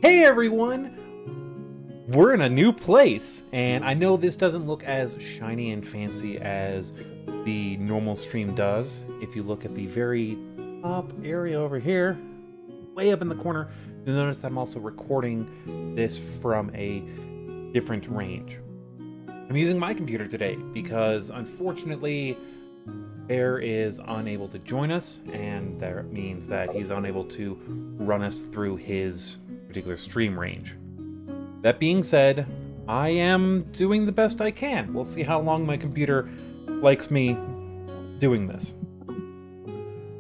Hey everyone! We're in a new place, and I know this doesn't look as shiny and fancy as the normal stream does. If you look at the very top area over here, way up in the corner, you'll notice that I'm also recording this from a different range. I'm using my computer today because unfortunately Bear is unable to join us, and that means that he's unable to run us through his particular stream range. That being said, I am doing the best I can. We'll see how long my computer likes me doing this.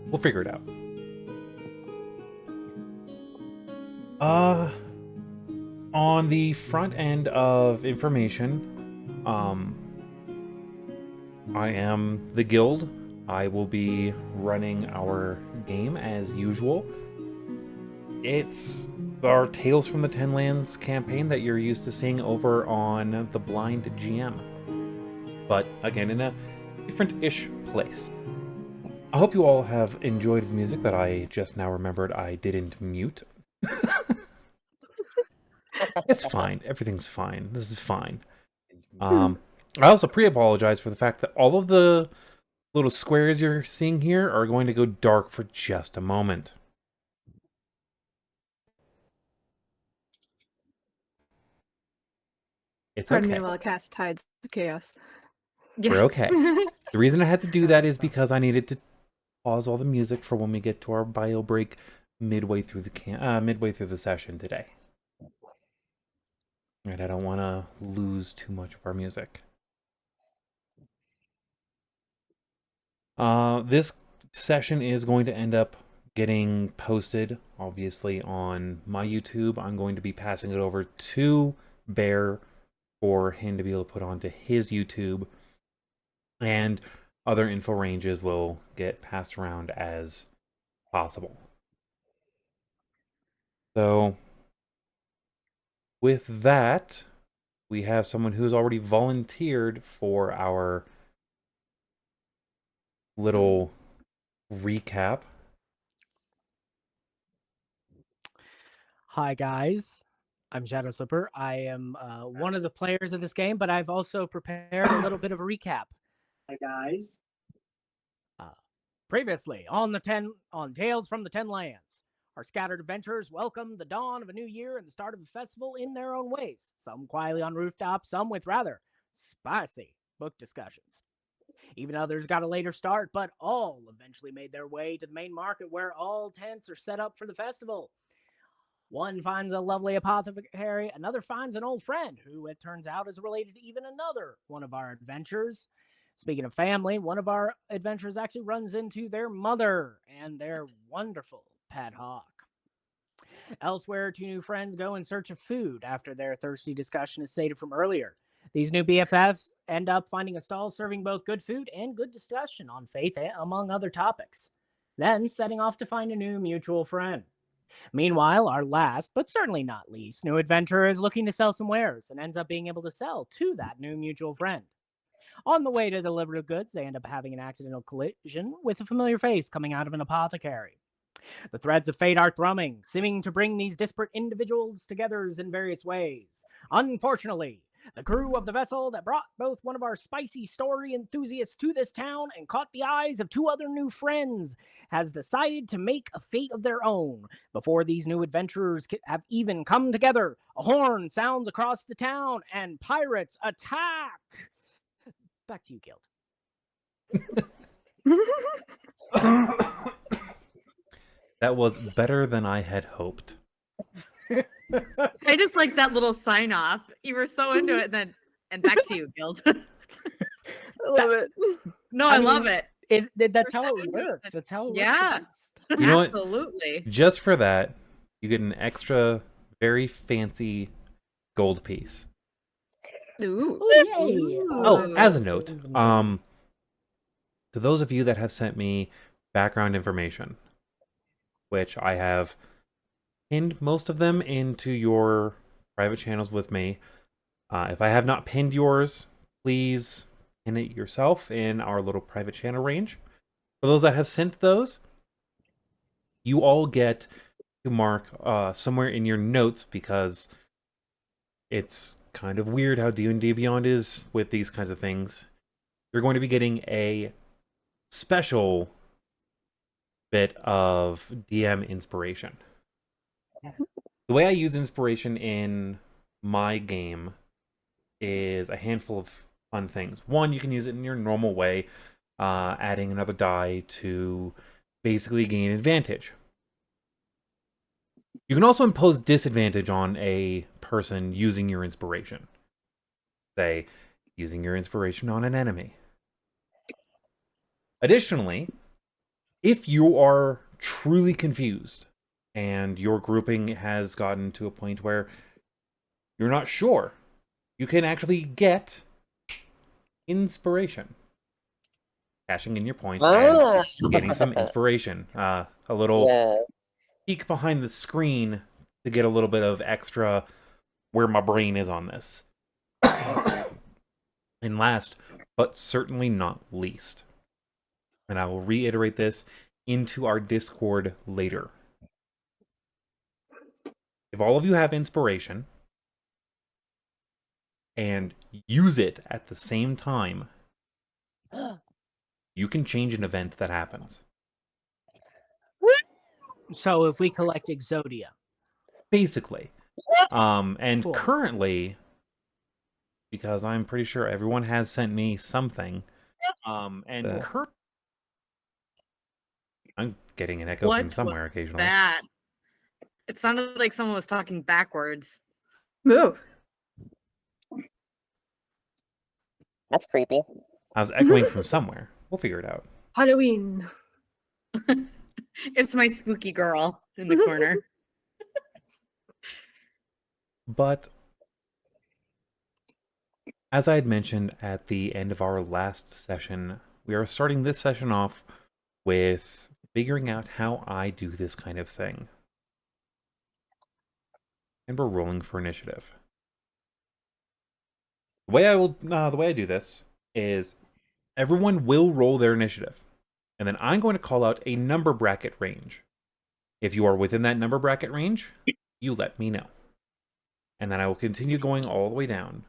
We'll figure it out. On the front end of information, I am the guild. I will be running our game as usual. It's our Tales from the Ten Lands campaign that you're used to seeing over on the Blind GM. But again, in a different-ish place. I hope you all have enjoyed the music that I just now remembered I didn't mute. It's fine. Everything's fine. This is fine. I also pre-apologize for the fact that all of the little squares you're seeing here are going to go dark for just a moment. It's Pardon okay. me while I cast Tides of Chaos. We're okay. The reason I had to do that is because I needed to pause all the music for when we get to our bio break midway through the session today. And I don't want to lose too much of our music. This session is going to end up getting posted, obviously, on my YouTube. I'm going to be passing it over to Bear for him to be able to put onto his YouTube. And other info ranges will get passed around as possible. So, with that, we have someone who's already volunteered for our little recap. Hi guys, I'm Shadow Slipper. I am one of the players of this game, but I've also prepared a little bit of a recap. Hi guys. Previously on Tales from the Ten Lands, our scattered adventurers welcomed the dawn of a new year and the start of a festival in their own ways. Some quietly on rooftops, some with rather spicy book discussions. Even others got a later start, but all eventually made their way to the main market where all tents are set up for the festival. One finds a lovely apothecary, another finds an old friend who it turns out is related to even another one of our adventurers. Speaking of family, one of our adventurers actually runs into their mother and their wonderful pet hawk. Elsewhere, two new friends go in search of food after their thirsty discussion is sated from earlier. These new BFFs end up finding a stall serving both good food and good discussion on faith, among other topics, then setting off to find a new mutual friend. Meanwhile, our last, but certainly not least, new adventurer is looking to sell some wares and ends up being able to sell to that new mutual friend. On the way to deliver the goods, they end up having an accidental collision with a familiar face coming out of an apothecary. The threads of fate are thrumming, seeming to bring these disparate individuals together in various ways. Unfortunately, the crew of the vessel that brought both one of our spicy story enthusiasts to this town and caught the eyes of two other new friends has decided to make a fate of their own. Before these new adventurers have even come together, a horn sounds across the town and pirates attack. Back to you, Guild. That was better than I had hoped. I just like that little sign off. You were so into it, and back to you, Guild. I love it. No, I love it. That's how it works. That's how it works. Yeah. You know what? Absolutely. Just for that, you get an extra, very fancy gold piece. Ooh. Yay. Oh, as a note, to those of you that have sent me background information, which I have pinned most of them into your private channels with me. If I have not pinned yours, please pin it yourself in our little private channel range. For those that have sent those, you all get to mark somewhere in your notes, because it's kind of weird how D&D Beyond is with these kinds of things. You're going to be getting a special bit of DM inspiration. The way I use inspiration in my game is a handful of fun things. One, you can use it in your normal way, adding another die to basically gain advantage. You can also impose disadvantage on a person using your inspiration. Say, using your inspiration on an enemy. Additionally, if you are truly confused and your grouping has gotten to a point where you're not sure, you can actually get inspiration. Cashing in your points and getting some inspiration. A little peek behind the screen to get a little bit of extra where my brain is on this. And last, but certainly not least, and I will reiterate this into our Discord later. If all of you have inspiration and use it at the same time, you can change an event that happens. So if we collect Exodia. Basically. And Cool. currently, because I'm pretty sure everyone has sent me something, I'm getting an echo What from somewhere was occasionally. that? It sounded like someone was talking backwards. Move. That's creepy. I was echoing from somewhere. We'll figure it out. Halloween. It's my spooky girl in the corner. But as I had mentioned at the end of our last session, we are starting this session off with figuring out how I do this kind of thing. And we're rolling for initiative. The way I do this is everyone will roll their initiative. And then I'm going to call out a number bracket range. If you are within that number bracket range, you let me know. And then I will continue going all the way down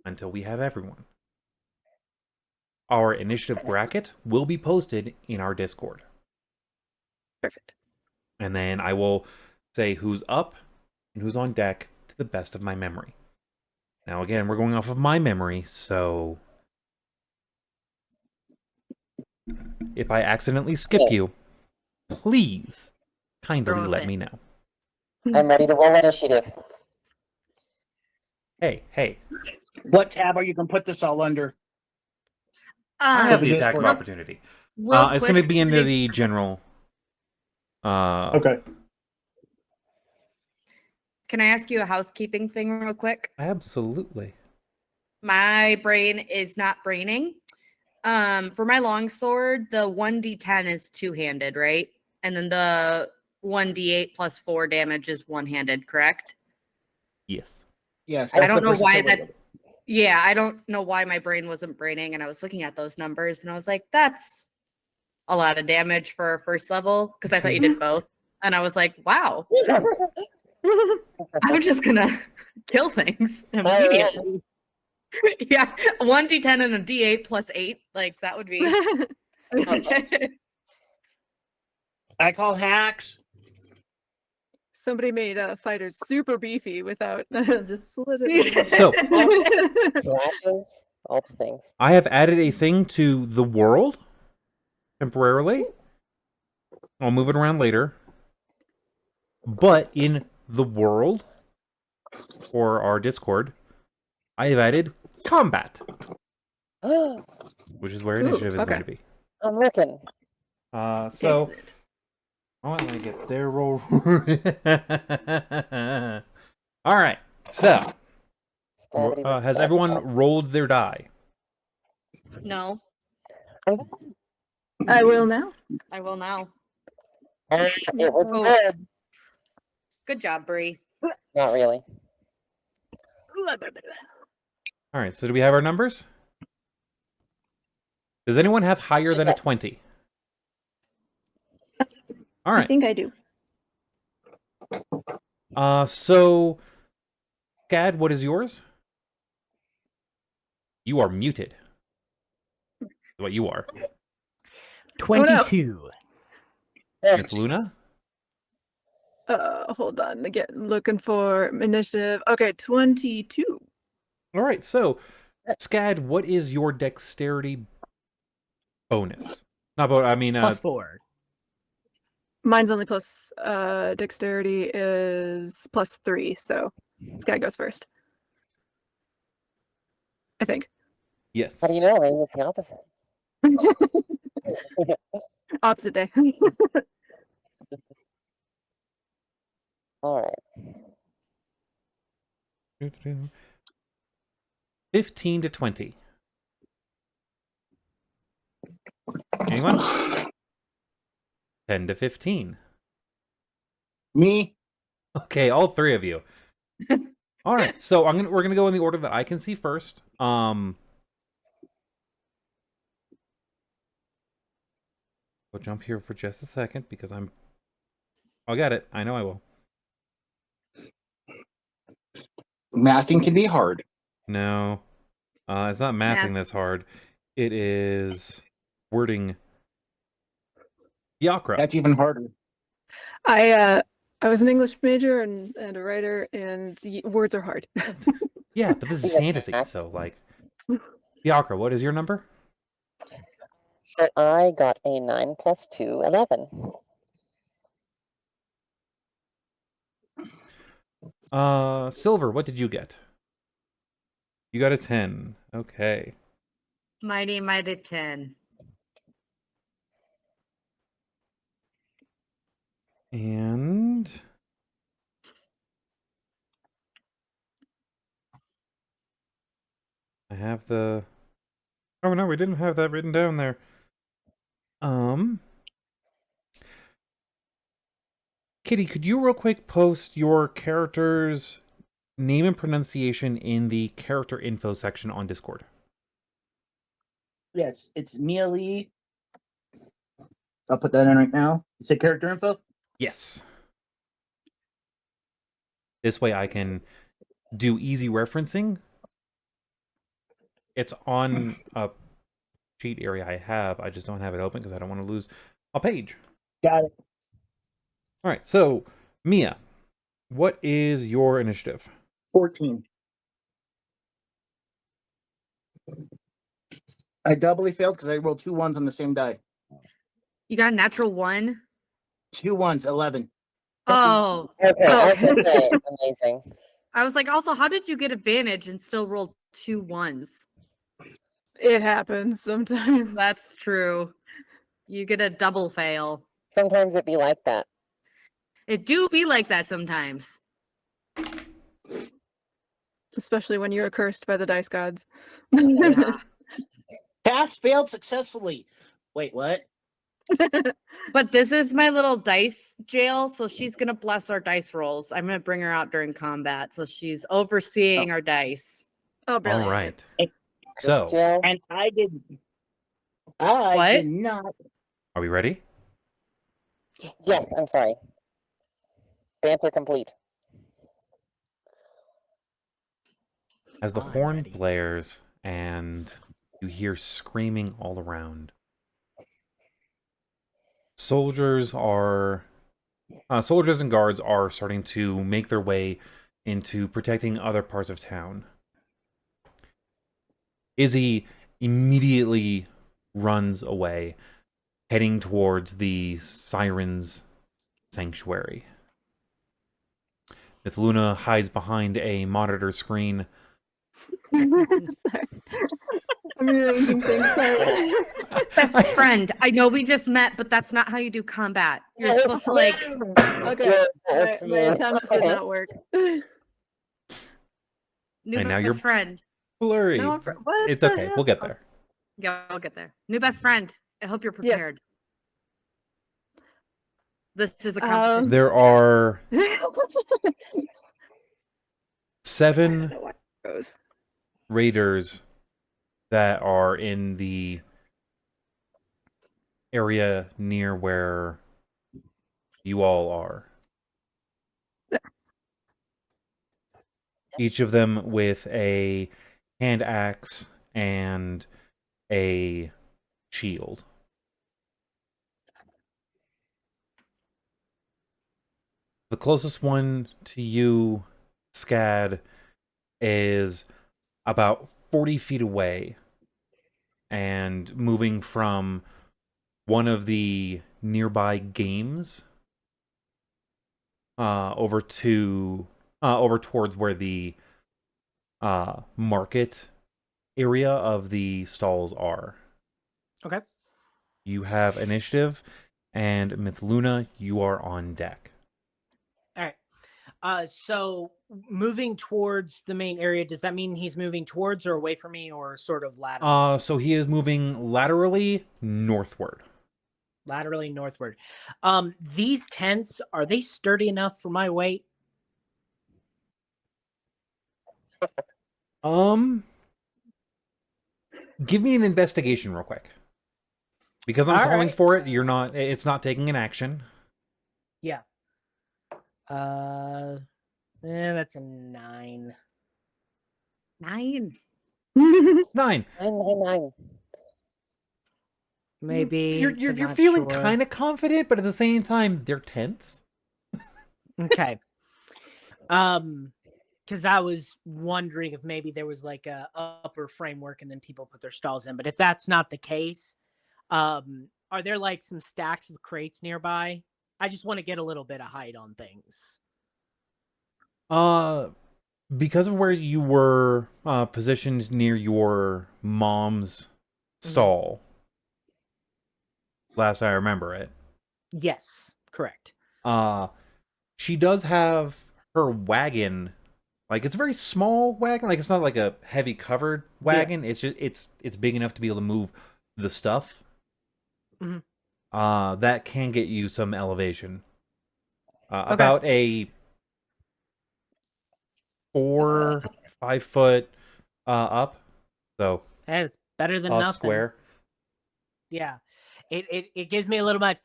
until we have everyone. Our initiative bracket will be posted in our Discord. Perfect. And then I will say who's up and who's on deck to the best of my memory. Now again, we're going off of my memory, so if I accidentally skip you, please kindly Throw a let fit. me know. I'm ready to roll initiative. Hey, What tab are you going to put this all under? I have the the attack of Discord. opportunity. Real It's going to quick, be into they- the general. Okay. Can I ask you a housekeeping thing real quick? Absolutely. My brain is not braining. For my longsword, the 1d10 is two-handed, right? And then the 1d8 plus 4 damage is one-handed, correct? Yes. Yes. I don't know that's the why versatility. Yeah, I don't know why my brain wasn't braining, and I was looking at those numbers, and I was like, that's a lot of damage for a first level, because I thought you did both. And I was like, wow, I'm just gonna kill things immediately. Yeah, 1d10 and a d8 plus 8, like that would be. I call hacks. Somebody made fighters super beefy without just slid it. So Slashes, all the things. I have added a thing to the world temporarily. I'll move it around later. But in the world, for our Discord, I have added combat, which is where initiative is okay. going to be. I'm looking. So, Excellent. I want to get their roll. All right. So, Stabity has stab, everyone stab. rolled their die? No, I will now. I will now. It was Oh. good. Good job, Bree. Not really. All right. So, do we have our numbers? Does anyone have higher than a 20? All I right. think I do. So, Scad, what is yours? You are muted. What you are. 22. Miss Luna? Hold on. Again, looking for initiative. Okay, 22. All right, so, Scad, what is your dexterity bonus? Not bonus, I mean, Plus 4. Mine's only plus dexterity is +3, so this guy goes first. I think. yes. How do you know? Maybe it's the opposite. Opposite day. All right. 15 to 20. Anyone? 10 to 15. Me? Okay, all three of you. All right, so we're gonna go in the order that I can see first. We'll jump here for just a second because I'll get it. I know I will. Mathing can be hard. No, it's not mathing Math. that's hard. It is wording. Fiacre. That's even harder. I was an English major and a writer, and words are hard. Yeah, but this is Yeah, fantasy, maths. so like. Fiacre, what is your number? So I got a 9 plus 2, 11. Silver, what did you get? You got a 10. Okay. Mighty 10. And I have the. Oh no, we didn't have that written down there. Kitty, could you real quick post your character's name and pronunciation in the character info section on Discord? Yes, it's Neely. I'll put that in right now. You say character info? Yes. This way I can do easy referencing. It's on a sheet area I have. I just don't have it open because I don't want to lose a page. Got it. All right, so Mia, what is your initiative? 14. I doubly failed because I rolled 2 1s on the same die. You got a natural 1? 2 1s, 11. Oh. Okay, I was going to say, amazing. I was like, also, how did you get advantage and still roll 2 1s? It happens sometimes. That's true. You get a double fail. Sometimes it be like that. It do be like that sometimes. Especially when you're cursed by the dice gods. Yeah. Pass failed successfully. Wait, what? But this is my little dice jail, so she's gonna bless our dice rolls. I'm gonna bring her out during combat, so she's overseeing our dice. Oh, brilliant. All right. So, So, And I did. I What? did not. are we ready? yes, I'm sorry. Banter complete. As the I'm horn ready. blares and you hear screaming all around, soldiers and guards are starting to make their way into protecting other parts of town. Izzy immediately runs away, heading towards the Siren's sanctuary. Myth Luna hides behind a monitor screen. Sorry. I'm rearranging things. Sorry. Best friend, I know we just met, but that's not how you do combat. You're Yes, supposed to like. Okay. yes, My attempts did not work. New And now best you're- friend. Blurry. No, what It's the okay. hell? We'll get there. Yeah, I'll get there. New best friend. I hope you're Yes. prepared. This is a competition. There are 7 know what goes. raiders that are in the area near where you all are. each of them with a hand axe and a shield. The closest one to you, Scad, is about 40 feet away and moving from one of the nearby games over towards where the market area of the stalls are. Okay. You have initiative, and Mythluna, you are on deck. All right. So moving towards the main area, does that mean he's moving towards or away from me, or sort of laterally? So he is moving laterally northward. Laterally northward. These tents, are they sturdy enough for my weight? Give me an investigation real quick. Because I'm All calling right. for it, it's not taking an action. Yeah. That's a 9. 9. 9. 999. Maybe. You're but not feeling sure. kind of confident, but at the same time, they're tense. Okay. Because I was wondering if maybe there was like a upper framework and then people put their stalls in. But if that's not the case, are there like some stacks of crates nearby? I just want to get a little bit of height on things. Because of where you were positioned near your mom's stall, last I remember it. Yes, correct. She does have her wagon. Like, it's a very small wagon. Like, it's not like a heavy covered wagon. It's just it's big enough to be able to move the stuff. That can get you some elevation. Okay. About a 4-5 foot up. So Hey, it's better than nothing. Square. Yeah, it gives me a little much.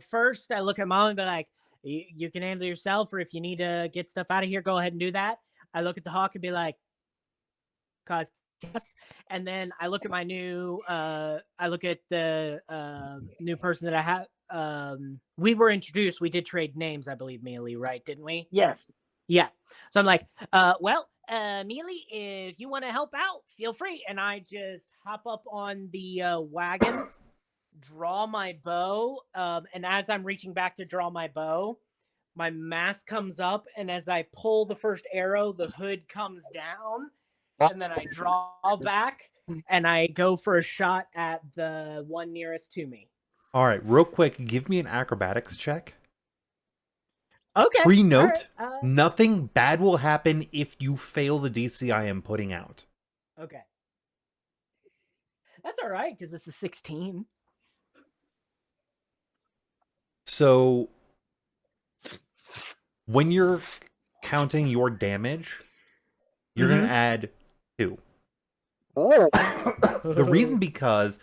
First, I look at mom and be like, "You can handle yourself, or if you need to get stuff out of here, go ahead and do that." I look at the hawk and be like, "Cause yes," and then I look at my new. I look at the new person that I have. We were introduced. We did trade names, I believe, Mealy, right? Didn't we? Yes. Yeah. So I'm like, well, Mealy, if you want to help out, feel free. And I just hop up on the wagon, draw my bow, and as I'm reaching back to draw my bow, my mask comes up, and as I pull the first arrow, the hood comes down, and then I draw back, and I go for a shot at the one nearest to me. All right, real quick, give me an acrobatics check. Okay. Pre-note, right, nothing bad will happen if you fail the DC I am putting out. Okay. That's all right, because it's a 16. So, when you're counting your damage, you're going to add 2. Ooh. The reason because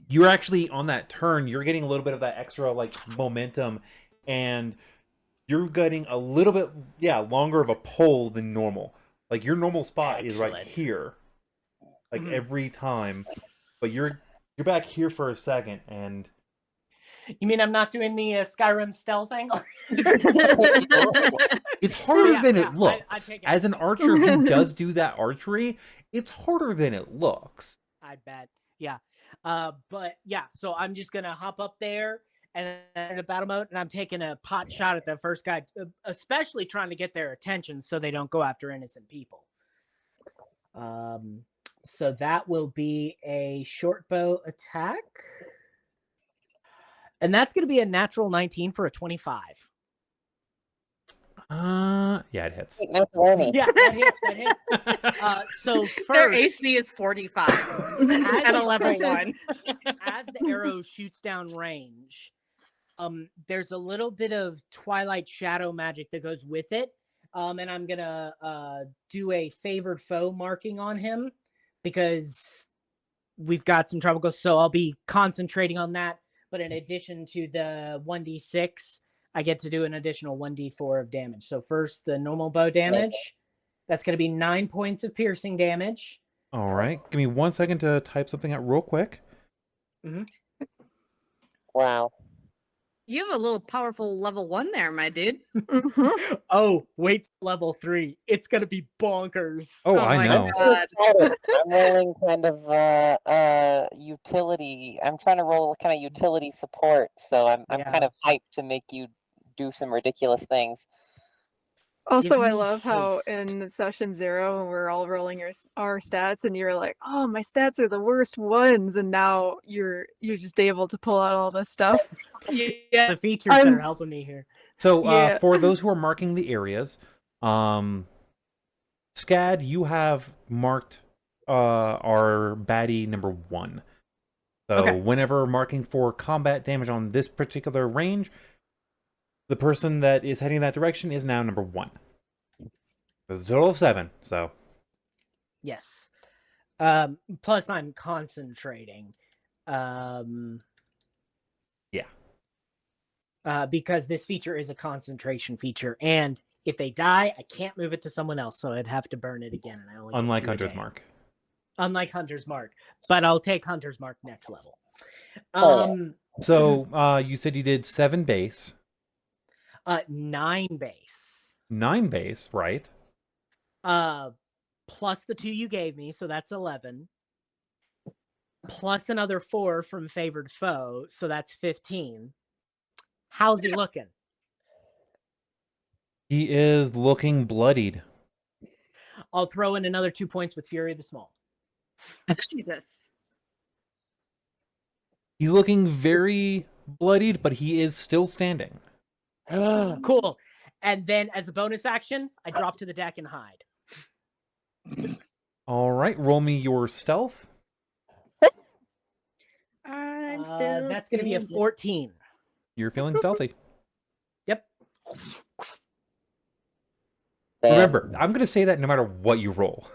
you're actually on that turn, you're getting a little bit of that extra like momentum, and you're getting a little bit longer of a pull than normal. Like your normal spot is right Excellent. here, like every time, but you're back here for a second, and You mean I'm not doing the Skyrim stealth angle? it's harder than yeah, it looks. I take it. As an archer who does do that archery, it's harder than it looks. I bet. Yeah. But yeah, so I'm just gonna hop up there and then in a battle mode, and I'm taking a pot shot at the first guy, especially trying to get their attention so they don't go after innocent people. So that will be a short bow attack. And that's going to be a natural 19 for a 25. Yeah, it hits. Macaroni. Yeah, that hits. So Their first, AC is 45 at a level 1. as the arrow shoots down range, there's a little bit of twilight shadow magic that goes with it. And I'm going to do a favored foe marking on him because we've got some trouble. So I'll be concentrating on that. But in addition to the 1d6, I get to do an additional 1d4 of damage. So first, the normal bow damage. That's going to be 9 points of piercing damage. All right. Give me 1 second to type something out real quick. Wow. You have a little powerful level 1 there, my dude. Mhm. Oh, wait till level 3. It's going to be bonkers. Oh, I my know. I'm God. excited. I'm rolling kind of utility. I'm trying to roll kind of utility support, so I'm Yeah. kind of hyped to make you do some ridiculous things. Also, I me love how haste. in session 0 when we're all rolling our stats, and you're like, "Oh, my stats are the worst ones," and now you're just able to pull out all this stuff. Yeah, the features that I'm- are helping me here. So Yeah. for those who are marking the areas, Scad, you have marked our baddie number 1. So Okay. whenever marking for combat damage on this particular range, the person that is heading that direction is now number 1. There's a total of 7, so... Yes. Plus, I'm concentrating. Yeah. Because this feature is a concentration feature, and if they die, I can't move it to someone else, so I'd have to burn it again. And I only get Unlike 2 a Hunter's day. Mark. Unlike Hunter's Mark, but I'll take Hunter's Mark next level. Oh, So you said you did 7 base, 9 base. 9 base, right? Plus the 2 you gave me, so that's 11. Plus another 4 from favored foe, so that's 15. How's he looking? He is looking bloodied. I'll throw in another 2 points with Fury of the Small. Jesus. He's looking very bloodied, but he is still standing. Cool. And then as a bonus action, I drop to the deck and hide. All right, roll me your stealth. I'm still. That's going to be a 14. You're feeling stealthy. Yep. damn. Remember, I'm going to say that no matter what you roll.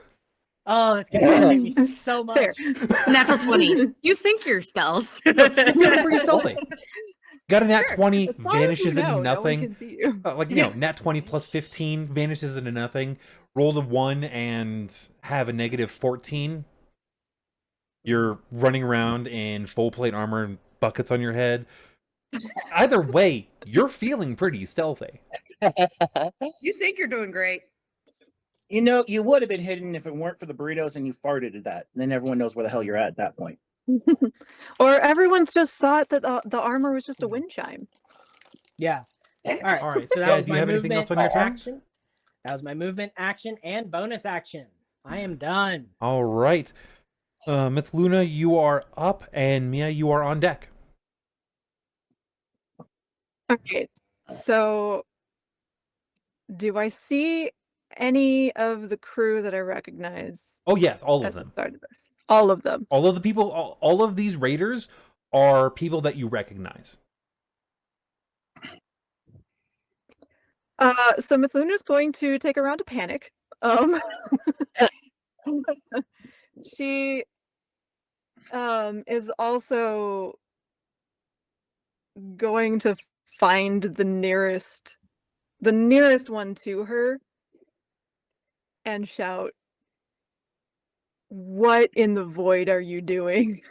Oh, that's going to irritate me so Fair. much. Natural 20. You think you're stealth. You're feeling pretty stealthy. Got a nat Sure. 20, As far as you vanishes know, into no one nothing. can see you. Nat 20 plus 15 vanishes into nothing. Rolled a 1 and have a negative 14. You're running around in full plate armor and buckets on your head. Either way, you're feeling pretty stealthy. You think you're doing great. You know, you would have been hidden if it weren't for the burritos and you farted at that. Then everyone knows where the hell you're at that point. Or everyone's just thought that the armor was just a wind chime. Yeah. All right. All right, So that Scad, was do you my have anything movement else on your turn? action. That was my movement action and bonus action. I am done. All right. Mythluna, you are up, and Mia, you are on deck. Okay, so do I see any of the crew that I recognize Oh, yes, all at of the them. start of this? All of them. All of the people, all of these raiders are people that you recognize. So Mitheluna's going to take a round to panic. She is also going to find the nearest one to her and shout, "What in the void are you doing?"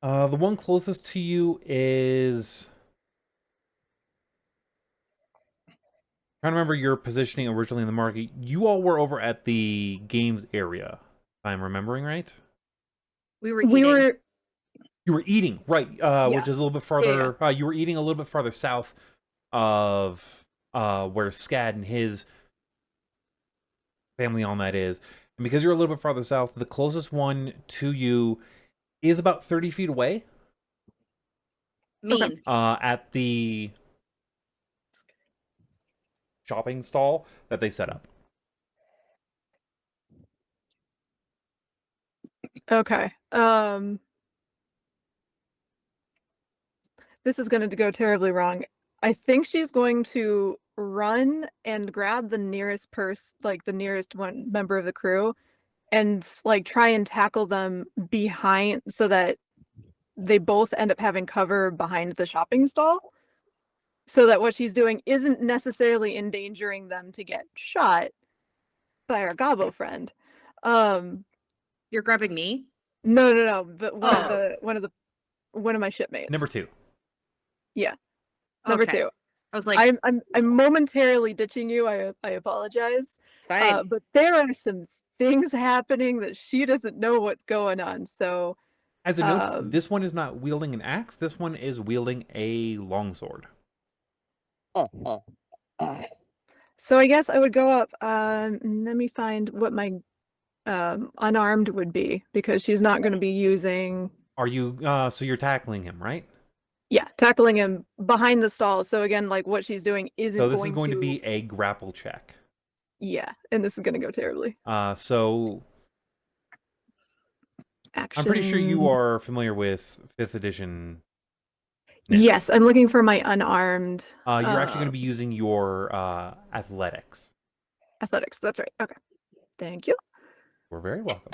The one closest to you is... trying to remember your positioning originally in the market. You all were over at the games area, if I'm remembering right. We were We eating. were You were eating, right, which Yeah. is a little bit farther... you were eating a little bit farther south of where Scad and his family on that is. And because you're a little bit farther south, the closest one to you is about 30 feet away. Mean. At the shopping stall that they set up. okay. This is going to go terribly wrong. I think she's going to run and grab the nearest the nearest one member of the crew, and like try and tackle them behind so that they both end up having cover behind the shopping stall. so that what she's doing isn't necessarily endangering them to get shot by our Gobbo friend. You're grabbing me? No, one of my shipmates. Number 2. Number Okay. 2. I was like, I'm momentarily ditching you. I apologize. it's fine. But there are some things happening that she doesn't know what's going on. So As a note, this one is not wielding an axe. This one is wielding a longsword. so I guess I would go up. Let me find what my unarmed would be, because she's not going to be using. Are you, so you're tackling him, right? Yeah, tackling him behind the stall. So again, like what she's doing isn't So this is going to be a grapple check. Yeah, and this is going to go terribly. So Action. I'm pretty sure you are familiar with 5th edition. Yes, I'm looking for my unarmed. You're actually going to be using your athletics. Athletics. That's right. Okay. Thank you. You're very welcome.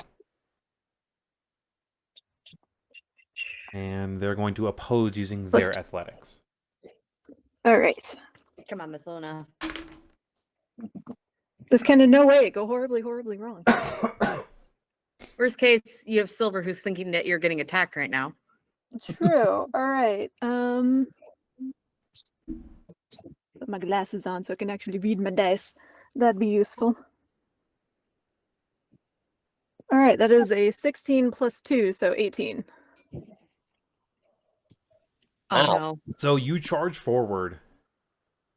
And they're going to oppose using their athletics. All right. Come on, Miss Luna. This kind of no way. Go horribly, horribly wrong. Worst case, you have Silver who's thinking that you're getting attacked right now. True. All right. Put my glasses on so I can actually read my dice. That'd be useful. All right. That is a 16 plus 2, so 18. Oh no. So you charge forward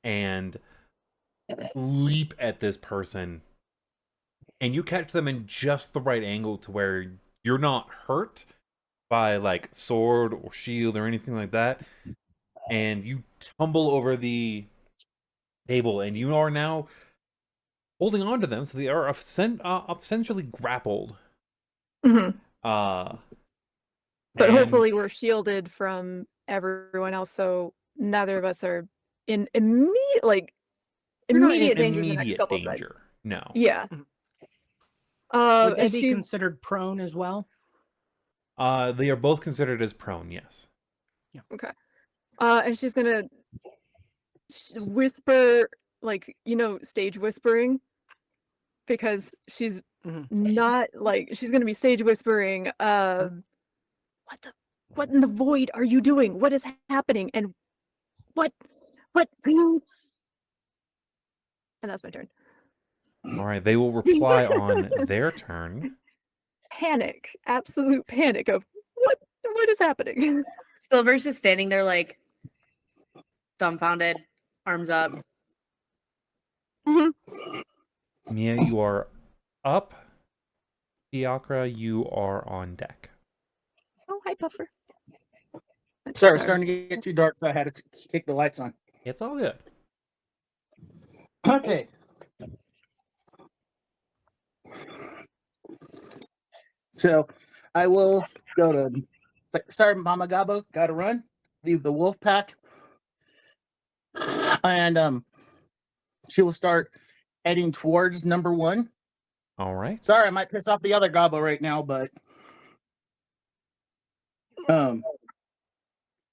and leap at this person, and you catch them in just the right angle to where you're not hurt by like sword or shield or anything like that, and you tumble over the table, and you are now holding on to them, so they are essentially grappled. Mm-hmm. But But hopefully we're shielded from everyone else, so neither of us are in immediate danger in the next couple seconds. No. Yeah. Would they and be she's considered prone as well? They are both considered as prone, yes. okay. And she's gonna whisper, like, stage whispering, because she's not like she's gonna be stage whispering. What in the void are you doing? What is happening? And what? And that's my turn. All right, they will reply on their turn. Panic, absolute panic of what is happening? Silver's just standing there like dumbfounded, arms up. Mia, you are up. Fiacre, you are on deck. Oh, hi, Puffer. Sorry, it's starting to get too dark, so I had to kick the lights on. It's all good. Okay. So I will go to. Sorry, Mama Gabo, gotta run. Leave the wolf pack, and she will start heading towards number 1. All right. Sorry, I might piss off the other Gabo right now, but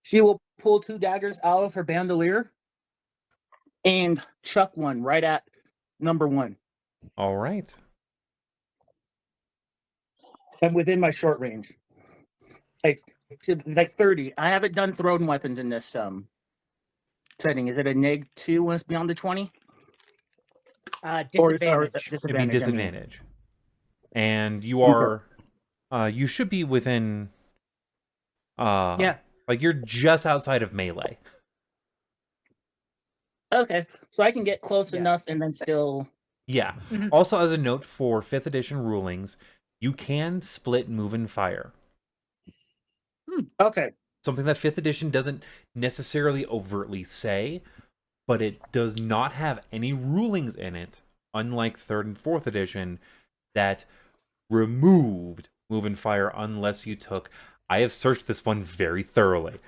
she will pull 2 daggers out of her bandolier and chuck one right at number 1. All right. And within my short range. Like 30. I haven't done thrown weapons in this setting. Is it a -2 when it's beyond the 20? Disadvantage. It'd be disadvantage. And you are you should be within Yeah. like you're just outside of melee. Okay. So I can get close enough and then still. Yeah. Also, as a note for 5th edition rulings, you can split move and fire. Okay. Something that 5th edition doesn't necessarily overtly say, but it does not have any rulings in it, unlike 3rd and 4th edition, that removed move and fire unless you took. I have searched this one very thoroughly.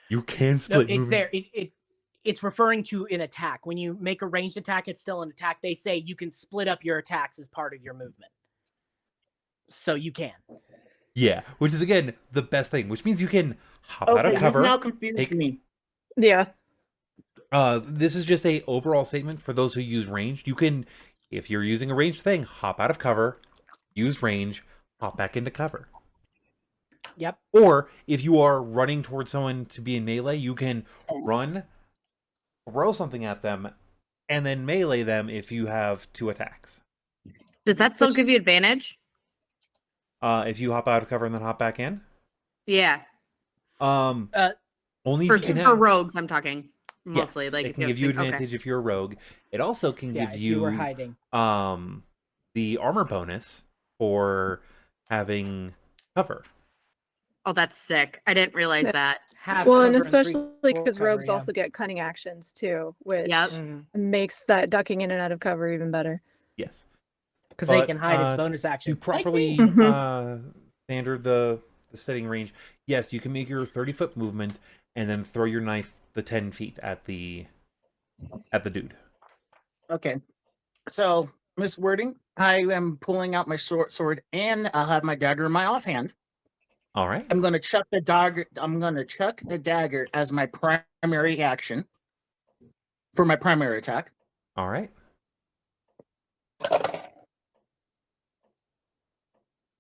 You can split. No, it's there. It's referring to an attack. When you make a ranged attack, it's still an attack. They say you can split up your attacks as part of your movement. So you can. Yeah, which is again the best thing, which means you can hop out of Okay, cover. now confused me. Yeah. This is just a overall statement for those who use ranged. You can, if you're using a ranged thing, hop out of cover, use range, hop back into cover. Yep. Or if you are running towards someone to be in melee, you can run, throw something at them, and then melee them if you have 2 attacks. Does that still give you advantage? If you hop out of cover and then hop back in, Yeah. only For, if you can for have. rogues, I'm talking mostly. Yes, Like it if can you give have you okay. advantage if you're a rogue. It also can Yeah, give if you were you hiding. the armor bonus for having cover. Oh, that's sick. I didn't realize Yeah. that. Half Well, and cover three especially because cover, rogues yeah. also get cunning actions too, which Yep. makes that ducking in and out of cover even better. Yes. Because they But, can hide as bonus action. To properly standard the setting range, yes, you can make your 30-foot movement and then throw your knife the 10 feet at the dude. Okay. So, Miss Wording, I am pulling out my short sword and I'll have my dagger in my offhand. All right. I'm gonna chuck the dagger. I'm gonna chuck the dagger as my primary action for my primary attack. All right.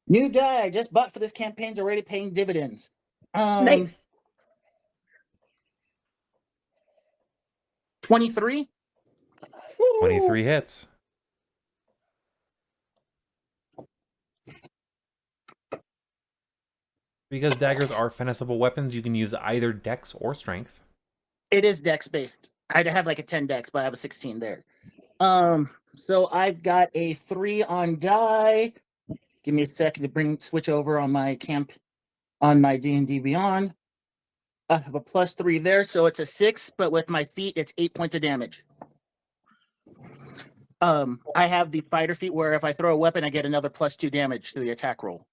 New die I just bought for this campaign's already paying dividends. Nice. 23. 23 hits. Because daggers are finessable weapons, you can use either dex or strength. It is dex based. I'd have like a 10 dex, but I have a 16 there. So I've got a 3 on die. Give me a second to switch over on my my D&D Beyond. I have a +3 there, so it's a 6, but with my feet, it's 8 points of damage. I have the fighter feat where if I throw a weapon, I get another +2 damage to the attack roll.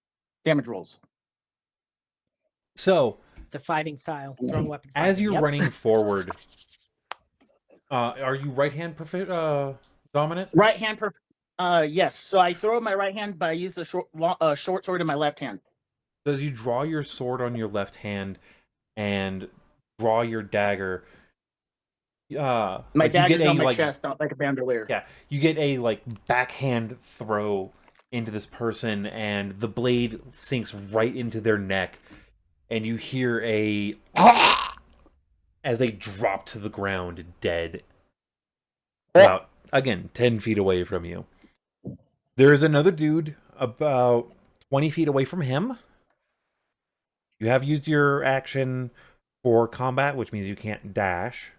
Damage rolls. So, The fighting style. Thrown weapon as fighting. you're Yep. running forward, are you right hand dominant? Right hand, yes. So I throw my right hand, but I use the short sword in my left hand. Does you draw your sword on your left hand and draw your dagger? My like dagger's on my like, chest, not like a bandolier. Yeah, you get a like backhand throw into this person, and the blade sinks right into their neck, and you hear a as they drop to the ground dead. About, again, 10 feet away from you. There's another dude about 20 feet away from him. You have used your action for combat, which means you can't dash.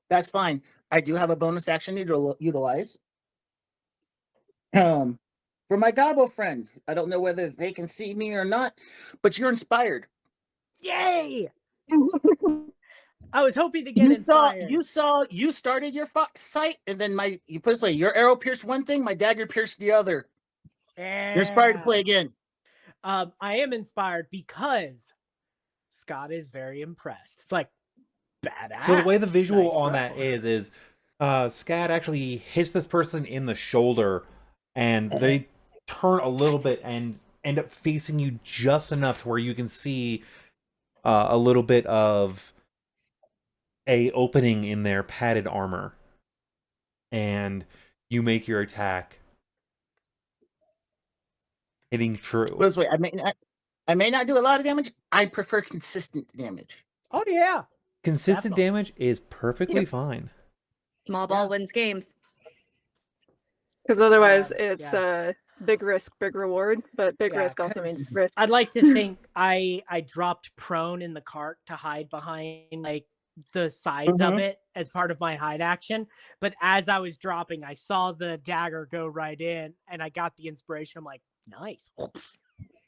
That's fine. I do have a bonus action to utilize. For my gobbo friend, I don't know whether they can see me or not, but you're inspired. Yay! I was hoping to get inspired. You started your fight, and then you put it this way: your arrow pierced one thing, my dagger pierced the other. Yeah. You're inspired to play again. I am inspired because Scott is very impressed. It's like badass. So the way the visual Nice on throw. that is Scad actually hits this person in the shoulder, and they turn a little bit and end up facing you just enough to where you can see a little bit of a opening in their padded armor, and you make your attack, hitting true. Put it this way: I may not do a lot of damage. I prefer consistent damage. Oh yeah. Consistent Definitely. damage is perfectly fine. Small ball wins games. Because otherwise Yeah. it's big risk, big reward, but big Yeah, risk also means 'cause risk. I'd like to think I dropped prone in the cart to hide behind like the sides of it as part of my hide action. But as I was dropping, I saw the dagger go right in, and I got the inspiration. I'm like, nice.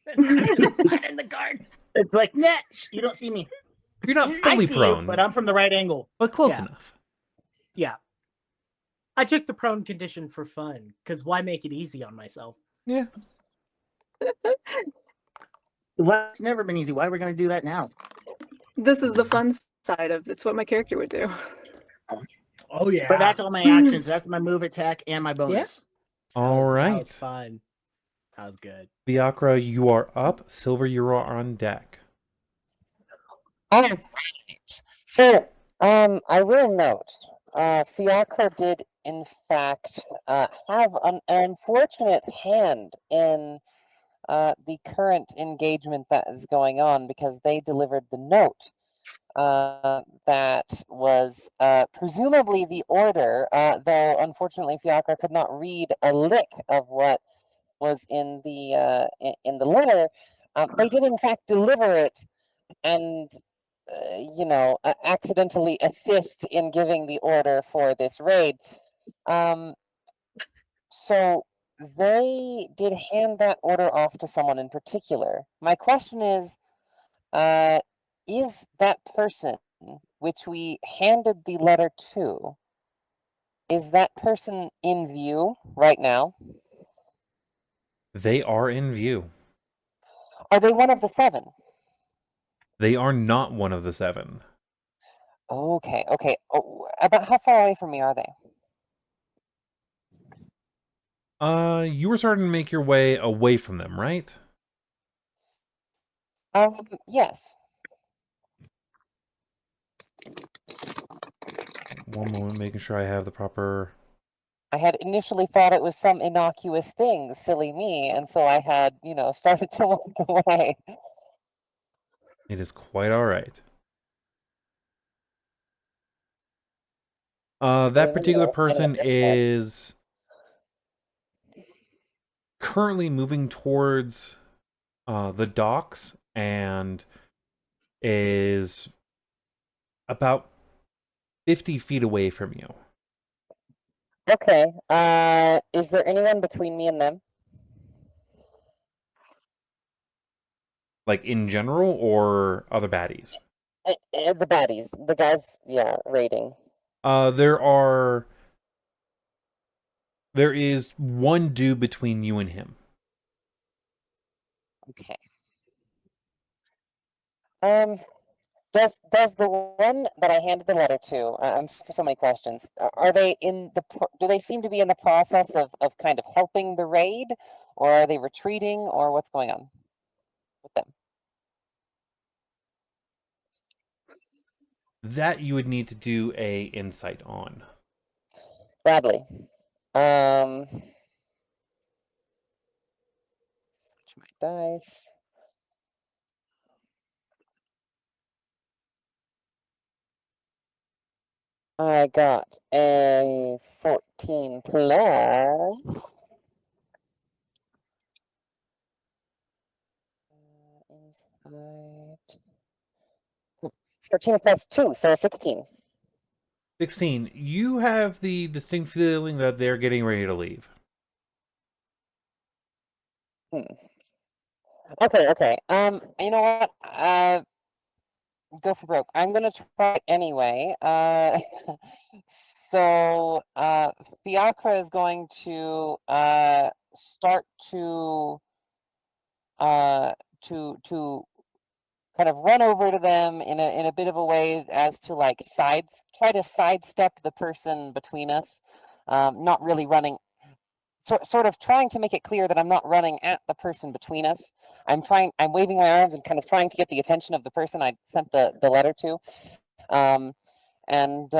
And I just hide in the cart. It's like, nah, you don't see me. You're not I fully see prone, you, but I'm from the right angle. but close Yeah. enough. Yeah. I took the prone condition for fun, because why make it easy on myself? Yeah. Well, it's never been easy. Why are we going to do that now? This is the fun side of it's what my character would do. Oh yeah. But that's all my actions. That's my move, attack, and my bonus. All That right. was fun. That was good. Fiacre, you are up. Silver, you are on deck. All right. So I will note, Fiacre did in fact have an unfortunate hand in the current engagement that is going on because they delivered the note that was presumably the order, though unfortunately Fiacre could not read a lick of what was in the letter. They did in fact deliver it and accidentally assist in giving the order for this raid. So they did hand that order off to someone in particular. My question is that person which we handed the letter to, is that person in view right now? They are in view. Are they one of the 7? They are not one of the 7. Okay, okay. Oh, about how far away from me are they? You were starting to make your way away from them, right? Yes. One moment, making sure I have the proper... I had initially thought it was some innocuous thing, silly me, and so I had, started to walk away. It is quite all right. That particular person is currently moving towards the docks and is about 50 feet away from you. Okay. Is there anyone between me and them? Like in general or other baddies? The baddies. The guys, yeah, raiding. There is one dude between you and him. Okay. Does the one that I handed the letter to? I'm for so many questions. Are they do they seem to be in the process of kind of helping the raid, or are they retreating, or what's going on with them? That you would need to do a insight on. Gladly. Switch my dice. I got a 14 plus. Insight. 14 plus 2, so 16. 16. You have the distinct feeling that they're getting ready to leave. Okay, okay. You know what? Go for broke. I'm gonna try it anyway. So Fiacre is going to start to kind of run over to them in a bit of a way as to like try to sidestep the person between us. Not really running, sort of trying to make it clear that I'm not running at the person between us. I'm waving my arms and kind of trying to get the attention of the person I sent the letter to. And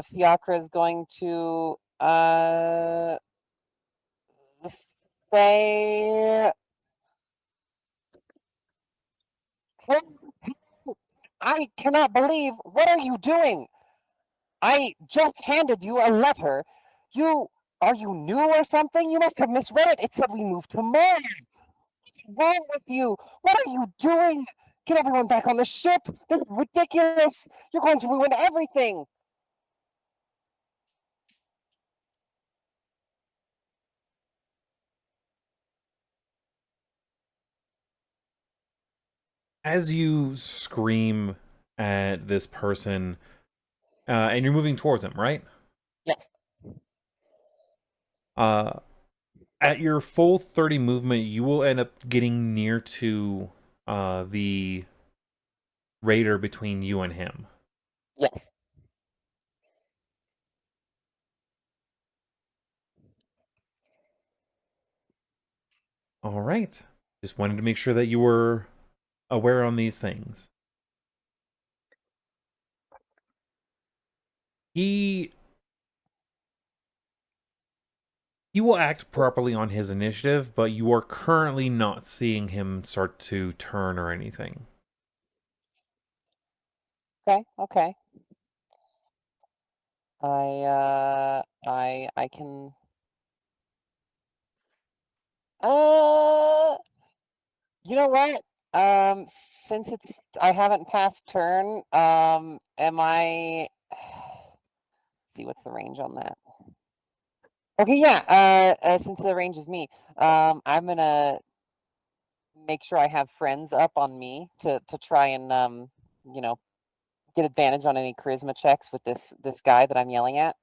Fiacre is going to say, I cannot believe, what are you doing? I just handed you a letter. Are you new or something? You must have misread it. It said we moved to Mars. What's wrong with you? What are you doing? Get everyone back on the ship. This is ridiculous. You're going to ruin everything. As you scream at this person, and you're moving towards him, right? Yes. At your full 30 movement, you will end up getting near to the raider between you and him. Yes. All right. Just wanted to make sure that you were aware on these things. He will act properly on his initiative, but you are currently not seeing him start to turn or anything. Okay, okay. I can. You know what? Since I haven't passed turn, am I? See, what's the range on that? Okay, yeah. Since the range is me, I'm gonna make sure I have friends up on me to try and you know, get advantage on any charisma checks with this guy that I'm yelling at.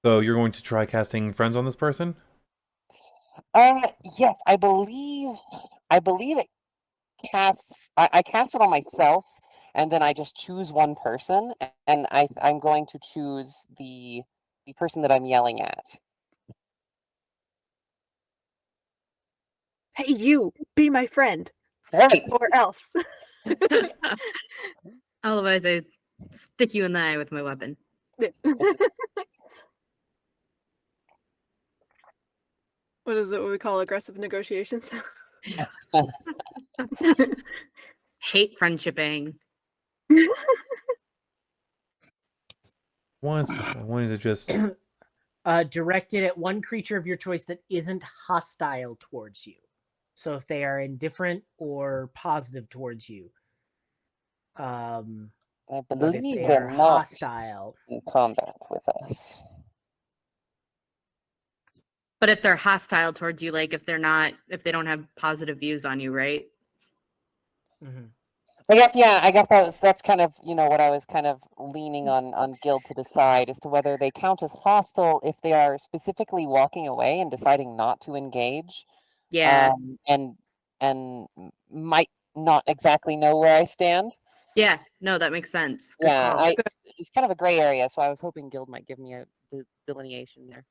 So you're going to try casting friends on this person? Yes, I believe it casts. I cast it on myself, and then I just choose one person, and I'm going to choose the person that I'm yelling at. Hey, you, be my friend, Right. or else. Otherwise, I stick you in the eye with my weapon. What is it? What we call aggressive negotiations? Hate friendshipping. I wanted to just... Directed at one creature of your choice that isn't hostile towards you. So if they are indifferent or positive towards you. I But if believe they they're are not hostile, in combat with us. But if they're hostile towards you, like if they don't have positive views on you, right? mhm. I guess, yeah, I guess that's kind of, what I was kind of leaning on Guild to decide as to whether they count as hostile if they are specifically walking away and deciding not to engage, Yeah. and might not exactly know where I stand. Yeah. No, that makes sense. Good Yeah, call. it's kind of a gray area, so I was hoping Guild might give me a delineation there.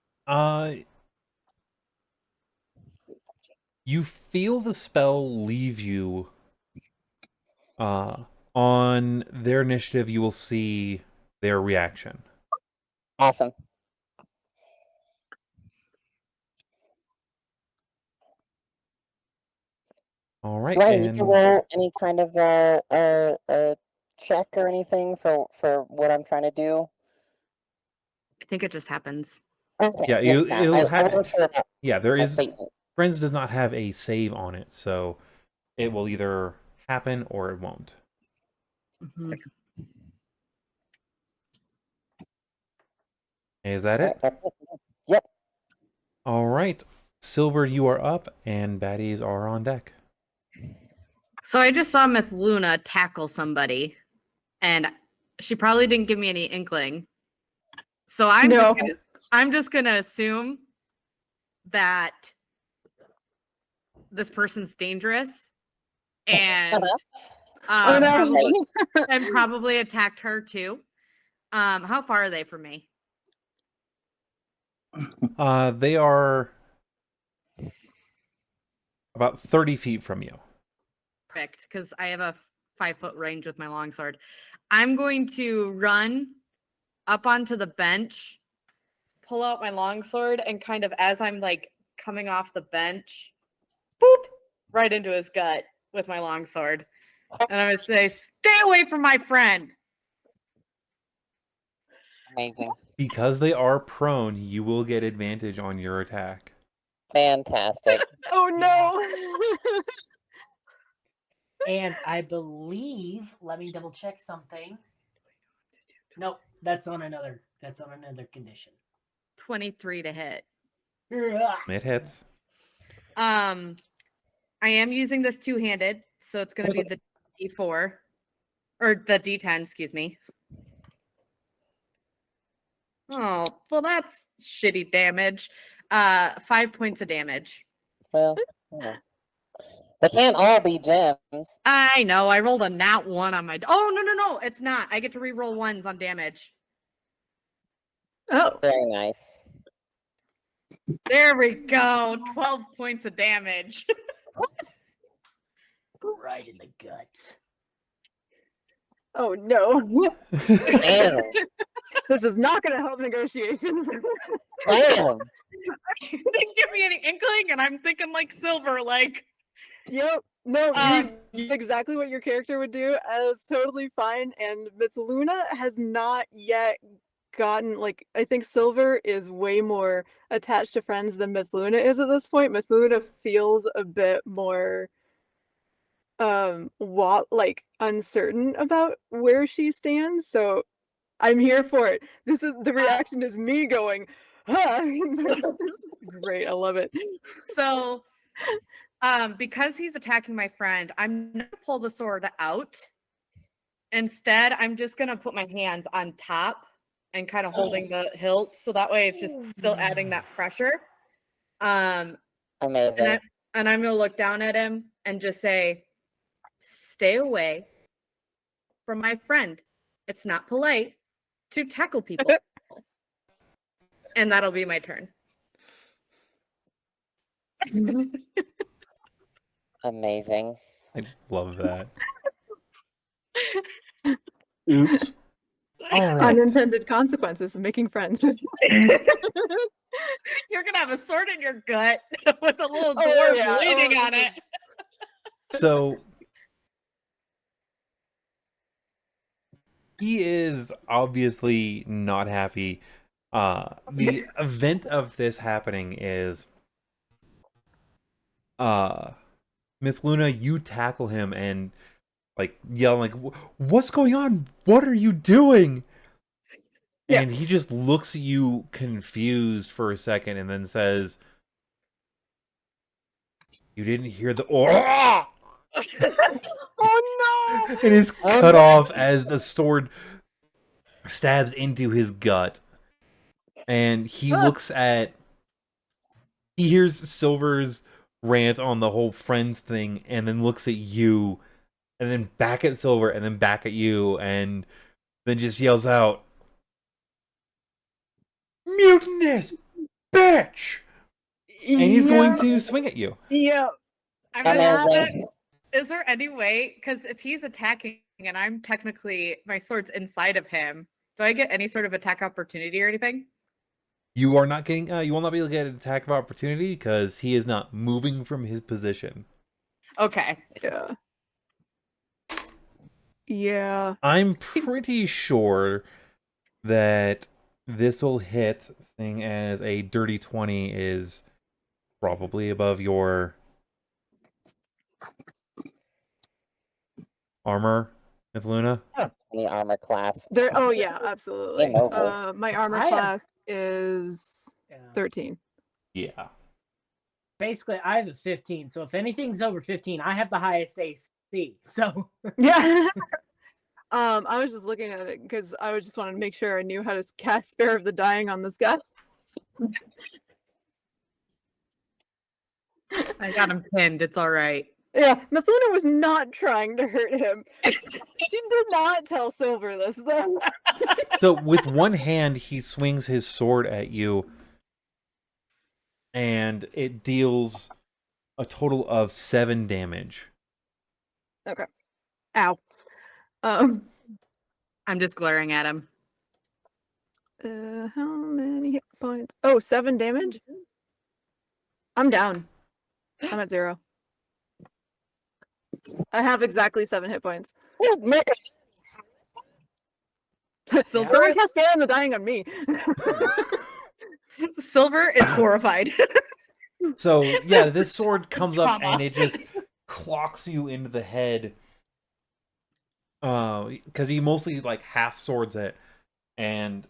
You feel the spell leave you. On their initiative, you will see their reaction. Awesome. All right, Do I need and to roll any kind of a check or anything for what I'm trying to do? I think it just happens. Okay, yeah, yeah, it'll I have. wasn't sure about Yeah, there my is. statement. Friends does not have a save on it, so it will either happen or it won't. Mhm. Is that All it? right, that's it. Yep. All right, Silver, you are up, and baddies are on deck. So I just saw Miss Luna tackle somebody, and she probably didn't give me any inkling. So No. I'm just gonna assume that this person's dangerous and Oh no. probably, and probably attacked her too. How far are they from me? They are about 30 feet from you. Perfect, because I have a 5-foot range with my longsword. I'm going to run up onto the bench, pull out my longsword, and kind of as I'm like coming off the bench, boop, right into his gut with my longsword. And I'm gonna say, "Stay away from my friend." Amazing. Because they are prone, you will get advantage on your attack. Fantastic. Oh no. And I believe, let me double check something. Nope, that's on another condition. 23 to hit. It hits. I am using this two-handed, so it's going to be the D4 or the D10, excuse me. Oh, well, that's shitty damage. 5 points of damage. Well, they can't all be gems. I know. I rolled a nat 1 on my. Oh, no, it's not. I get to re-roll ones on damage. Oh. Very nice. There we go. 12 points of damage. Right in the gut. Oh no. Damn. This is not going to help negotiations. Damn. Didn't give me any inkling, and I'm thinking like Silver, like Yep. No, Um, you did exactly what your character would do. It's totally fine. And Miss Luna has not yet gotten, like, I think Silver is way more attached to friends than Miss Luna is at this point. Miss Luna feels a bit more like uncertain about where she stands. So I'm here for it. This is the reaction is me going, huh. Great, I love it. so because he's attacking my friend, I'm gonna pull the sword out. Instead, I'm just gonna put my hands on top and kind of holding the hilt, so that way it's just still adding that pressure. Amazing. And I'm gonna look down at him and just say, "Stay away from my friend. It's not polite to tackle people." And that'll be my turn. Amazing. I love that. Oops. All right. Unintended consequences of making friends. You're gonna have a sword in your gut with a little Oh, dwarf yeah. bleeding Oh, on this it. So he is obviously not happy. The event of this happening is Myth Luna, you tackle him and like yell like, "What's going on? What are you doing?" Yeah. And he just looks at you confused for a second and then says, "You didn't hear the oh!" Oh no! And is cut off as the sword stabs into his gut. And he looks at he hears Silver's rant on the whole friends thing and then looks at you and then back at Silver and then back at you and then just yells out, "Mutinous bitch!" And he's going to swing at you. Yeah. I'm gonna have it. Amazing. Is there any way? Because if he's attacking and I'm technically my sword's inside of him, do I get any sort of attack opportunity or anything? You are not getting you will not be able to get an attack of opportunity because he is not moving from his position. Okay. Yeah. Yeah. I'm pretty sure that this will hit, seeing as a dirty 20 is probably above your armor, Myth Luna. Any armor class. There. Oh yeah, absolutely. Game over. My armor I have- class is Yeah. 13. Yeah. Basically, I have a 15. So if anything's over 15, I have the highest AC. So Yeah. I was just looking at it because I just wanted to make sure I knew how to cast Spare of the Dying on this guy. I got him pinned. It's all right. Yeah, Mithuna was not trying to hurt him. She did not tell Silver this though. So with one hand, he swings his sword at you, and it deals a total of 7 damage. Okay. Ow. I'm just glaring at him. How many hit points? Oh, 7 damage? I'm down. I'm at 0. I have exactly 7 hit points. Someone cast Spare of the Dying on me. Silver is horrified. So yeah, this sword comes up Trauma. and it just clocks you into the head. Because he mostly like half swords it, and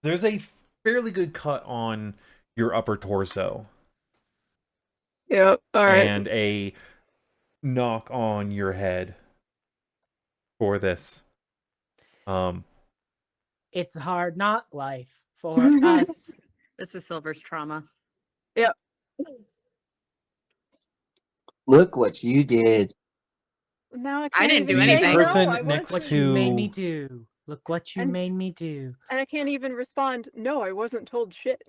there's a fairly good cut on your upper torso. Yep. All right. And a knock on your head for this. it's a hard knock life for us. This is Silver's trauma. Look what you did. Now I I can't didn't even do say anything. no, Person I next wasn't. What you made me to do. Look what you And made s- me do. And I can't even respond. No, I wasn't told shit.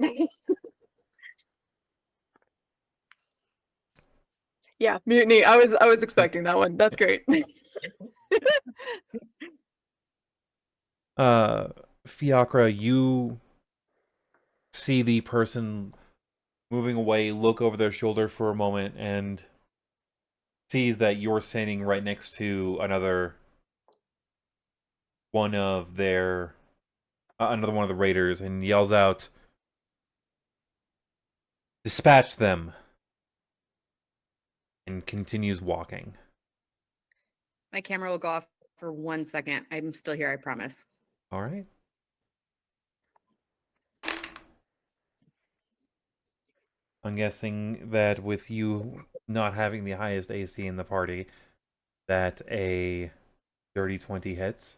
Yeah, mutiny. I was expecting that one. That's great. Fiacre, you see the person moving away, look over their shoulder for a moment, and sees that you're standing right next to another one of their another one of the raiders, and yells out, "Dispatch them!" and continues walking. My camera will go off for 1 second. I'm still here, I promise. All right. I'm guessing that with you not having the highest AC in the party, that a dirty 20 hits.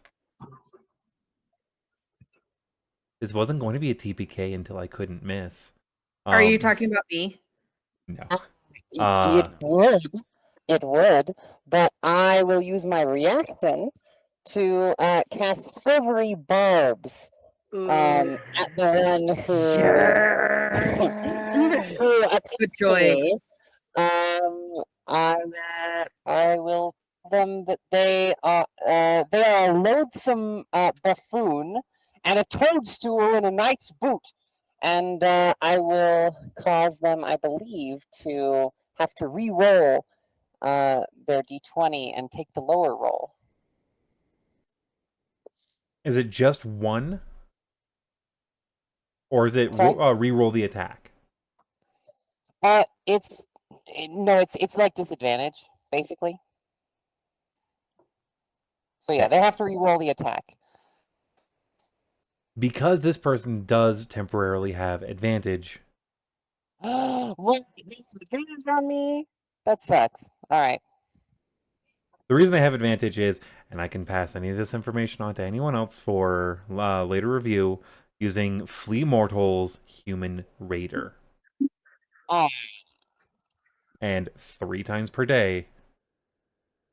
This wasn't going to be a TPK until I couldn't miss. Are you talking about me? No. It would. It would, but I will use my reaction to cast silvery barbs at the one who attacks Good choice. me. I will tell them that they are a loathsome buffoon and a toadstool in a knight's boot, and I will cause them, I believe, to have to re-roll their d20 and take the lower roll. Is it just one? Or is it Sorry? re-roll the attack? It's like disadvantage, basically. So yeah, they have to re-roll the attack. Because this person does temporarily have advantage. What? They have advantage on me? That sucks. All right. The reason they have advantage is, and I can pass any of this information on to anyone else for later review, using Flea Mortal's Human Raider. Oh. And 3 times per day,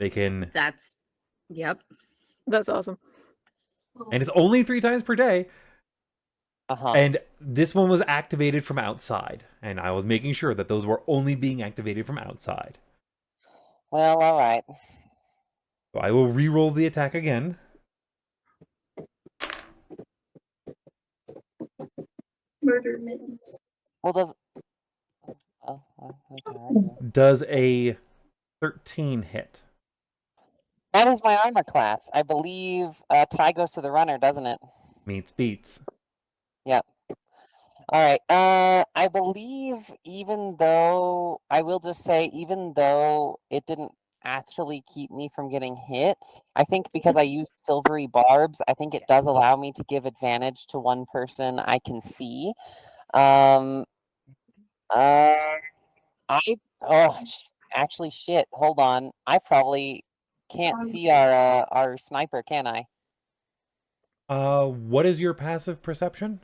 they can... Yep. That's awesome. And it's only 3 times per day. Uh-huh. And this one was activated from outside. And I was making sure that those were only being activated from outside. Well, all right. So I will re-roll the attack again. Murder mittens. Well, does... Oh, okay. Does a 13 hit? That is my armor class. I believe tie goes to the runner, doesn't it? Meets beats. Yep. All right. I believe even though it didn't actually keep me from getting hit, I think because I used silvery barbs, I think it does allow me to give advantage to one person I can see. Actually, shit. Hold on. I probably can't see our sniper, can I? What is your passive perception?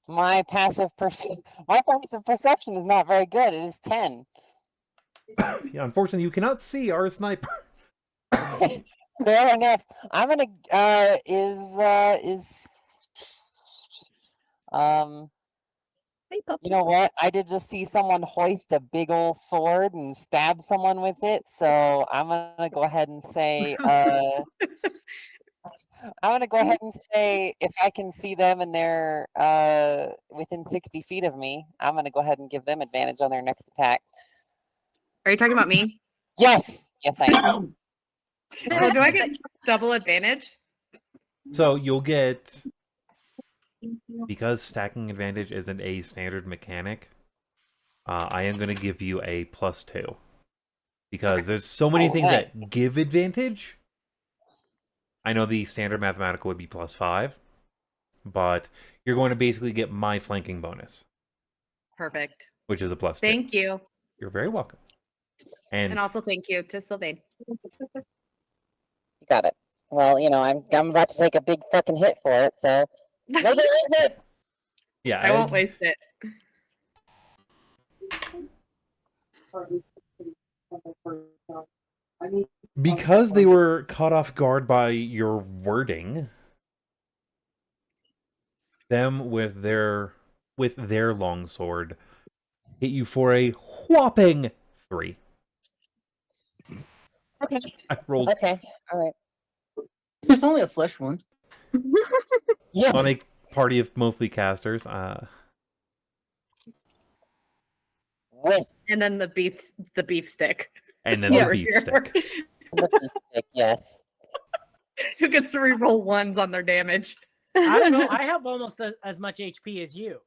My passive perception is not very good. It is 10. Yeah, unfortunately, you cannot see our sniper. Fair enough. I'm gonna you know what? I did just see someone hoist a big old sword and stab someone with it, so I'm gonna go ahead and say if I can see them and they're within 60 feet of me, I'm gonna go ahead and give them advantage on their next attack. Are you talking about me? Yes, I am. So do I get double advantage? So you'll get, because stacking advantage isn't a standard mechanic, I am going to give you a +2. Because there's so many things that give advantage. I know the standard mathematical would be +5, but you're going to basically get my flanking bonus. Perfect. Which is a +2. Thank you. You're very welcome. And also thank you to Sylvane. You got it. Well, I'm about to take a big fucking hit for it, so make it worth it. Yeah, I won't waste it. Because they were caught off guard by your wording, them with their longsword hit you for a whopping 3. Okay. I rolled. Okay. All right. It's only a flesh wound. Yeah. On a party of mostly casters. With And then the beef stick. And then Yeah. the beef stick. the beef stick, yes. Who gets to reroll ones on their damage? I don't know. I have almost as much HP as you.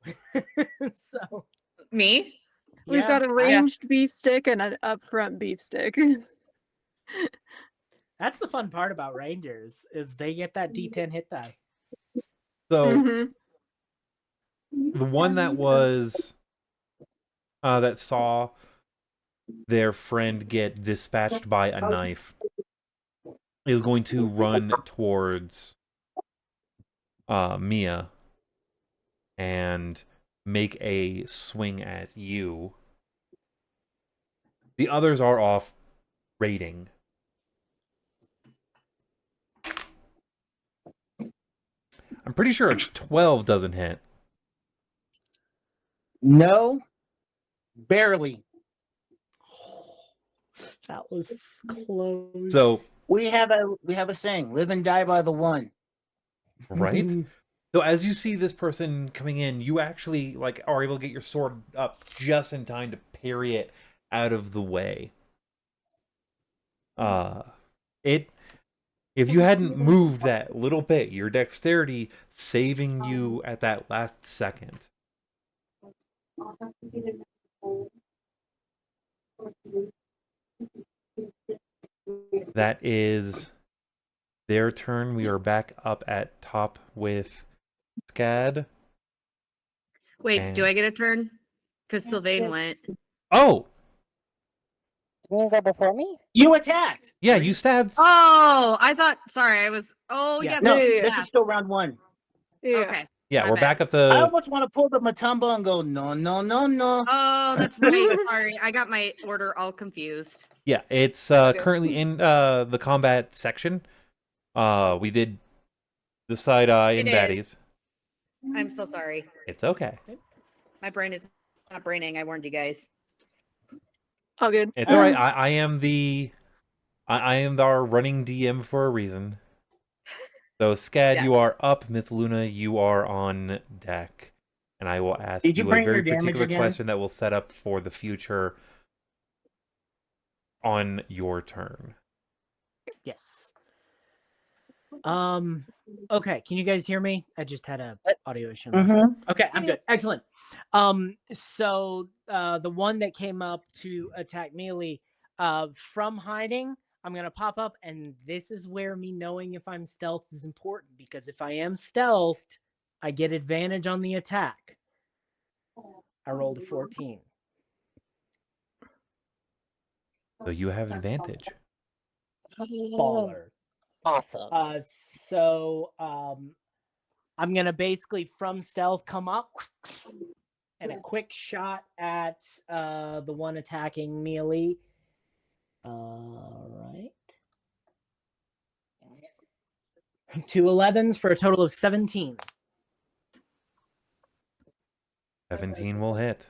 So Me? We've yeah, got a ranged beef stick and an upfront beef stick. that's the fun part about Rangers is they get that D10 hit die. So Mhm. the one that was that saw their friend get dispatched by a knife is going to run towards Mia and make a swing at you. The others are off raiding. I'm pretty sure a 12 doesn't hit. No, barely. That was close. So, We have a saying: live and die by the one. right? So as you see this person coming in, you actually like are able to get your sword up just in time to parry it out of the way. If you hadn't moved that little bit, your dexterity saving you at that last second. That is their turn. We are back up at top with Scad. Wait, do And- I get a turn? Because Sylvane went. Oh, You want to go before me? You attacked. yeah, you stabbed. Oh, I thought. Sorry, I was. Oh, Yeah. yes. No, I did this that. is still round one. Yeah. Okay. Yeah, my we're bad. back up I to. almost want to pull the Matumba and go, no, no, no, no. Oh, that's right. Sorry, I got my order all confused. Yeah, it's Okay. currently in the combat section. We did decide in It is. baddies. I'm so sorry. It's okay. My brain is not braining. I warned you guys. All good. It's all right. I am I am our running DM for a reason. So Scad, Yeah. you are up. Mythluna, you are on deck, and I will ask Did you you a bring very your damage particular again? question that will set up for the future on your turn. Yes. Okay, can you guys hear me? I just had a audio issue. Okay, I'm good. Excellent. So the one that came up to attack melee from hiding, I'm gonna pop up, and this is where me knowing if I'm stealthed is important, because if I am stealthed, I get advantage on the attack. I rolled a 14. So you have advantage. Baller. Awesome. So I'm gonna basically from stealth come up and a quick shot at the one attacking melee. All right. 2 11s for a total of 17. 17 will hit.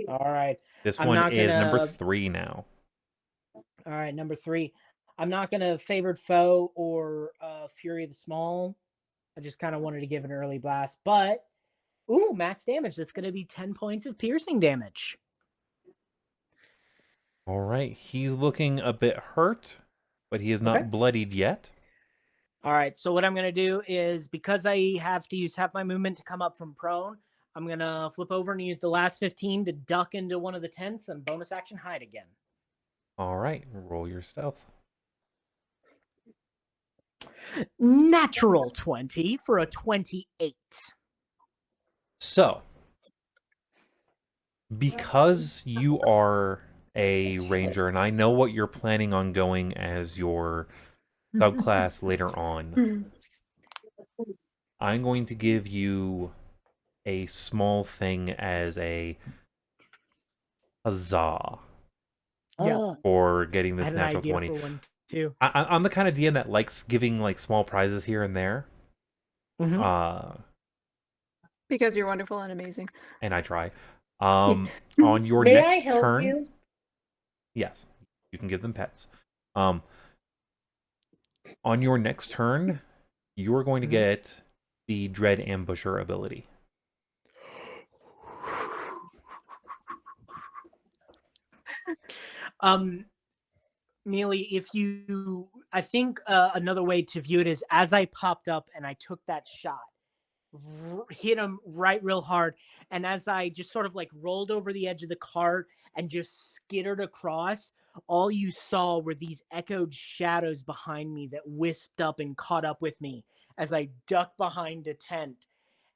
All right. This I'm one not is number gonna- 3 now. All right, number 3. I'm not gonna favored foe or Fury the Small. I just kind of wanted to give an early blast, but ooh, max damage. That's gonna be 10 points of piercing damage. All right, he's looking a bit hurt, but he is not Okay. bloodied yet. All right, so what I'm going to do is, because I have to use half my movement to come up from prone, I'm going to flip over and use the last 15 to duck into one of the tents and bonus action hide again. All right, roll your stealth. Natural 20 for a 28. So, because you are a ranger, and I know what you're planning on going as your subclass later on, I'm going to give you a small thing as a huzzah Yeah. for getting I this had an natural idea 20. for one too. I'm the kind of DM that likes giving like small prizes here and there. Mhm. Because you're wonderful and amazing. And I try. On your May next I help turn, you? yes, you can give them pets. On your next turn, you are going to Mhm. get the Dread Ambusher ability. Mealy, if you, I think another way to view it is as I popped up and I took that shot, hit him right real hard, and as I just sort of like rolled over the edge of the cart and just skittered across, all you saw were these echoed shadows behind me that wisped up and caught up with me as I ducked behind a tent,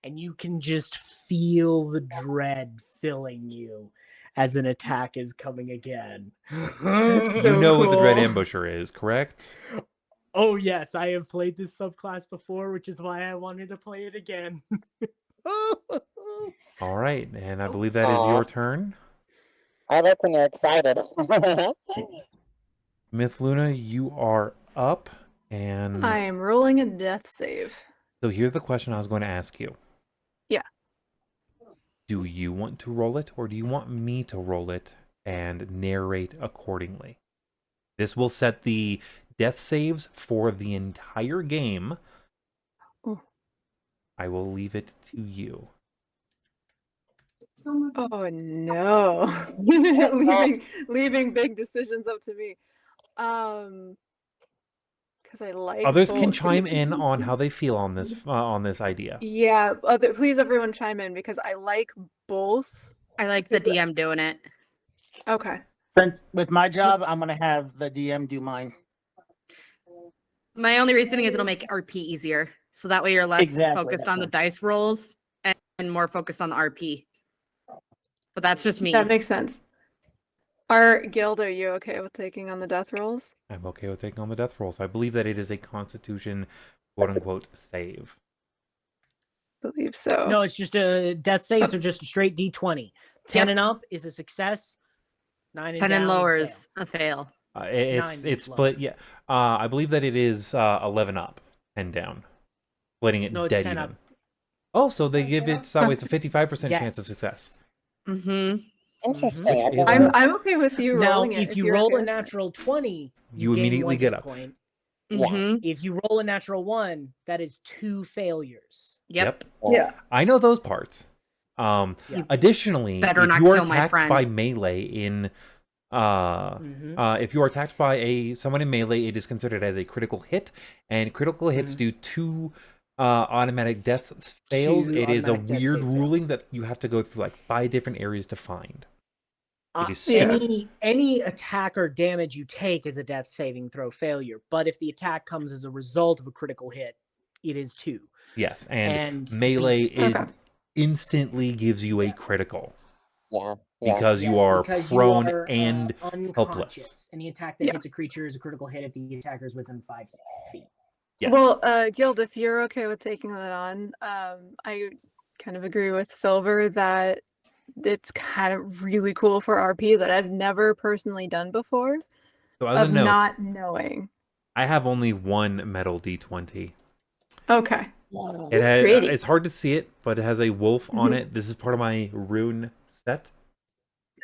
and you can just feel the dread filling you as an attack is coming again. That's You so know what the Dread cool. Ambusher is, correct? Oh yes, I have played this subclass before, which is why I wanted to play it again. All right, and I believe that is your turn. I like when you're excited. Myth Luna, you are up, and I am rolling a death save. so here's the question I was going to ask you. Yeah. Do you want to roll it, or do you want me to roll it and narrate accordingly? This will set the death saves for the entire game. Ooh. I will leave it to you. Oh no. leaving big decisions up to me. Because I like Others can both. chime in on how they feel on this idea. Yeah, please everyone chime in because I like both. I like the Because- DM doing it. Okay. Since with my job, I'm gonna have the DM do mine. My only reasoning is it'll make RP easier. So that way you're less Exactly, focused that's on the fine. dice rolls and more focused on the RP. But that's just me. That makes sense. Guild, are you okay with taking on the death rolls? I'm okay with taking on the death rolls. I believe that it is a Constitution, quote-unquote, save. Believe so. No, it's just a death saves are just a straight D20. 10 and up is a success. 9 and 10 down and is lower a is a fail. It's 9 split. lower. Yeah, I believe that it is 11 up and down, splitting it No, it's dead 10 even. up. Oh, so they give it that way. It's a 55% chance of Yes. success. Mm-hmm. Interesting. I've Which is never- I'm okay with you Now, rolling it. if you you're roll okay a with it. natural 20, You gain immediately one get hit up. point. Yeah. Mm-hmm. If you roll a natural 1, that is 2 failures. Yep. Yeah. I know those parts. Yeah. Additionally, Better if not you are kill my attacked friend. by melee in if you are attacked by someone in melee, it is considered as a critical hit, and critical hits do 2 automatic death fails. 2 It is a automatic death weird save ruling fails. that you have to go through like 5 different areas to find. It is Yeah. Any attack or damage you take is a death saving throw failure, but if the attack comes as a result of a critical hit, it is 2. Yes, and And melee Okay. instantly gives you a critical Yeah. because you Yes, are because you prone are, and helpless. unconscious. Any attack that Yeah. hits a creature is a critical hit if the attacker is within 5 feet. Yes. Well, Guild, if you're okay with taking that on, I kind of agree with Silver that it's kind of really cool for RP that I've never personally done before. So as a Of note, not knowing. I have only one metal D20. Okay. It has, Pretty. it's hard to see it, but it has a wolf on Mhm. it. This is part of my rune set.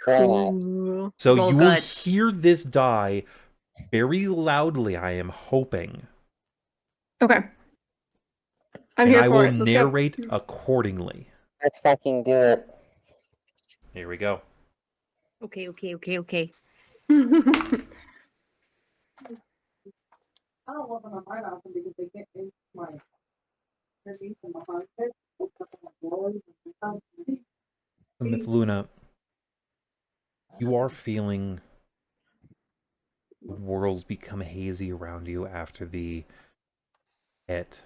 Very nice. Cool. So Roll you will good. hear this die very loudly, I am hoping. Okay. I'm And here I for will it. Let's go. narrate accordingly. Let's fucking do it. Here we go. Okay. I don't want them to find out because they get into my release and my heart. So Myth Luna, you are feeling the world become hazy around you after the hit.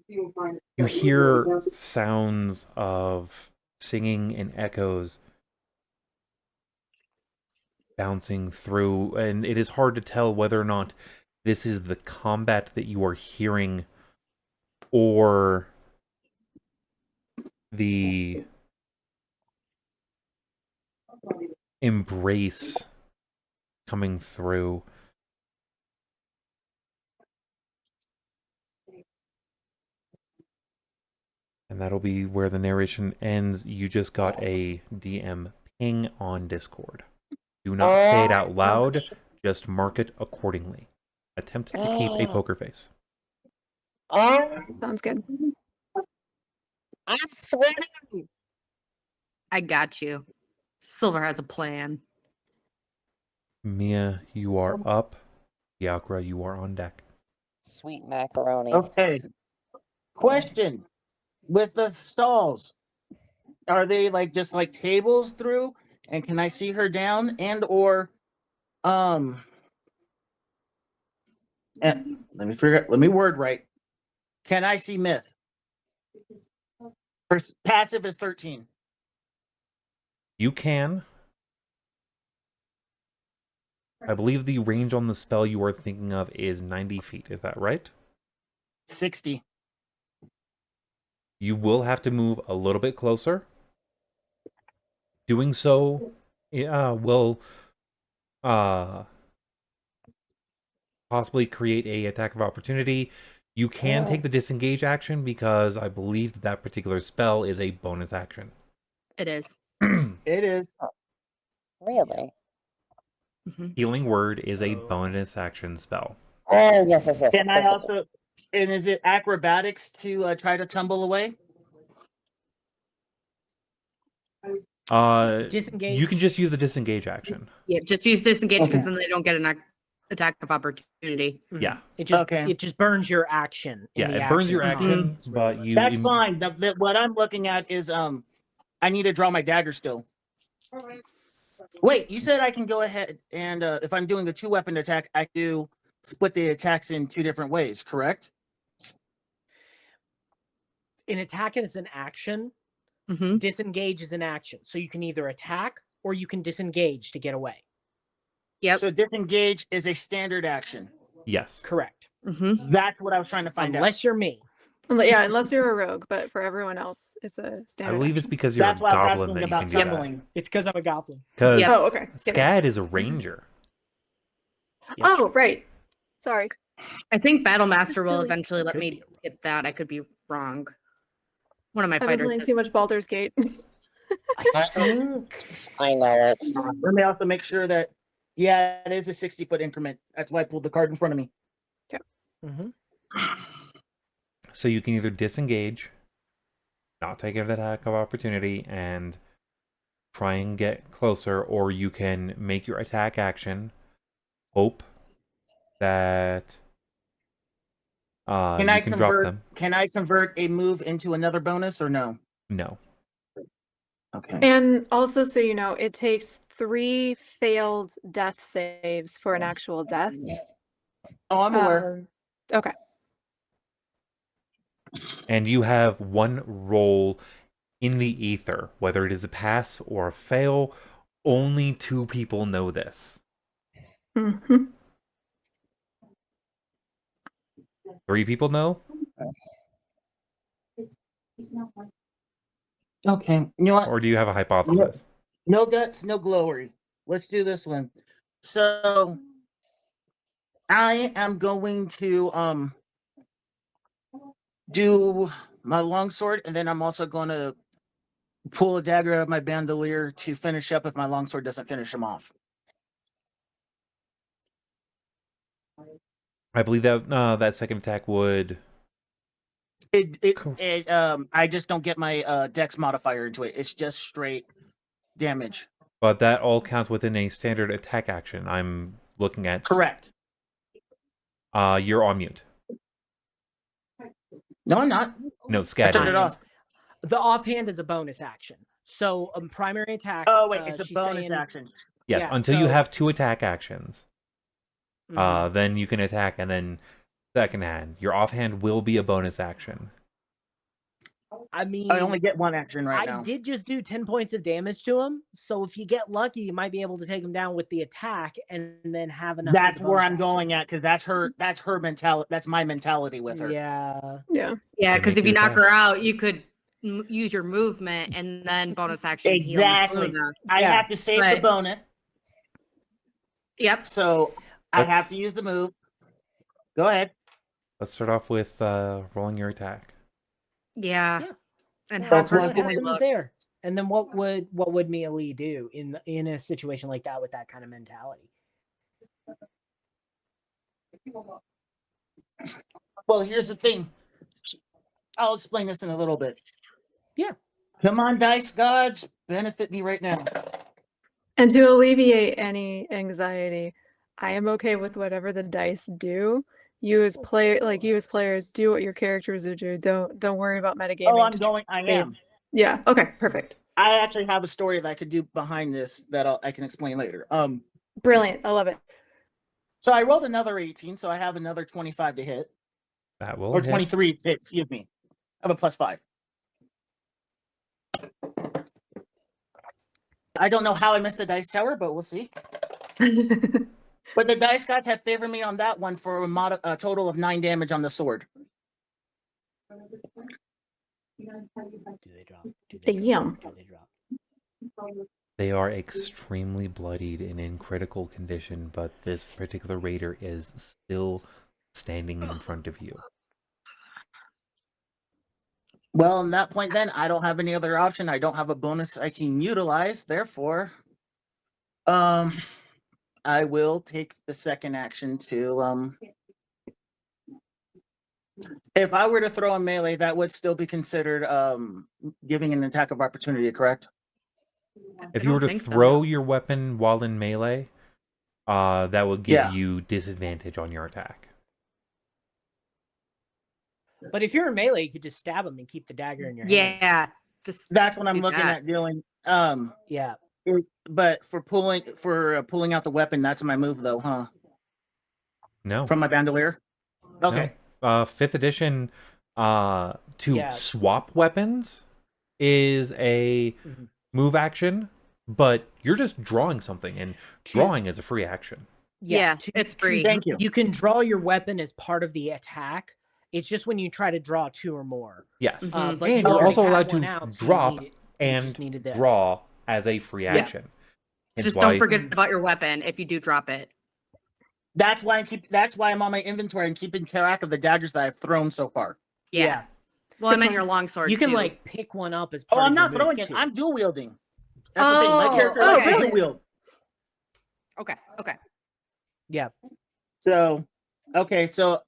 You hear sounds of singing and echoes bouncing through, and it is hard to tell whether or not this is the combat that you are hearing or the embrace coming through. And that'll be where the narration ends. You just got a DM ping on Discord. Do not say it out loud, just mark it accordingly. Attempt to keep a poker face. Sounds good. I'm sweating. I got you. Silver has a plan. Mia, you are up. Fiacre, you are on deck. Sweet macaroni. Okay. Question: with the stalls, are they like just like tables through? And can I see her down? And or let me figure. Let me word right. Can I see myth? Her passive is 13. You can. I believe the range on the spell you are thinking of is 90 feet. Is that right? 60. You will have to move a little bit closer. Doing so will possibly create a attack of opportunity. You can take the disengage action because I believe that that particular spell is a bonus action. It is. It is. Really? Healing Word is a bonus action spell. Oh, yes, yes, yes. Can of I course it is. also? And is it acrobatics to try to tumble away? Disengage. You can just use the disengage action. Yeah, just use disengage because Okay. then they don't get an attack of opportunity. Yeah. It just Okay. it just burns your action. in Yeah, the it burns your phase. action, It's but really you That's fine. What I'm looking at is I need to draw my dagger still. Wait, you said I can go ahead and if I'm doing a 2-weapon attack, I do split the attacks in 2 different ways, correct? an attack is an action. Mm-hmm. Disengage is an action. So you can either attack or you can disengage to get away. Yep. So disengage is a standard action. yes. Correct. Mm-hmm. That's what I was trying to find out. Unless you're me. Yeah, unless you're a rogue, but for everyone else, it's a I standard. believe it's action. because you're That's a why I was goblin asking that you about can do that. tumbling. It's because I'm a goblin. Because Yep. Oh, okay. Get it. Scad is a ranger. Yes. Oh, right. Sorry. I think Battlemaster will Really eventually let could me be a get that. I could be wrong. One of my I've been fighters. playing has- too much Baldur's Gate. I think I know it. Let me also make sure that, yeah, it is a 60-foot increment. That's why I pulled the card in front of me. Mhm. So you can either disengage, not take an attack of opportunity, and try and get closer, or you can make your attack action, hope that Can you I can drop convert? them. Can I convert a move into another bonus or no? No. Okay. And also, so you know, it takes 3 failed death saves for an actual death. Oh, I'm aware. Okay. And you have one roll in the ether, whether it is a pass or a fail. Only 2 people know this. Mhm. 3 people know? Okay. You know what? Or do you have a hypothesis? No guts, no glory. Let's do this one. So I am going to do my longsword, and then I'm also going to pull a dagger out of my bandolier to finish up if my longsword doesn't finish him off. I believe that that second attack would... Cool. I just don't get my dex modifier into it. It's just straight damage. But that all counts within a standard attack action. I'm looking at... Correct. You're on mute. No, I'm not. No, I Scad turned is. it off. the offhand is a bonus action. So primary attack. Oh wait, it's a she's bonus saying- action. Yes, Yeah, until you so- have 2 attack actions. Mhm. Then you can attack, and then second hand. Your offhand will be a bonus action. I mean, I only get 1 action right now. I did just do 10 points of damage to him. So if you get lucky, you might be able to take him down with the attack and then have enough. That's for the where bonus I'm action. going at because that's her mentality. That's my mentality with her. Yeah. Yeah. Yeah, Then because make if you your knock attack. her out, you could use your movement and then bonus action heal Exactly. Luna. I Yeah, have to save the but- bonus, Yep. so I Let's- have to use the move. Go ahead. Let's start off with rolling your attack. Yeah. Yeah. And Well, have That's what her what give me happens look. there? And then what would Mia Lee do in a situation like that with that kind of mentality? Well, here's the thing. I'll explain this in a little bit. Yeah. Come on, dice gods, benefit me right now. And to alleviate any anxiety, I am okay with whatever the dice do. You as players, do what your characters do. Don't worry about metagaming. Oh, I'm to going. I save. am. Yeah. Okay. Perfect. I actually have a story that I could do behind this that I can explain later. Brilliant. I love it. So I rolled another 18, so I have another 25 to hit, That will or hit. 23 to hit. Excuse me. I have a +5. I don't know how I missed the dice tower, but we'll see. But the dice gods have favored me on that one for a total of 9 damage on the sword. Do they drop? Damn. Do they drop? They are extremely bloodied and in critical condition, but this particular raider is still standing in front of you. Well, on that point, then I don't have any other option. I don't have a bonus I can utilize. Therefore, I will take the second action to If I were to throw a melee, that would still be considered giving an attack of opportunity, correct? If I you were don't to think so. throw your weapon while in melee, that would give Yeah. you disadvantage on your attack. But if you're in melee, you could just stab him and keep the dagger in your hand. Yeah. Just That's what I'm do looking that. at doing. Yeah. But for pulling out the weapon, that's my move, though, huh? No. From my bandolier. Okay. No. 5th edition to Yeah. swap weapons is a Mhm. move action, but you're just drawing something, and drawing is a free action. Yeah, it's free. Thank you. You can draw your weapon as part of the attack. It's just when you try to draw 2 or more. Yes. Mhm. But And you you're already also had allowed one to out, so you drop need it. You and just needed that. draw as a free Yeah. action. Hence Just why- don't forget about your weapon if you do drop it. That's why I'm on my inventory and keeping track of the daggers that I've thrown so far. Yeah. Well, I meant your longsword. You can too. like pick one up as Oh, part I'm of your not throwing move, it. too. I'm dual wielding. That's the thing. My Oh, character likes to okay. dual wield. Okay. Yeah. So, okay, so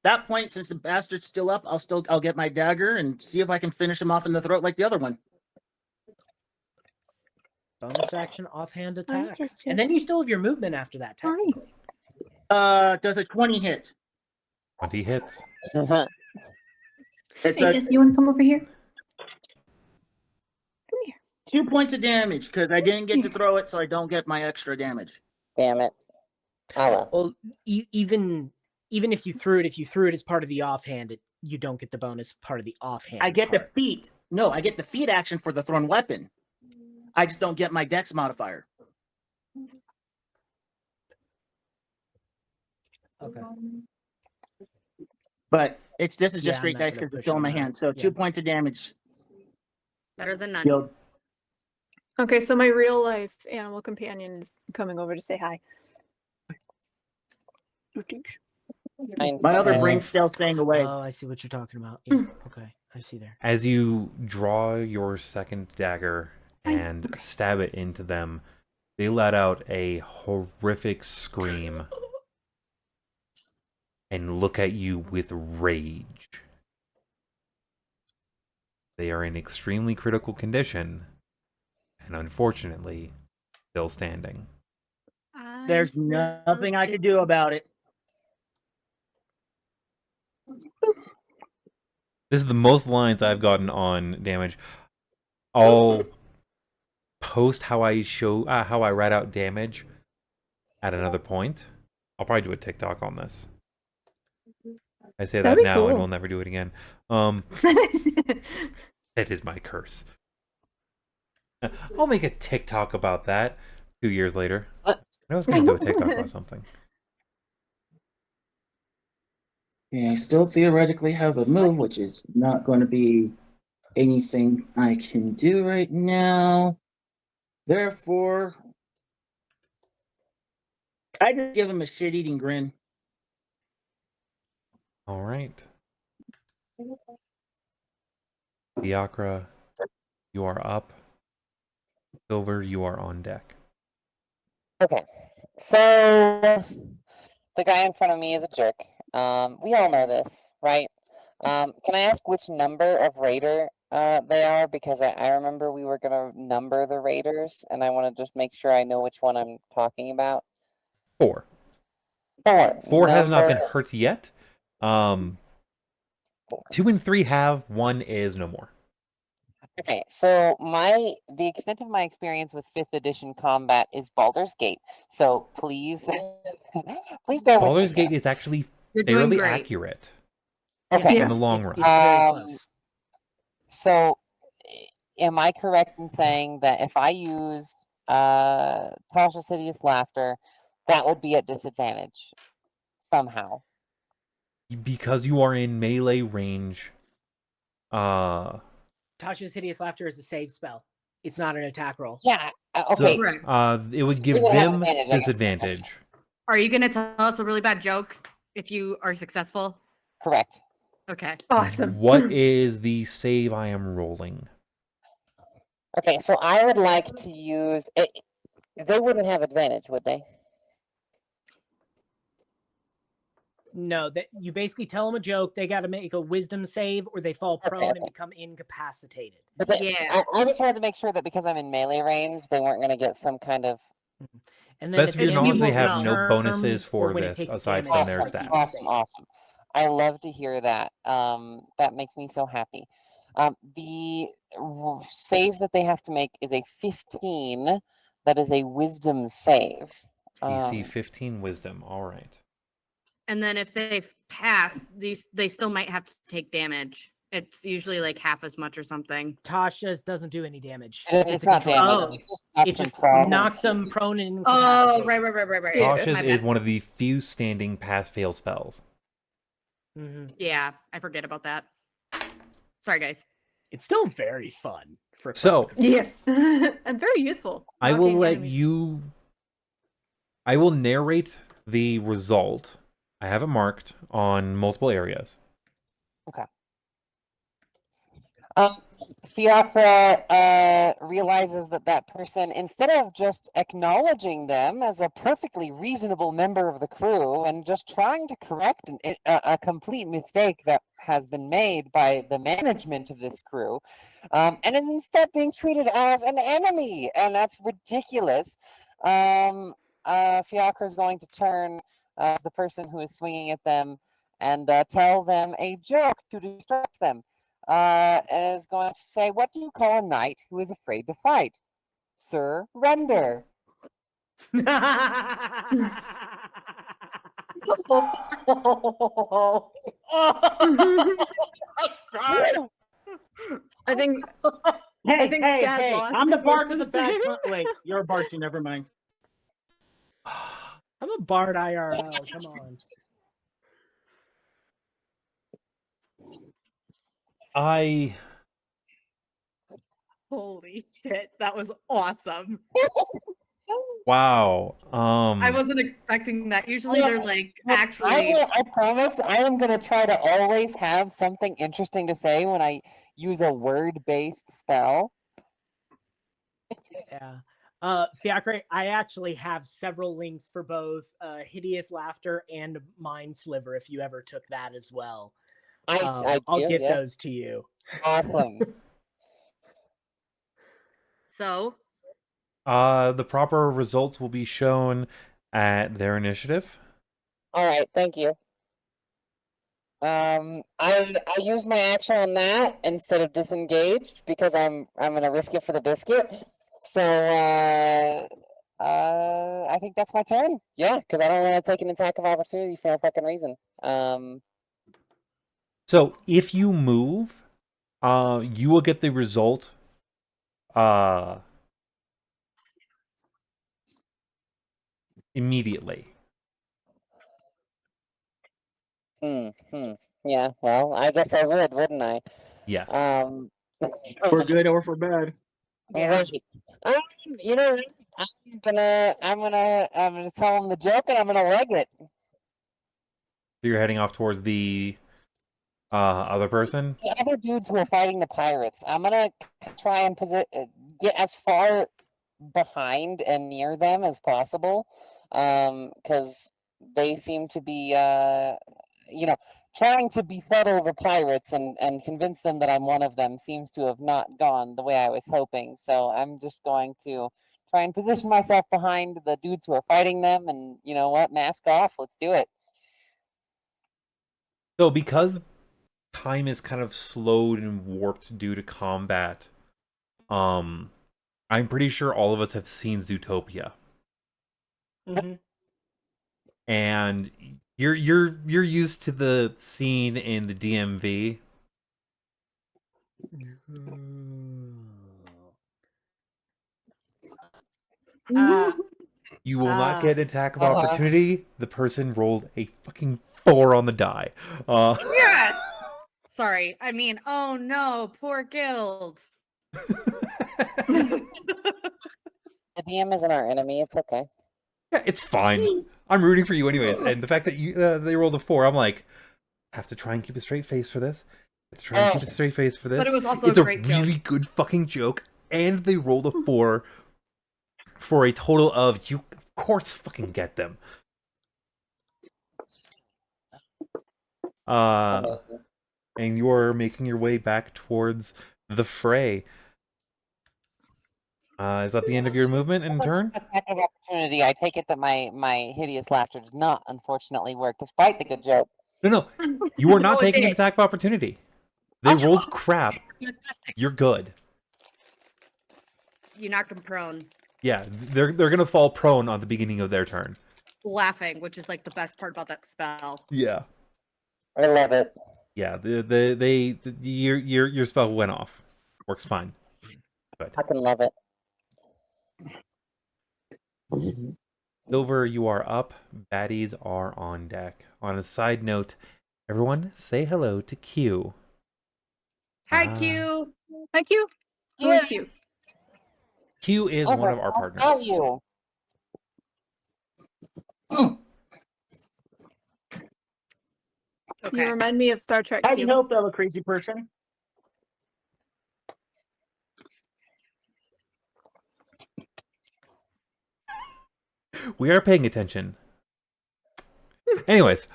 that point, since the bastard's still up, I'll get my dagger and see if I can finish him off in the throat like the other one. Bonus action offhand attack. just- And then you still have your movement after that. technically. Does a 20 hit? 20 hits. It's Hey, Jess, you want to come over here? 2 points of damage because I didn't get to throw it, so I don't get my extra damage. Damn it. Oh well. Well, even if you threw it as part of the offhand, you don't get the bonus part of the offhand. I get the part. feat. No, I get the feat action for the thrown weapon. I just don't get my dex modifier. Okay. But this is just Yeah, I'm straight not dice gonna because it's push still in on my that. hand. So Yeah. 2 points of damage. Better than none. Healed. Okay, so my real life animal companion is coming over to say hi. My other And- brain's still staying away. Oh, I see what you're talking about. Yeah. Okay. I see there. As you draw your second dagger and stab it into them, they let out a horrific scream and look at you with rage. They are in extremely critical condition, and unfortunately, still standing. There's nothing I could do about it. This is the most lines I've gotten on damage. I'll post how I write out damage at another point. I'll probably do a TikTok on this. I say that That'd be now and cool. we'll never do it again. It is my curse. I'll make a TikTok about that 2 years later. I was going to do a TikTok about something. Yeah, I still theoretically have a move, which is not going to be anything I can do right now. Therefore, I just give him a shit-eating grin. All right. Fiacre, you are up. Silver, you are on deck. Okay. So the guy in front of me is a jerk. We all know this, right? Can I ask which number of raider they are? Because I remember we were gonna number the raiders, and I want to just make sure I know which one I'm talking about. 4. 4. 4 has not been Number hurt yet. 2 and 3 have. 1 is no more. Okay, so the extent of my experience with 5th edition combat is Baldur's Gate. So please, please bear with me. Baldur's Gate is actually You're doing fairly great. accurate Okay. in the long run. It's very Um, close. So, am I correct in saying that if I use Tasha's Hideous Laughter, that would be at disadvantage somehow? Because you are in melee range. Tasha's Hideous Laughter is a save spell. It's not an attack roll. Yeah. So, Okay. Correct. it would So give you're gonna have them advantage, I guess. disadvantage. Are you gonna tell us a really bad joke if you are successful? Correct. Okay. Awesome. What is the save I am rolling? Okay, so I would like to use it. They wouldn't have advantage, would they? No, that you basically tell them a joke. They got to make a wisdom save, or they fall prone and okay. become incapacitated. But they, Yeah. I just wanted to make sure that because I'm in melee range, they weren't going to get some kind of. And then Best if of your it knowledge, ends they won't have its no turn bonuses or for when it this takes aside damage, from their it's Awesome, stats. insane. awesome. I love to hear that. That makes me so happy. The save that they have to make is a 15. That is a wisdom save. DC 15 wisdom. All right. And then if they pass, they still might have to take damage. It's usually like half as much or something. Tasha's doesn't do any damage. It's a not control damage. spell. It just knocks It them just prone. knocks them prone and Oh, incapacitated. right. Yeah. Tasha's My is bad. one of the few standing pass-fail spells. Yeah, I forget about that. Sorry, guys. It's still very fun for So, Yes. And very useful. I will Knocking let enemies. you... I will narrate the result. I have it marked on multiple areas. Fiacre realizes that person, instead of just acknowledging them as a perfectly reasonable member of the crew and just trying to correct a complete mistake that has been made by the management of this crew, and is instead being treated as an enemy, and that's ridiculous. Fiacre is going to turn the person who is swinging at them and tell them a joke to distract them. And is going to say, "What do you call a knight who is afraid to fight? Surrender." I think Hey, think hey, Scad hey! lost I'm the his bard to wisdom the back. save. Wait, you're a bard too. Never mind. I'm a bard IRL. Come on. Holy shit, that was awesome. Wow. I wasn't expecting that. Usually they're like actually. I promise I am going to try to always have something interesting to say when I use a word-based spell. Yeah. Fiacre, I actually have several links for both Hideous Laughter and Mind Sliver if you ever took that as well. I'll do, get yeah. those to you. Awesome. So, The proper results will be shown at their initiative. All right, thank you. I use my action on that instead of disengage because I'm gonna risk it for the biscuit. So I think that's my turn. Yeah, because I don't want to take an attack of opportunity for no fucking reason. So if you move, you will get the result. Immediately. Yeah, well, I guess I would, wouldn't I? Yes. For good or for bad. yeah. You know, I'm gonna tell him the joke and I'm gonna leg it. So you're heading off towards the other person? The other dudes who are fighting the pirates, I'm gonna try and get as far behind and near them as possible, because they seem to be, trying to befuddle the pirates and convince them that I'm one of them seems to have not gone the way I was hoping. So I'm just going to try and position myself behind the dudes who are fighting them, and you know what? Mask off. Let's do it. So because time is kind of slowed and warped due to combat, I'm pretty sure all of us have seen Zootopia. Mhm. And you're used to the scene in the DMV. You will not get an attack of opportunity. The person rolled a fucking 4 on the die. Yes. Sorry. I mean, oh no, poor guild. The DM isn't our enemy. It's okay. Yeah, it's fine. I'm rooting for you anyways. And the fact that you they rolled a 4, I'm like, have to try and keep a straight face for this. Have to try and keep a straight face for this. But it was also it's a great really joke. good fucking joke. And they rolled a 4 for a total of, you of course fucking get them. And you're making your way back towards the fray. Is that the end of your movement and turn? Attack of opportunity. I take it that my hideous laughter did not, unfortunately, work despite the good joke. No. You are not Oh, it taking an did. attack of opportunity. They rolled crap. Fantastic. You're good. You knocked him prone, Yeah, they're gonna fall prone on the beginning of their turn. laughing, which is like the best part about that spell. Yeah. I love it. Yeah, your spell went off. Works fine. Good. I can love it. Silver, you are up. Baddies are on deck. On a side note, everyone say hello to Q. Hi, Ah. Q. Hi, Q. Who is Q? Q is one of our How partners. are you? Okay. You remind me of Star Trek How do you Q. know, fellow crazy person? We are paying attention. Anyways,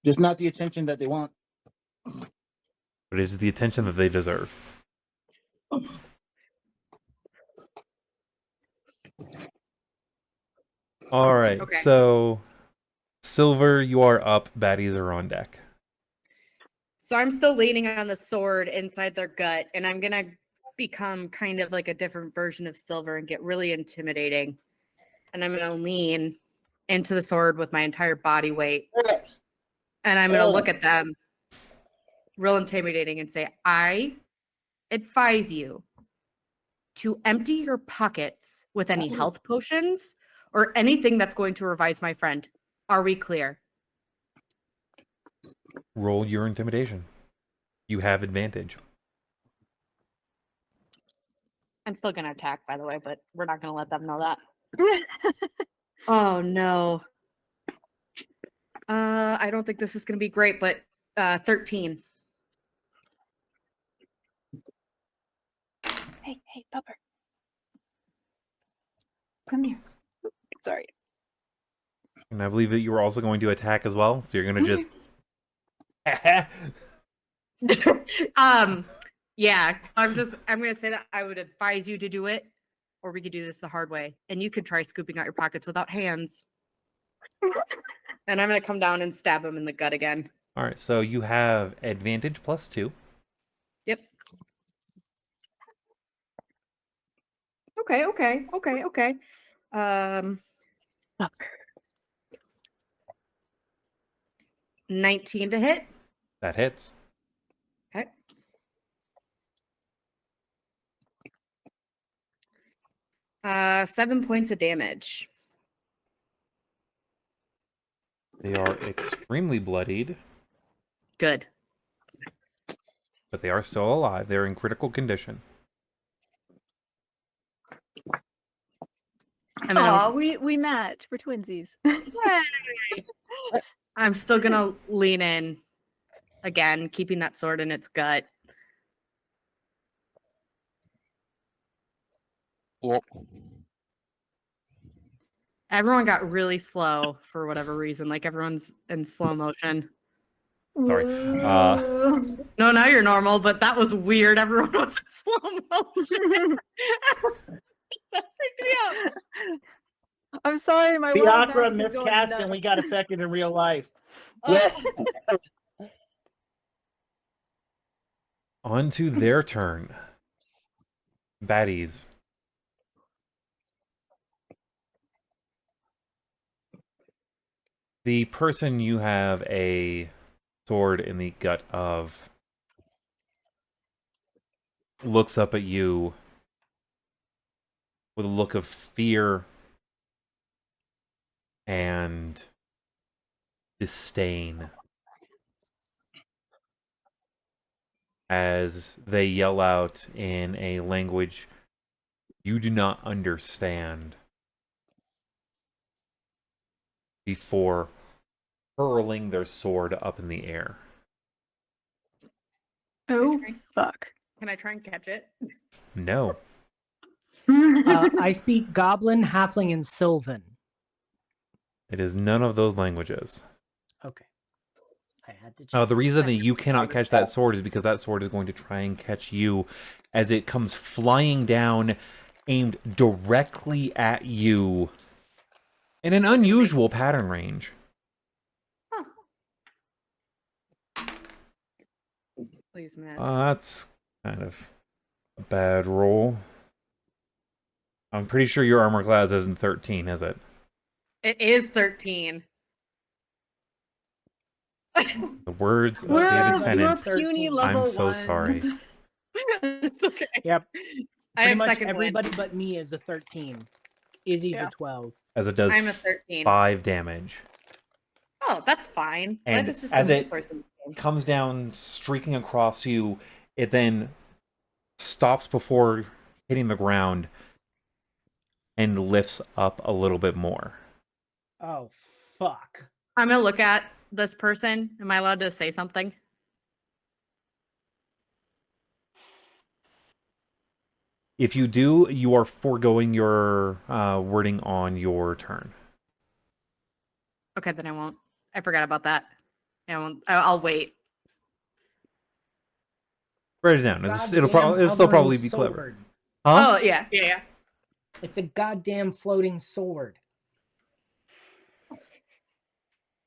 Just not the attention that they want. but it is the attention that they deserve. All right, Okay. so Silver, you are up. Baddies are on deck. So I'm still leaning on the sword inside their gut, and I'm gonna become kind of like a different version of Silver and get really intimidating. And I'm gonna lean into the sword with my entire body weight, and I'm gonna look at them real intimidating and say, I advise you to empty your pockets with any health potions or anything that's going to revive my friend. Are we clear? Roll your intimidation. You have advantage. I'm still gonna attack, by the way, but we're not gonna let them know that. Oh no. I don't think this is gonna be great, but 13. Hey, Pupper. Come here. Sorry. And I believe that you were also going to attack as well, so you're going to just... Yeah, I'm gonna say that I would advise you to do it, or we could do this the hard way, and you could try scooping out your pockets without hands. And I'm gonna come down and stab him in the gut again. All right, so you have advantage +2. Yep. Okay. 19 to hit. That hits. Okay. Uh, 7 points of damage. They are extremely bloodied, Good. but they are still alive. They're in critical condition. Aw, we match. We're twinsies. I'm still gonna lean in again, keeping that sword in its gut. Yep. Everyone got really slow for whatever reason. Like everyone's in slow motion. Sorry. No, now you're normal, but that was weird. Everyone was in slow motion. That freaked me out. I'm sorry, my wild Fiacre magic is going miscast and we nuts. got affected in real life. Yeah. On to their turn. Baddies. The person you have a sword in the gut of looks up at you with a look of fear and disdain as they yell out in a language you do not understand before hurling their sword up in the air. Oh, fuck. Can I try and catch it? No. I speak Goblin, Halfling, and Sylvan. It is none of those languages. Okay. I had to check. The reason that you cannot catch that sword is because that sword is going to try and catch you as it comes flying down, aimed directly at you in an unusual pattern range. Huh. Please miss. That's kind of a bad roll. I'm pretty sure your armor class isn't 13, is it? It is 13. The words of the We're lieutenant. puny 13. level I'm so ones. sorry. It's okay. Yep. I Pretty have much second everybody wind. but me is a 13. Izzy's Yeah. a 12. As it does I'm a 13. 5 damage. Oh, that's fine. And Life is just as a it resource in this game. comes down, streaking across you, it then stops before hitting the ground and lifts up a little bit more. Oh, fuck. I'm gonna look at this person. Am I allowed to say something? If you do, you are foregoing your wording on your turn. Okay, then I won't. I forgot about that. I won't. I'll wait. Write it down. It'll Goddamn still probably hovering be clever. sword. Huh? Oh yeah, yeah. It's a goddamn floating sword.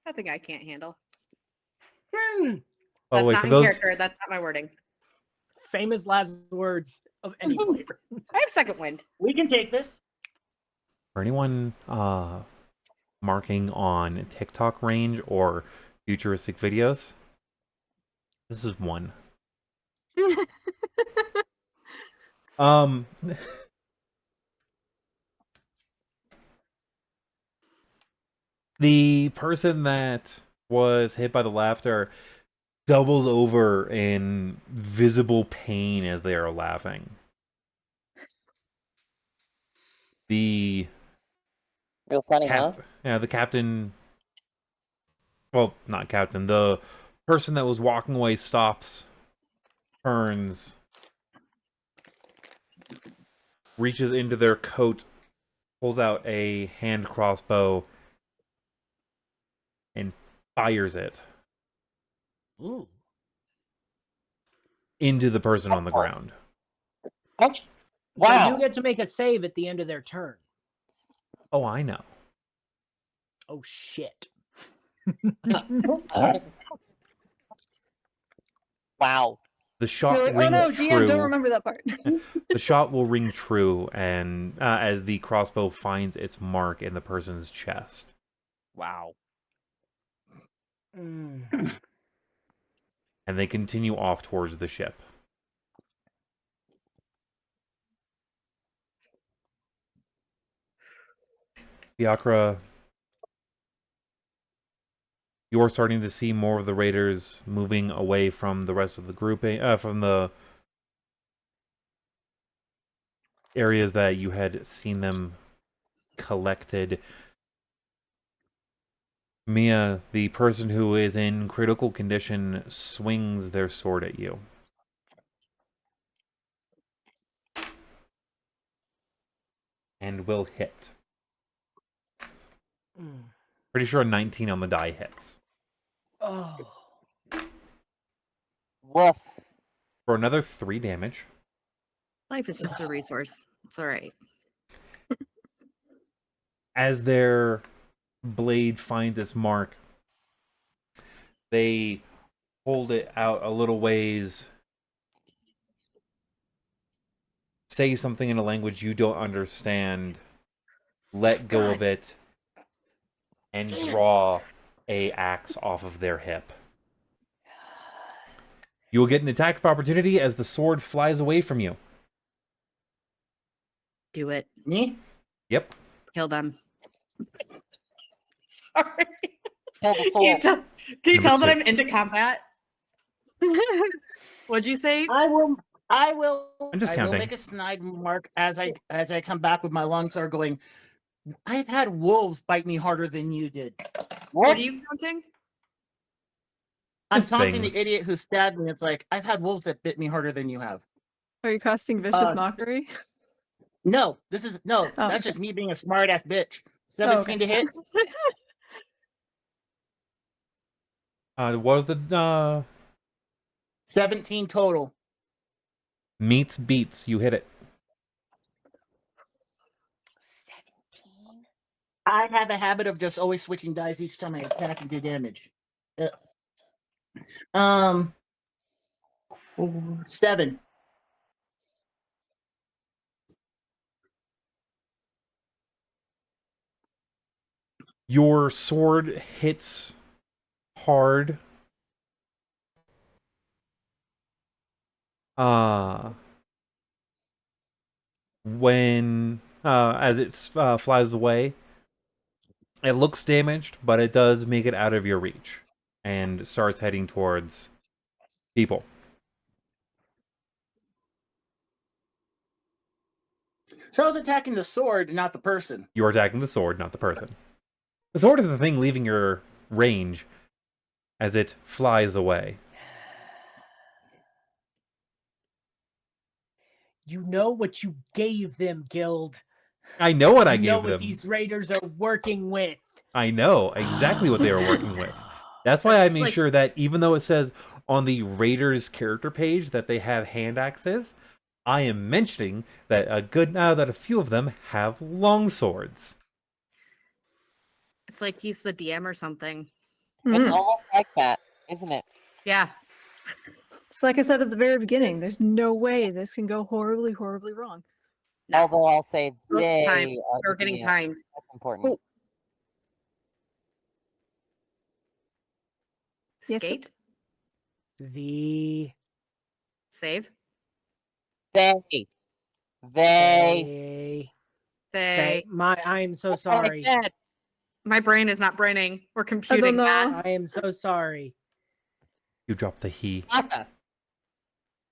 Nothing I can't handle. Hmm. By the That's way, not for in those character. That's not my wording. Famous last words of any player. I have second wind. We can take this. for anyone marking on TikTok range or futuristic videos, this is one. The person that was hit by the laughter doubles over in visible pain as they are laughing. The Real funny, huh? Yeah, the captain. Well, not captain. The person that was walking away stops, turns, reaches into their coat, pulls out a hand crossbow, and fires it Ooh. into the person on the ground. That's So wow. you get to make a save at the end of their turn. Oh, I know. Oh, shit. Wow. The shot You're like, rings oh no, GM, true. don't remember that part. The shot will ring true, and as the crossbow finds its mark in the person's chest. Wow. Mm. And they continue off towards the ship. Fiacre, you're starting to see more of the raiders moving away from the rest of the grouping, from the areas that you had seen them collected. Mia, the person who is in critical condition, swings their sword at you. And will hit. Pretty sure a 19 on the die hits. Oh. Woof. For another 3 damage. Life is just a resource. It's all right. As their blade finds its mark, they hold it out a little ways, say something in a language you don't understand, let go of it, and draw a axe off of their hip. You will get an attack of opportunity as the sword flies away from you. Do it. Me? Yep. Kill them. Sorry. Kill the Can you sword. tell, can you Number tell that 2. I'm into combat? What'd you say? I will. I'm just I will counting. make a snide remark as I come back with my longsword, going. I've had wolves bite me harder than you did. What What? are you counting? I'm Just taunting things. the idiot who stabbed me. It's like I've had wolves that bit me harder than you have. Are you casting vicious s- mockery? No, this is no. Oh, That's okay. just me being a smart ass bitch. Oh, 17 okay. to hit. What was the 17 total. meets beats? You hit it. 17. I have a habit of just always switching dice each time I attack and do damage. 7. Your sword hits hard. When as it flies away, it looks damaged, but it does make it out of your reach and starts heading towards people. So I was attacking the sword, not the person. You're attacking the sword, not the person. The sword is the thing leaving your range as it flies away. You know what you gave them, Guild. I know what I You know gave what them. these raiders are working with. I know exactly what they were working with. That's why I That's made like- sure that even though it says on the Raiders character page that they have hand axes, I am mentioning that a few of them have long swords. It's like he's the DM or something. It's Mm. almost like that, isn't it? Yeah. It's like I said at the very beginning, there's no way this can go horribly, horribly wrong. No. Although I'll say Most of the time, they are we're the getting DM. timed. That's important. Oh. Yes, Skate. The Save. They. they They. I am so That's what I sorry. said. My brain is not braining. We're I computing don't that. know. I am so sorry. You drop the he. Aka.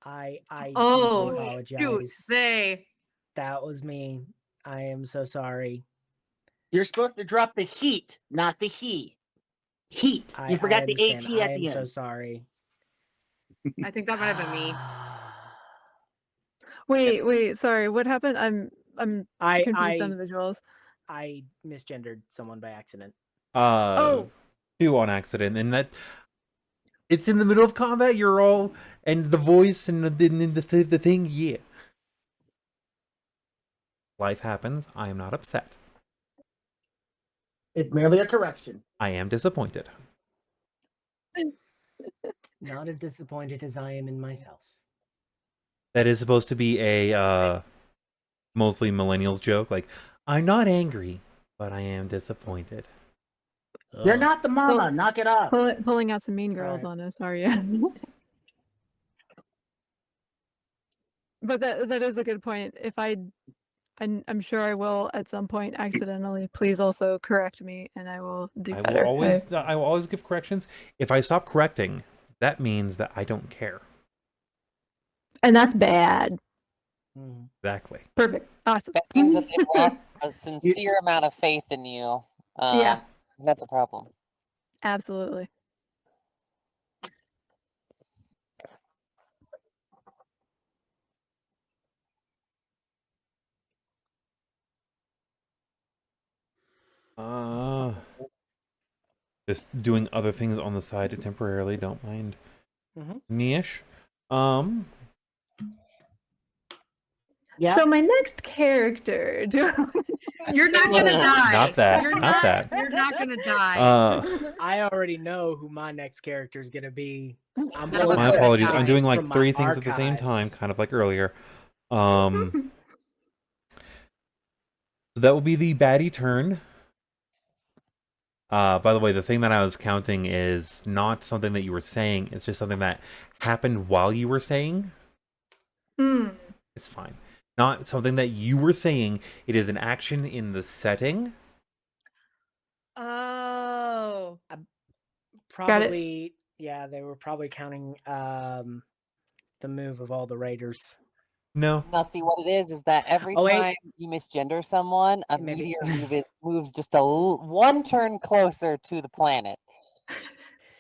I Oh, deeply shoot. apologize. They. That was me. I am so sorry. You're supposed to drop the heat, not the he. Heat. I You forgot the understand. HE I at am the so end. sorry. I think that might have been me. Wait, sorry. What happened? I'm confused on the visuals. I misgendered someone by accident. Oh. 2 on accident, and that it's in the middle of combat. You're all and the voice and the thing. Yeah, life happens. I am not upset. It's merely a correction. I am disappointed. Not as disappointed as I am in myself. That is supposed to be a mostly millennials joke. Like, I'm not angry, but I am disappointed. You're Ugh. not the mama. Knock it off. Pulling out some mean girls Alright. on us, are you? But that is a good point. If I'm sure I will at some point accidentally. Please also correct me, and I will do I better. will always give corrections. If I stop correcting, that means that I don't care. And that's bad. Mhm. Exactly. Perfect. Awesome. That means that they've lost a sincere amount of faith in you. Yeah. That's a problem. Absolutely. Just doing other things on the side temporarily. Don't mind Mhm. me-ish. Yeah. So my next character. You're not gonna die. Not that. You're Not that. You're not gonna die. I already know who my next character is gonna be. I'm None of us My are gonna apologies. I'm die. doing like from my 3 things at the same archives. time, kind of like earlier. So that will be the baddie turn. By the way, the thing that I was counting is not something that you were saying. It's just something that happened while you were saying. It's fine. Not something that you were saying. It is an action in the setting. Oh. Probably, yeah, they were probably counting the move of all the raiders. No. Now, see what it is that every Oh, wait. time you misgender someone, a Maybe. meteor moves just one turn closer to the planet.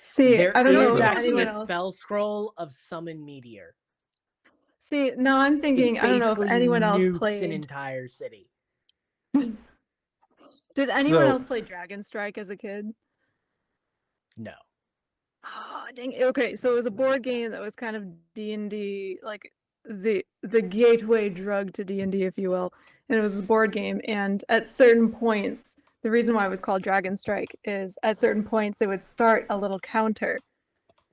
See, There I don't know is if actually anyone a else. spell scroll of summon meteor. See, no, I'm thinking. It I don't know if basically anyone else nukes an played. entire city. Did anyone So- else play Dragon Strike as a kid? No. Oh, dang. Okay, so it was a board game that was kind of D&D, like the gateway drug to D&D, if you will. And it was a board game, and at certain points, the reason why it was called Dragon Strike is at certain points it would start a little counter.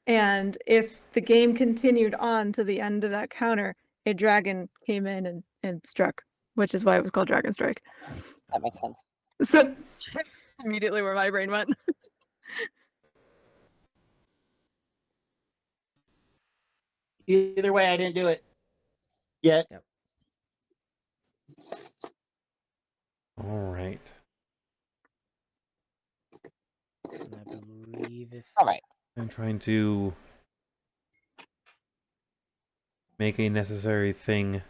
And if the game continued on to the end of that counter, a dragon came in and struck, which is why it was called Dragon Strike. That makes sense. So that's immediately where my brain went. Either way, I didn't do it yet. All right. And I believe if All right. I'm trying to make a necessary thing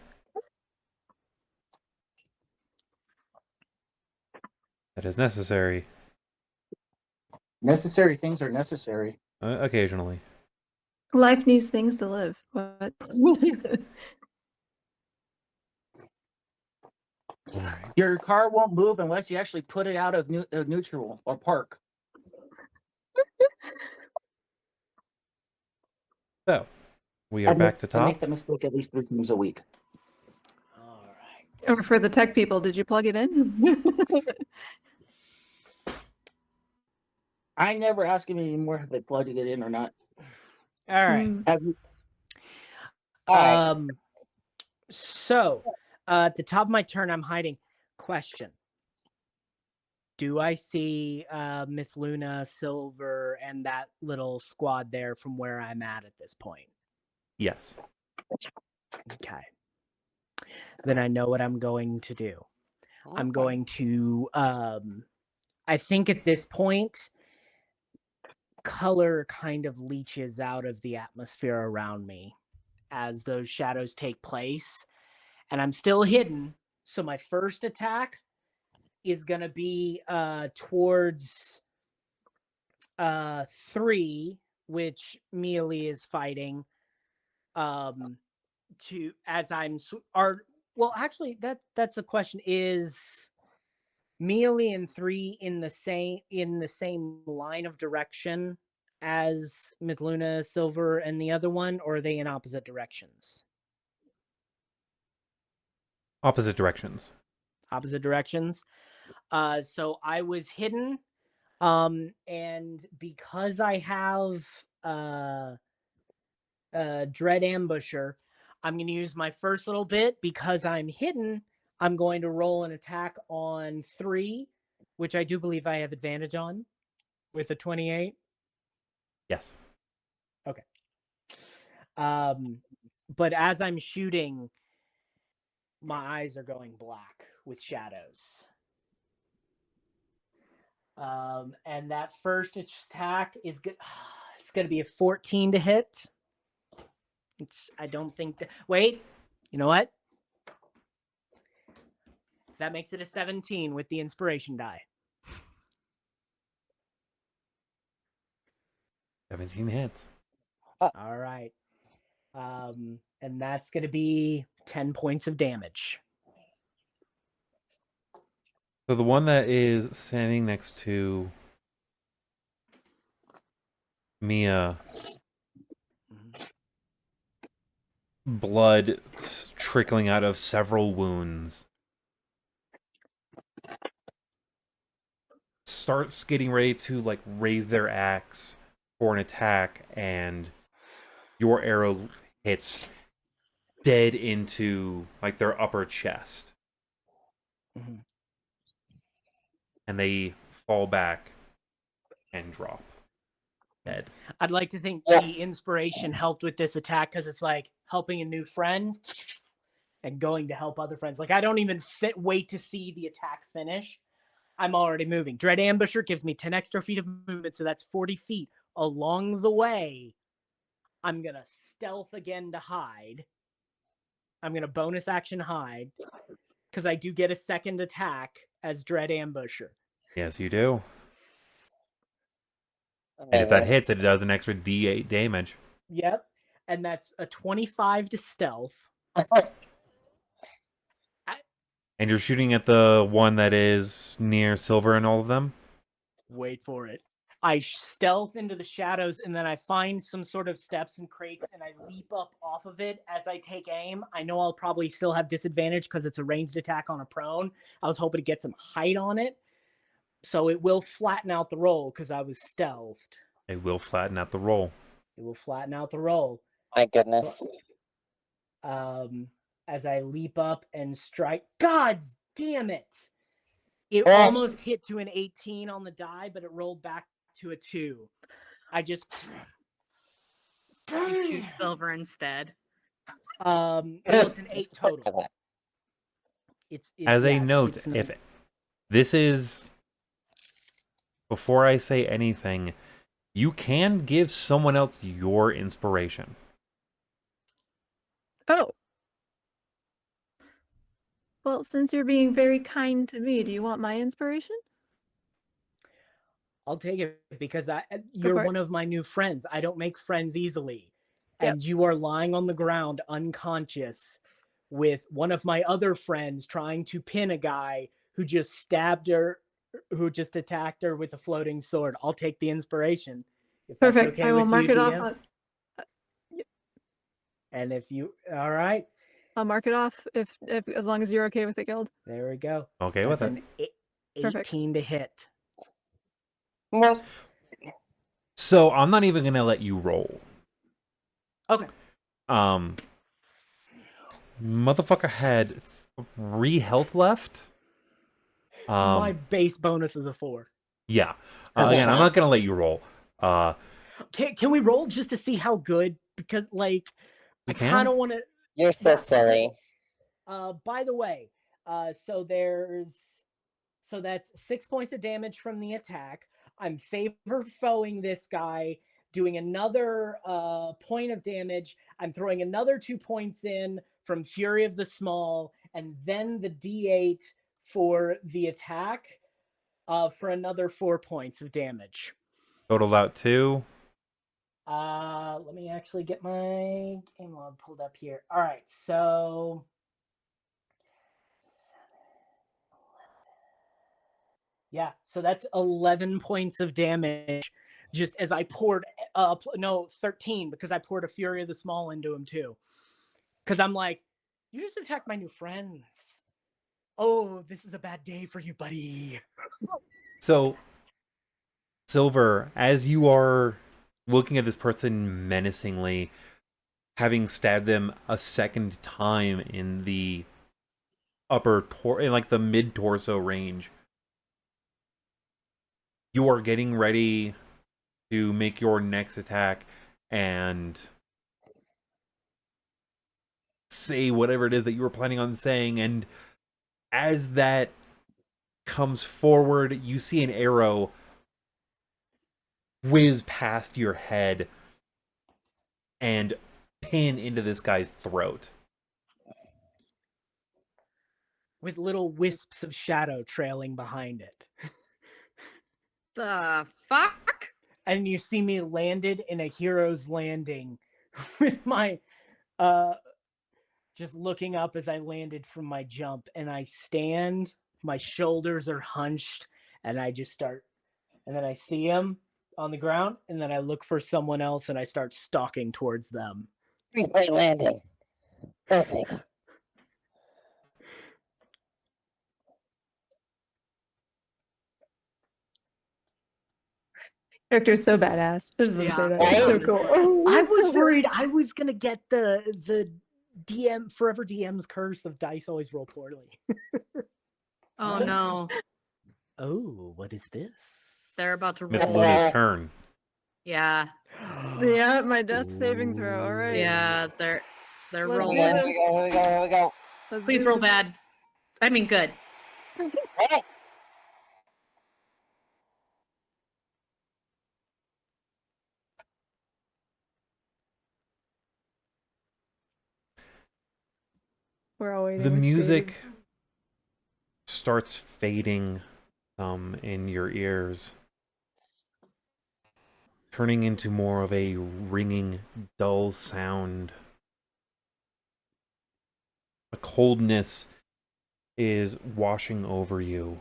that is necessary Necessary things are necessary. occasionally. Life needs things to live. What? All right. Your car won't move unless you actually put it out of neutral or park. So we are back to I top. make that mistake at least 3 times a week. all right. Or for the tech people, did you plug it in? I never ask him anymore if they plugged it in or not. All right. Have you? All right. So, at the top of my turn, I'm hiding. Question: do I see Mythluna, Silver, and that little squad there from where I'm at this point? Yes. Okay. Then I know what I'm going to do. I'm Okay. going to I think at this point color kind of leaches out of the atmosphere around me as those shadows take place, and I'm still hidden. So my first attack is going to be towards 3, which Mealy is fighting to as I'm well, actually that's a question. Is Mealy and 3 in the same line of direction as Mythluna, Silver, and the other one, or are they in opposite directions? Opposite directions. Opposite directions. So I was hidden, and because I have Dread Ambusher, I'm going to use my first little bit. Because I'm hidden, I'm going to roll an attack on 3, which I do believe I have advantage on with a 28. Yes. Okay. But as I'm shooting, my eyes are going black with shadows. And that first attack is good. It's going to be a 14 to hit. I don't think that. Wait, you know what? That makes it a 17 with the inspiration die. 17 hits. All right. And that's going to be 10 points of damage. So the one that is standing next to Mia, blood trickling out of several wounds, starts getting ready to like raise their axe for an attack, and your arrow hits dead into like their upper chest, Mhm. and they fall back and drop dead. I'd like to think Yeah. the inspiration helped with this attack because it's like helping a new friend and going to help other friends. Like I don't even wait to see the attack finish. I'm already moving. Dread Ambusher gives me 10 extra feet of movement, so that's 40 feet. Along the way, I'm going to stealth again to hide. I'm going to bonus action hide because I do get a second attack as Dread Ambusher. Yes, you do. And if that hits, it does an extra D8 damage. Yep. And that's a 25 to stealth. And you're shooting at the one that is near Silver and all of them? Wait for it. I stealth into the shadows and then I find some sort of steps and crates and I leap up off of it as I take aim. I know I'll probably still have disadvantage because it's a ranged attack on a prone. I was hoping to get some height on it. So it will flatten out the roll because I was stealthed. It will flatten out the roll. It will flatten out the roll. My goodness. As I leap up and strike. God damn it! It Oh. almost hit to an 18 on the die, but it rolled back to a 2. I just You shoot Silver instead. it's an 8 total. As a note, if this is before I say anything, you can give someone else your inspiration. Oh. Well, since you're being very kind to me, do you want my inspiration? I'll take it because you're for it. one of my new friends. I don't make friends easily. Yep. And you are lying on the ground unconscious with one of my other friends trying to pin a guy who just stabbed her, who just attacked her with a floating sword. I'll take the inspiration. If that's Perfect. okay I will with mark you, it off. DM. And if you, all right, I'll mark it off if as long as you're okay with it, Guild. there we go. Okay with That's it. an Perfect. 18 to hit. No. So I'm not even gonna let you roll. Okay. Motherfucker had 3 health left. My base bonus is a 4. Yeah. Again, I'm not gonna let you roll. Can we roll just to see how good? Because like We I kind of can? want to. You're so silly. By the way, so that's 6 points of damage from the attack. I'm favor-foeing this guy, doing another point of damage. I'm throwing another 2 points in from Fury of the Small, and then the D8 for the attack for another 4 points of damage. Totaled out 2. Let me actually get my game log pulled up here. All right, so 7, 11. Yeah, so that's 11 points of damage just as I poured 13 because I poured a Fury of the Small into him too. Cuz I'm like, you just attacked my new friends. Oh, this is a bad day for you, buddy. So, Silver, as you are looking at this person menacingly, having stabbed them a second time in the in like the mid torso range, you are getting ready to make your next attack and say whatever it is that you were planning on saying, and as that comes forward, you see an arrow whiz past your head and pin into this guy's throat. With little wisps of shadow trailing behind it. The fuck? And you see me landed in a hero's landing with my just looking up as I landed from my jump, and I stand my shoulders are hunched, and I just start, and then I see him on the ground, and then I look for someone else, and I start stalking towards them. Great landing. Perfect. Character's so badass. I just want to say Yeah. that. It's so cool. I was worried I was gonna get the DM forever DM's curse of dice always roll poorly. Oh no. Oh, what is this? They're about to Miss roll. Luna's turn. Yeah. Yeah, my death saving throw. All right. Yeah, they're Let's do rolling. Here this. we go. Here we go. Here we go. Let's Please do roll this. bad. I mean good. Hey. We're all waiting. The with music bated- starts fading some in your ears, turning into more of a ringing, dull sound. A coldness is washing over you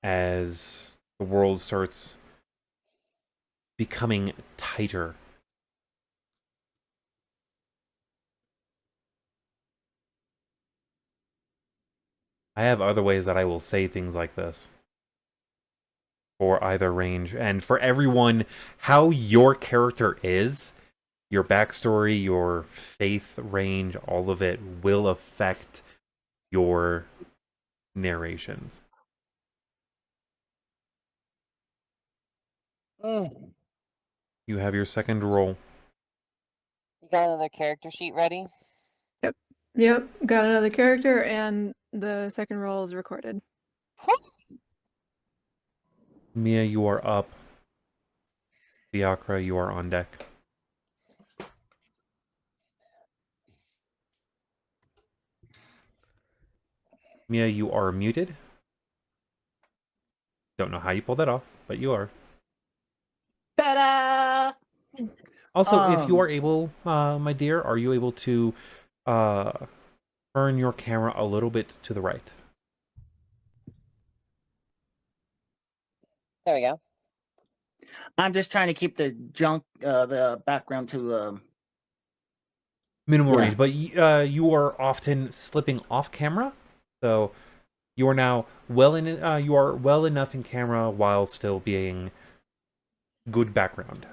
as the world starts becoming tighter. I have other ways that I will say things like this for either range, and for everyone, how your character is, your backstory, your faith range, all of it will affect your narrations. Mm. You have your second roll. You got another character sheet ready? Yep, got another character, and the second roll is recorded. Mia, you are up. Fiacre, you are on deck. Mia, you are muted. Don't know how you pulled that off, but you are. Ta-da! Also, if you Um, are able, my dear, are you able to turn your camera a little bit to the right? There we go. I'm just trying to keep the the background to Minimal Yeah. range, but you are often slipping off camera, so you are now you are well enough in camera while still being good background.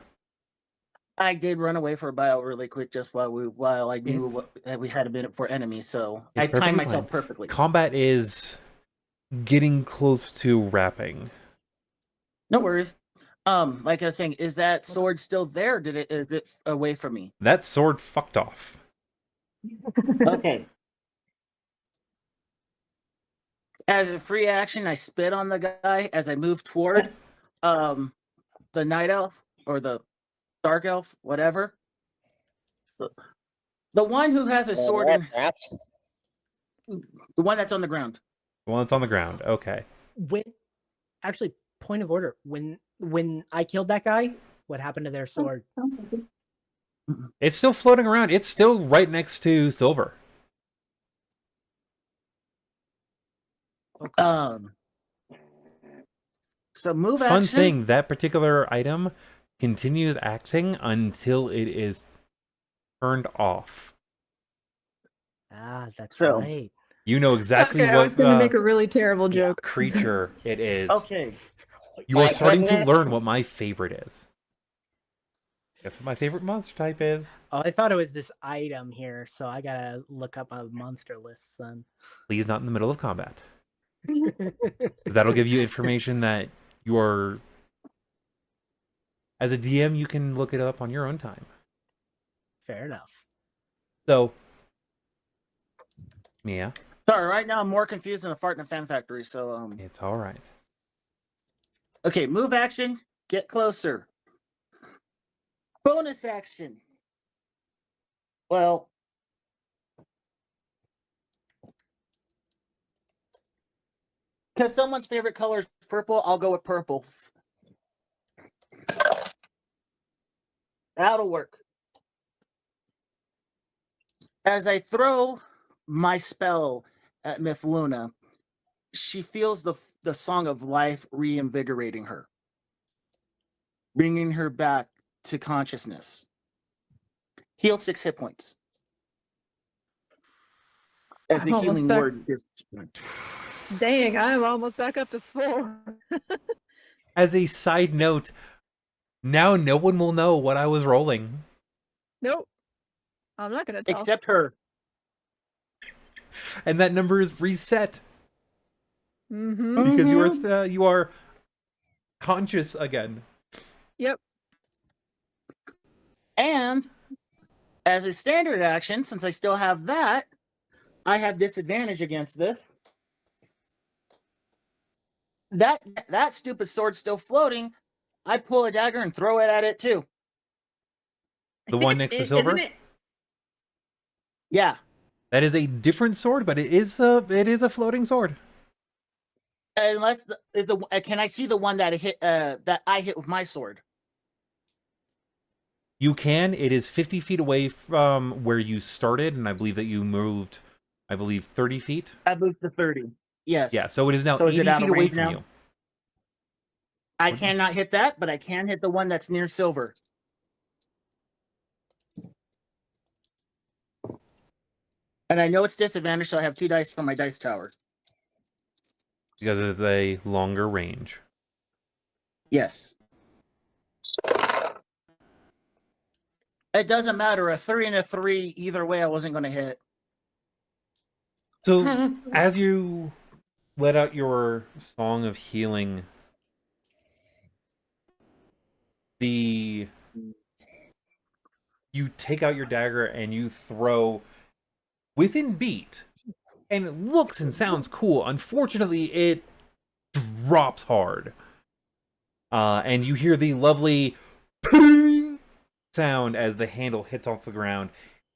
I did run away for a bio really quick just while I knew It's- that we had a minute for enemies, so It's I perfectly timed myself fine. perfectly. Combat is getting close to wrapping. No worries. Like I was saying, is that sword still there? Is it away from me? That sword fucked off. Okay. As a free action, I spit on the guy as I move toward the night elf or the dark elf, whatever. The one who has a sword in Trapped. the one that's on the ground. The one that's on the ground. Okay. When actually, point of order, when I killed that guy, what happened to their sword? It's still floating around. It's still right next to Silver. So move Fun action. thing, that particular item continues acting until it is turned off. Ah, that's So- right. You know exactly Okay, what I was going to make a really terrible joke. creature it is. Okay. You are My starting to goodness. learn what my favorite is. Guess what my favorite monster type is? Oh, I thought it was this item here, so I gotta look up my monster list, son. Please not in the middle of combat. 'Cause that'll give you information that you're... As a DM, you can look it up on your own time. Fair enough. So, Mia, Sorry, right now I'm more confused than a fart in a fan factory. So it's all right. okay, move action, get closer. Bonus action. Well, because someone's favorite color is purple, I'll go with purple. That'll work. As I throw my spell at Myth Luna, she feels the song of life reinvigorating her, bringing her back to consciousness. Heal 6 hit points. As I'm the almost healing back. word is. Dang, I'm almost back up to 4. As a side note, now no one will know what I was rolling. Nope. I'm not gonna tell. Except her. And that number is reset Mm-hmm. because you are conscious again. Yep. And as a standard action, since I still have that, I have disadvantage against this. That stupid sword's still floating. I pull a dagger and throw it at it too. The one next to Silver? Isn't it? Yeah. That is a different sword, but it is a floating sword. Unless can I see the one that I hit with my sword? You can. It is 50 feet away from where you started, and I believe that you moved, 30 feet. I moved to 30. Yes. Yeah, so it is now So is 80 it out feet of away range from now? you. I cannot hit that, but I can hit the one that's near Silver. And I know it's disadvantage, so I have 2 dice for my dice tower. Because it's a longer range. Yes. It doesn't matter. A 3 and a 3, either way, I wasn't going to hit. So, as you let out your song of healing, you take out your dagger and you throw within beat, and it looks and sounds cool. Unfortunately, it drops hard. And you hear the lovely ping sound as the handle hits off the ground.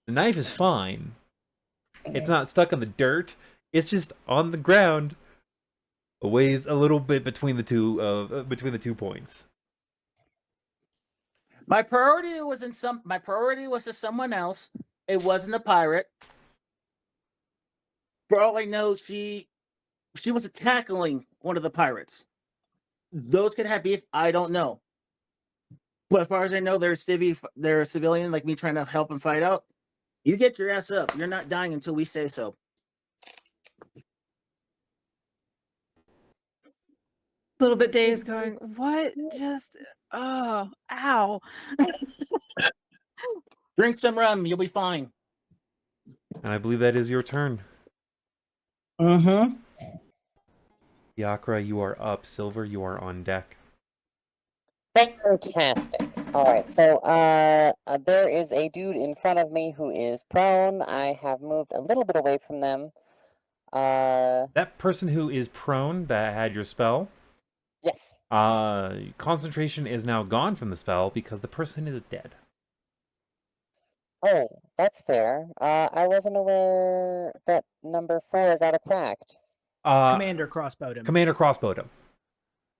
The knife is fine. It's not stuck in the dirt. It's just on the ground, a ways a little bit between the two points. My priority was to someone else. It wasn't a pirate. For all I know, she was tackling one of the pirates. Those could have beef. I don't know. But as far as I know, they're a civilian like me trying to help him fight out. You get your ass up. You're not dying until we say so. Little bit dazed, going, what? Just, oh, ow. Drink some rum. You'll be fine. And I believe that is your turn. Mm-hmm. Fiacre, you are up. Silver, you are on deck. Fantastic. All right, so there is a dude in front of me who is prone. I have moved a little bit away from them. That person who is prone that had your spell, Yes. concentration is now gone from the spell because the person is dead. Oh, that's fair. I wasn't aware that number 4 got attacked. Commander crossbowed him. Commander crossbowed him.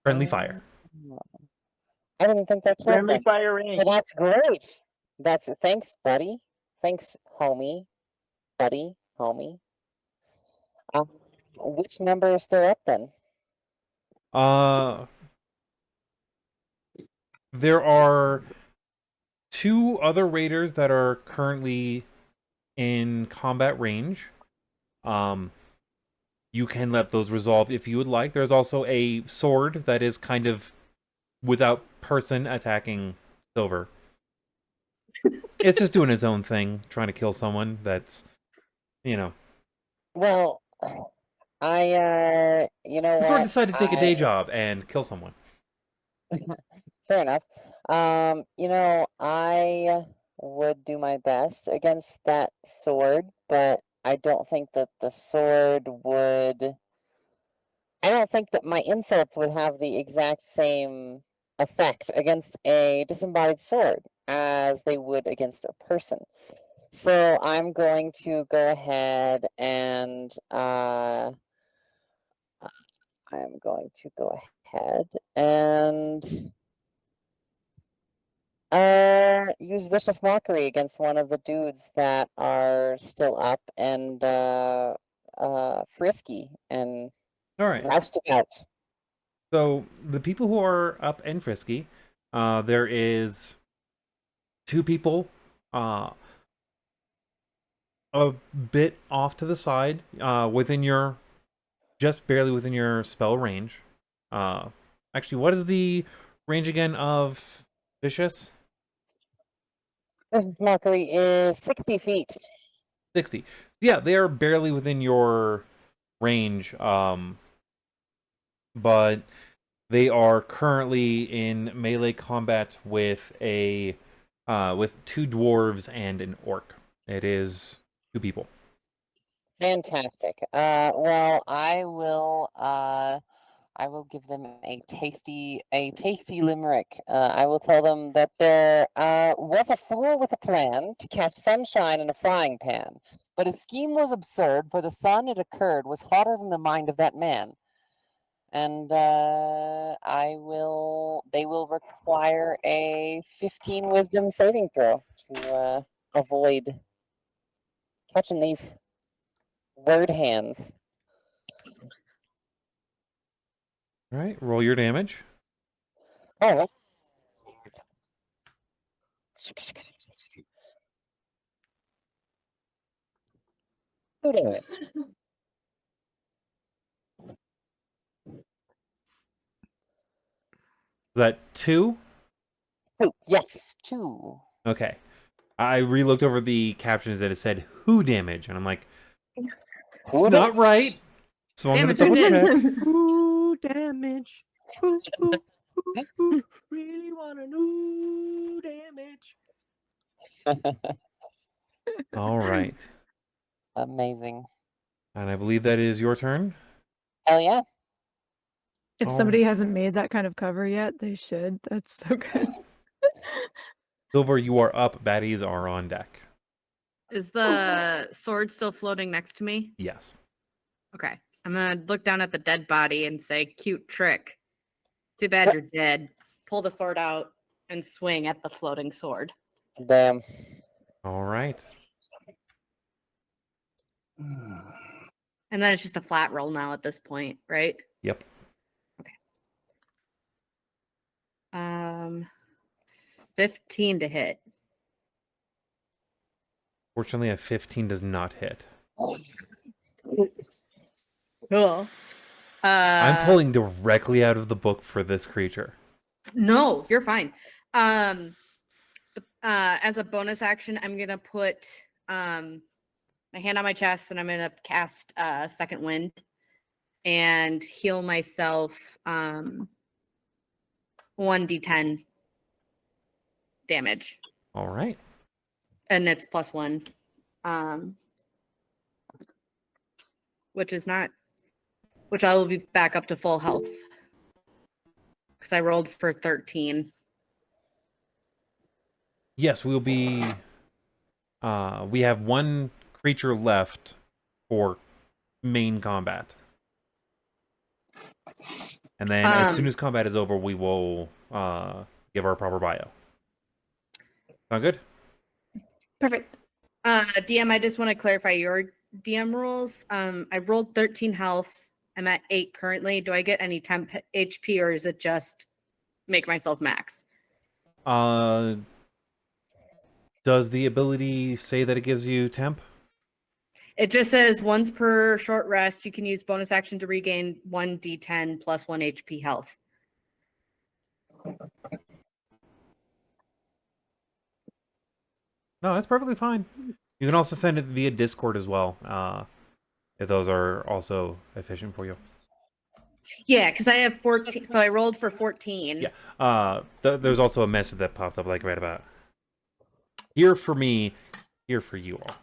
Friendly fire. I didn't think that killed Friendly them. fire range. Well, that's great. Thanks, buddy. Thanks, homie. Buddy, homie. Which number is still up then? There are 2 other raiders that are currently in combat range. You can let those resolve if you would like. There's also a sword that is kind of without person attacking Silver. It's just doing its own thing, trying to kill someone that's, Well, you know The sword what? decided to take a day job and kill someone. Fair enough. I would do my best against that sword, but I don't think that the sword would. I don't think that my insults would have the exact same effect against a disembodied sword as they would against a person. So I'm going to go ahead and I'm going to go ahead and Use vicious mockery against one of the dudes that are still up and frisky and All right. roustabout. So the people who are up and frisky, there is 2 people a bit off to the side, within your, just barely within your spell range. Actually, what is the range again of vicious? Vicious mockery is 60 feet. 60. Yeah, they are barely within your range, but they are currently in melee combat with with 2 dwarves and an orc. It is 2 people. Fantastic. Well, I will give them a tasty limerick. I will tell them that there was a fool with a plan to catch sunshine in a frying pan, but his scheme was absurd, for the sun it occurred was hotter than the mind of that man. And they will require a 15 wisdom saving throw to avoid catching these word hands. All right, roll your damage. Oh, that's who did it? Is that 2? Oh, yes, 2. Okay. I re-looked over the captions that it said who damage, and I'm like, it's Who not right. So I'm gonna Damage double who did? check. Ooh, damage. Ooh, really wanna know damage. All right. Amazing. And I believe that is your turn. Hell yeah. If Oh. somebody hasn't made that kind of cover yet, they should. That's so good. Silver, you are up. Baddies are on deck. Is the sword still floating next to me? Yes. Okay. I'm gonna look down at the dead body and say, cute trick. Too bad you're dead. Pull the sword out and swing at the floating sword. Damn. All right. And then it's just a flat roll now at this point, right? Yep. 15 to hit. Fortunately, a 15 does not hit. Cool. I'm pulling directly out of the book for this creature. No, you're fine. As a bonus action, I'm gonna put my hand on my chest and I'm gonna cast Second Wind and heal myself 1d10 damage. All right. And it's +1. Which I will be back up to full health. Because I rolled for 13. Yes, we'll be. We have 1 creature left for main combat. And then as soon as combat is over, we will give our proper bio. Sound good? Perfect. DM, I just want to clarify your DM rules. I rolled 13 health. I'm at 8 currently. Do I get any temp HP or is it just make myself max? Does the ability say that it gives you temp? It just says once per short rest, you can use bonus action to regain 1d10 plus 1 HP health. No, that's perfectly fine. You can also send it via Discord as well, if those are also efficient for you. Yeah, because I have 14. So I rolled for 14. Yeah. There's also a message that popped up like right about here for me, here for you all.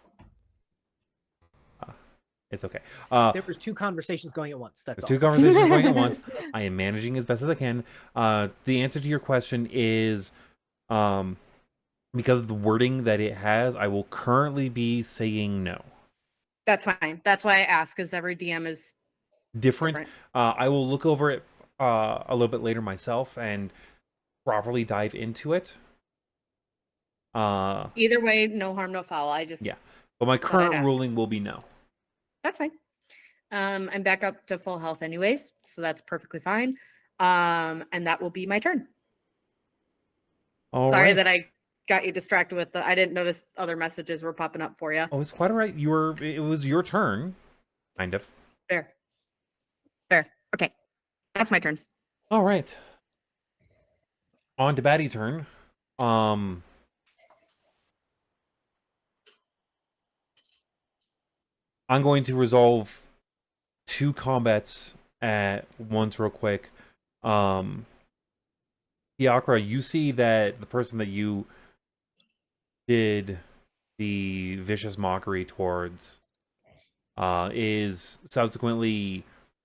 It's okay. There was 2 conversations going at once. That's all. 2 conversations going at once. I am managing as best as I can. The answer to your question is, because of the wording that it has, I will currently be saying no. That's fine. That's why I asked, because every DM is Different. I will look over it a little bit later myself and properly dive into it. Either way, no harm, no foul. I just Yeah. But my Thought I'd current ask. ruling will be no. That's fine. I'm back up to full health anyways, so that's perfectly fine. And that will be my turn. All Sorry right. that I got you distracted with I didn't notice other messages were popping up for you. Oh, it's quite all right. It was your turn, kind of. Fair. Okay. That's my turn. All right. On to Batty turn. I'm going to resolve 2 combats at once real quick. Fiacre, you see that the person that you did the vicious mockery towards is subsequently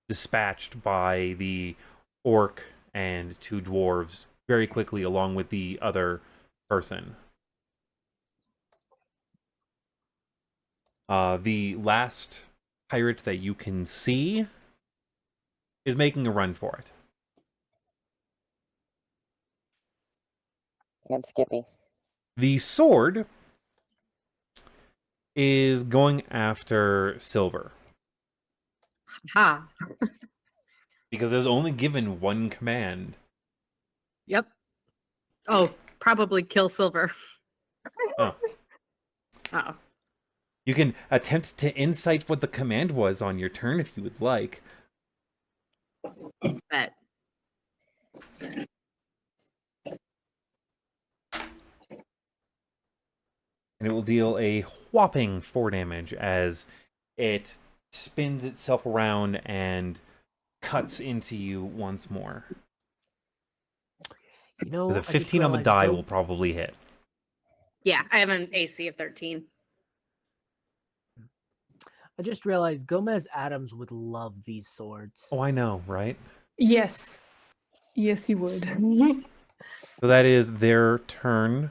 dispatched by the orc and 2 dwarves very quickly, along with the other person. The last pirate that you can see is making a run for it. I'm Skippy. The sword is going after Silver Ha. because it's only given 1 command. Yep. Oh, probably kill Silver. Oh. Uh-oh. You can attempt to insight what the command was on your turn if you would like. Bet. And it will deal a whopping 4 damage as it spins itself around and cuts into you once more. You know, Because a I just 15 on the realized die will probably hit. Yeah, I have an AC of 13. I just realized Gomez Adams would love these swords. Oh, I know, right? Yes. Yes, he would. So that is their turn.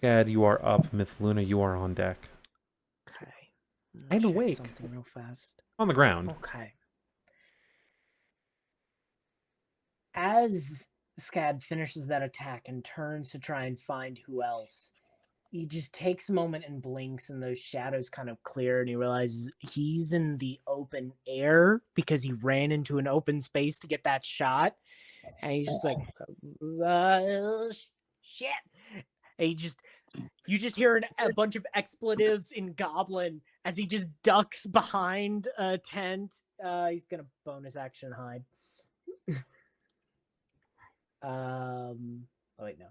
Gad, you are up. Myth Luna, you are on deck. Okay. And Check awake. Something real fast. On the ground. Okay. As Scad finishes that attack and turns to try and find who else, he just takes a moment and blinks, and those shadows kind of clear, and he realizes he's in the open air because he ran into an open space to get that shot. And he's just like, shit. And you just hear a bunch of expletives in Goblin as he just ducks behind a tent. He's gonna bonus action hide. Oh wait, no.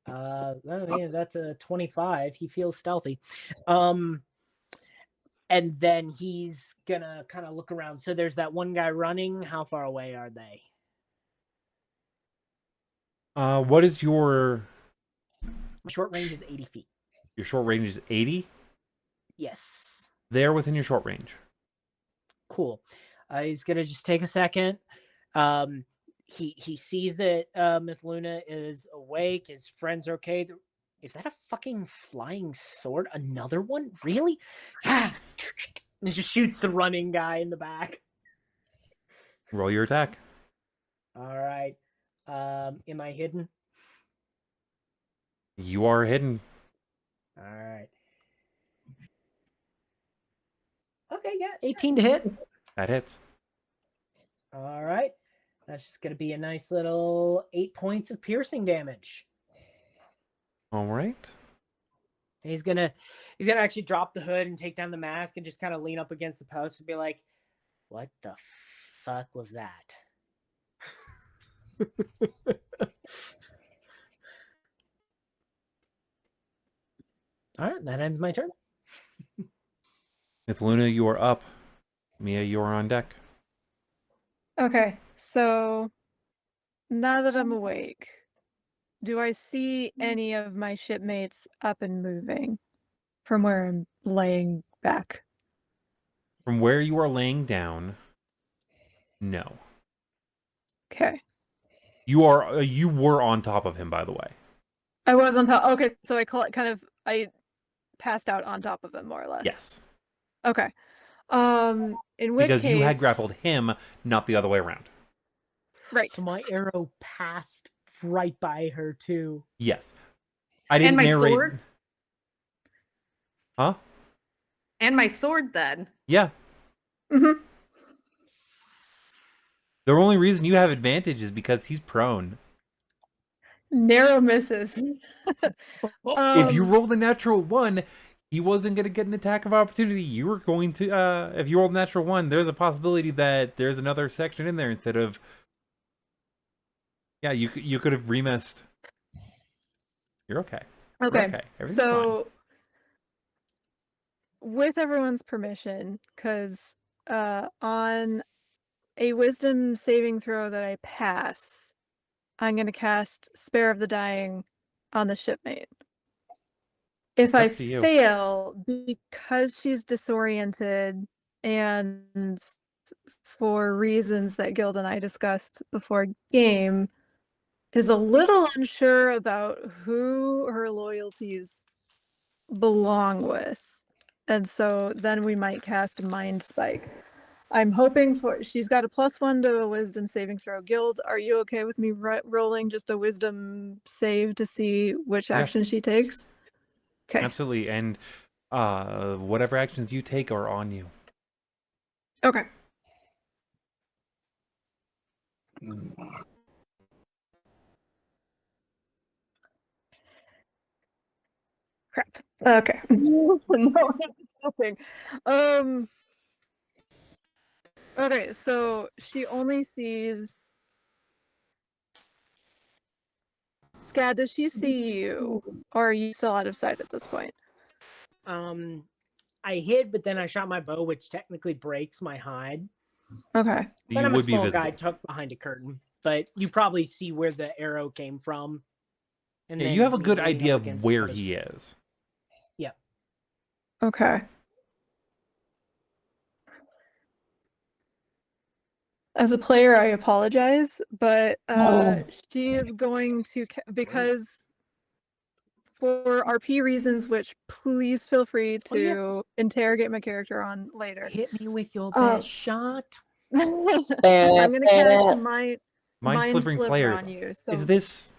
Oh, yeah, that's a 25. He feels stealthy. And then he's gonna kind of look around. So there's that one guy running. How far away are they? What is your... My short range is 80 feet. Your short range is 80? Yes. They're within your short range. Cool. He's gonna just take a second. He sees that Myth Luna is awake. His friends are okay. Is that a fucking flying sword? Another one? Really? And it just shoots the running guy in the back. Roll your attack. All right. Am I hidden? You are hidden. All right. Okay, yeah, 18 to hit. That hits. All right. That's just going to be a nice little 8 points of piercing damage. All right. And he's gonna actually drop the hood and take down the mask and just kind of lean up against the post and be like, "What the fuck was that?" All right, that ends my turn. Myth Luna, you are up. Mia, you are on deck. Okay, so now that I'm awake, do I see any of my shipmates up and moving from where I'm laying back? From where you are laying down, no. Okay. You were on top of him, by the way. I was on top. Okay, so I passed out on top of him more or less. Yes. Okay. In which Because case, you had grappled him, not the other way around. Right. So my arrow passed right by her too. Yes. I didn't And my narrate. sword? Huh? And my sword then. Yeah. Mm-hmm. The only reason you have advantage is because he's prone. Narrow misses. If you Um, rolled a natural 1, he wasn't going to get an attack of opportunity. You were going to, if you rolled a natural 1, there's a possibility that there's another section in there instead of, yeah, you could have remissed. You're okay. We're okay. okay. Everything's So, with everyone's permission, because on a wisdom saving throw that I pass, I'm going to cast Spare of the Dying on the shipmate. If I Up to you. fail, because she's disoriented and for reasons that Guild and I discussed before game, is a little unsure about who her loyalties belong with. And so then we might cast Mind Spike. I'm hoping for, she's got a +1 to a wisdom saving throw. Guild, are you okay with me rolling just a wisdom save to see which Yeah. action she takes? Okay. Absolutely. And whatever actions you take are on you. Okay. Crap. Okay. No, nothing. Okay, so she only sees. Scad, does she see you? Or are you still out of sight at this point? I hid, but then I shot my bow, which technically breaks my hide. Okay. But You I'm a would be small visible. guy tucked behind a curtain. But you probably see where the arrow came from. And Yeah, then you have a me good leaning idea up of against where another- he is. Yeah. Okay. As a player, I apologize, but she is going to, because for RP reasons, which please feel free to interrogate my character on later. Hit me with your best shot. I'm going to cast Mind Mind-slippering Sliver players. on you. So Is this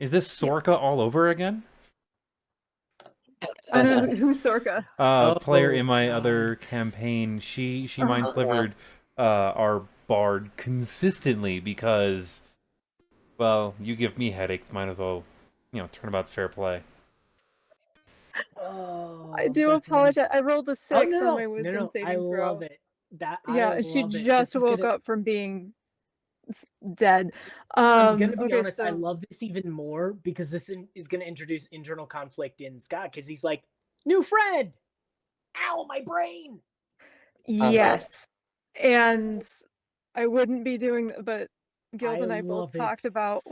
Sorka all over again? I don't know who's Sorka. Player in my God. other campaign, she mind-slivered our bard consistently because, well, you give me headaches, might as well, turnabout's fair play. Oh, I do that's apologize. I rolled a 6 on my no, wisdom saving I throw. love it. Yeah, I she love it. just This is woke gonna- up from being dead. I'm gonna be Okay, honest. I so love this even more because this is gonna introduce internal conflict in Scott because he's like, "New friend, ow, my brain." yes, and I wouldn't be doing, but Guild I and I both love it. talked about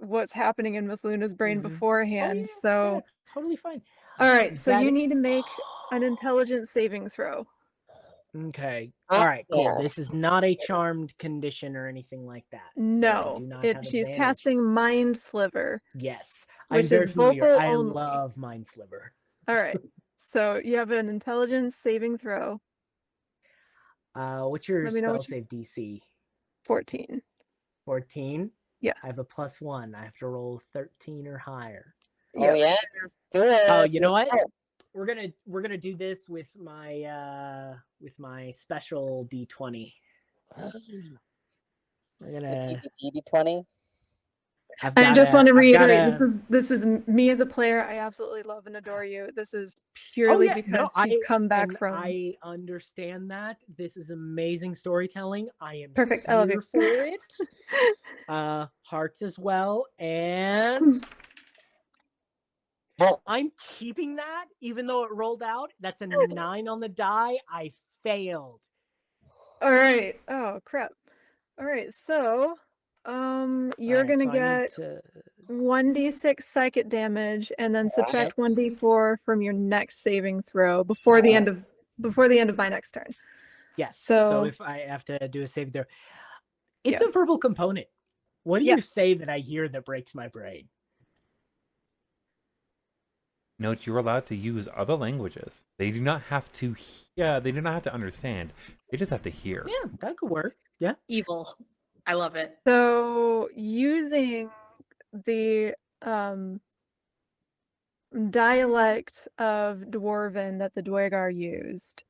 what's happening in Miss Luna's brain Mhm. beforehand. Oh, so, yeah, totally fine. all right, so That you i- need to make an intelligence saving throw. Okay. All right. Cool. Yes. This is not a charmed condition or anything like that. So I No, do not have she's advantage. casting Mind Sliver. Yes, which I'm very is familiar. vocal I only. love Mind Sliver. All right, so you have an intelligence saving throw. What's your Let me know spell what you- save DC? 14. 14. Yeah. I have a +1. I have to roll 13 or higher. Oh Yep. yes, do it. Oh, you know Let's what? go. We're gonna do this with my special D20. We're gonna. D20. I just want to reiterate, I've got this is me as a player. I absolutely love and adore you. This is Oh purely yeah, because no, she's come back and from. I understand that. This is amazing storytelling. I am Perfect, I love you. here for it. Hearts as well, and Well, I'm keeping that even though it rolled out. That's a 9 on the die. I failed. All right. Oh crap. All right. So, you're Alright, gonna so I need get to- 1d6 psychic damage, and then subtract 1d4 from your next saving throw before the end of my next turn. Yes. So- So if I have to do a save there, it's Yeah. a verbal component. What do Yeah. you say that I hear that breaks my brain? Note you're allowed to use other languages. They do not have to. They do not have to understand. They just have to hear. Yeah, that could work. Yeah. Evil. I love it. So using the dialect of Dwarven that the Dwargar used,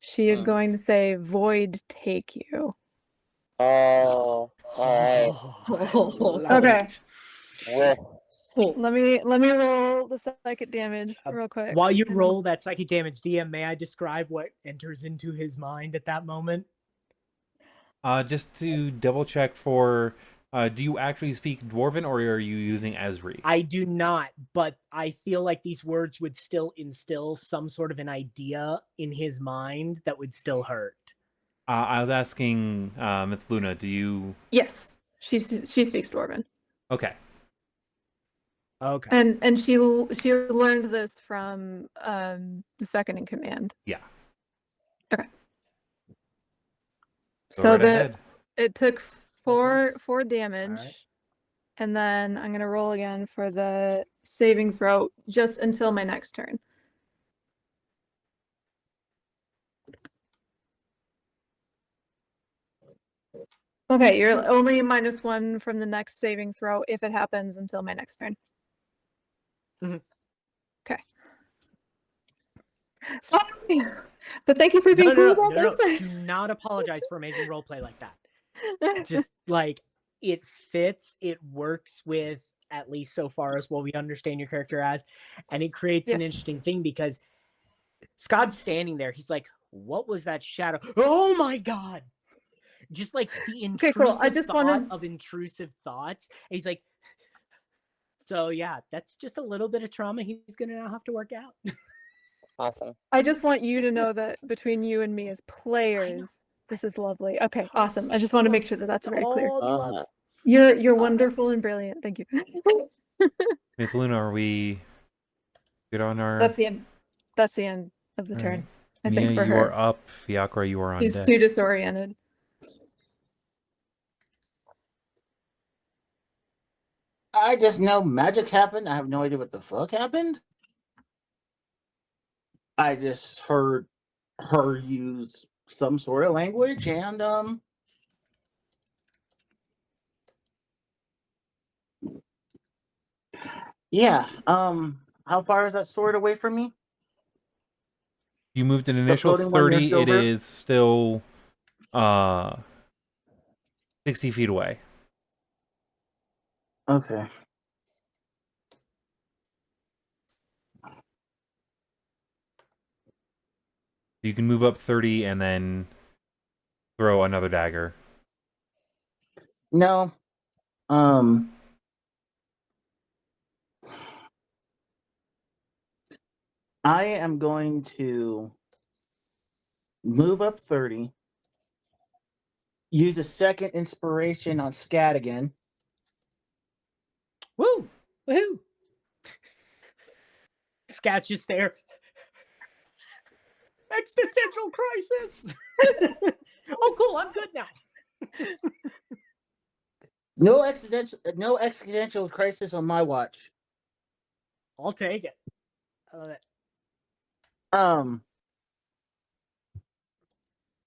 she is going to say, "Void take you." Oh, all Love Okay. it. right. Cool. Let me roll the psychic damage real quick. While you and- roll that psychic damage, DM, may I describe what enters into his mind at that moment? Just to double check for, do you actually speak Dwarven or are you using Esri? I do not, but I feel like these words would still instill some sort of an idea in his mind that would still hurt. I was asking Myth Luna, do you... Yes, she speaks Dwarven, Okay. Okay. and she learned this from the second in command. Yeah. Okay. Go So right ahead. it took four All damage, right. and then I'm gonna roll again for the saving throw just until my next turn. Okay, you're only -1 from the next saving throw if it happens until my next turn. Mhm. Okay. Sorry. But thank you for being cool about this. Do not apologize for amazing roleplay like that. Just like it fits, it works with at least so far as what we understand your character as, and it creates an Yes. interesting thing because Scott's standing there. He's like, "What was that shadow? Oh my god!" Just like the Okay, intrusive cool. I just thought wanted- of intrusive thoughts. And he's like, "So yeah, that's just a little bit of trauma he's gonna now have to work out." Awesome. I just want you to know that between you and me as players, this is lovely. Okay, awesome. I just want to make sure that that's very clear. All the love. Uh-huh. You're wonderful and brilliant. Thank you. Myth Luna, are we good on our... That's the end. That's the end of the All turn. right. I Mia, think for you her. are up. Fiacre, you are on She's deck. too disoriented. I just know magic happened. I have no idea what the fuck happened. I just heard her use some sort of language and yeah. How far is that sword away from me? You moved an initial floating one near 30. It Silver? is still 60 feet away. Okay. You can move up 30 and then throw another dagger. No. I am going to move up 30. Use a second inspiration on Scat again. Woo! Woohoo! Scat's just there. Existential crisis. Oh, cool! I'm good now. No existential crisis on my watch. I'll take it. I love it.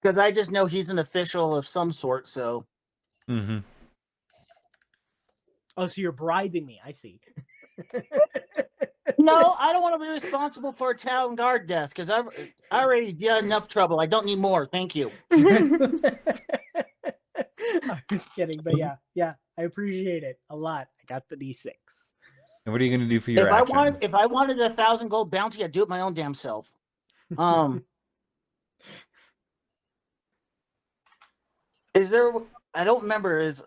Because I just know he's an official of some sort, so Mm-hmm. Oh, so you're bribing me? I see. no, I don't want to be responsible for a town guard death because I already did enough trouble. I don't need more. Thank you. I was kidding, but yeah, I appreciate it a lot. I got the D6. And what are you going to do for your action? If I wanted 1,000 gold bounty, I'd do it my own damn self. Is there? I don't remember. Is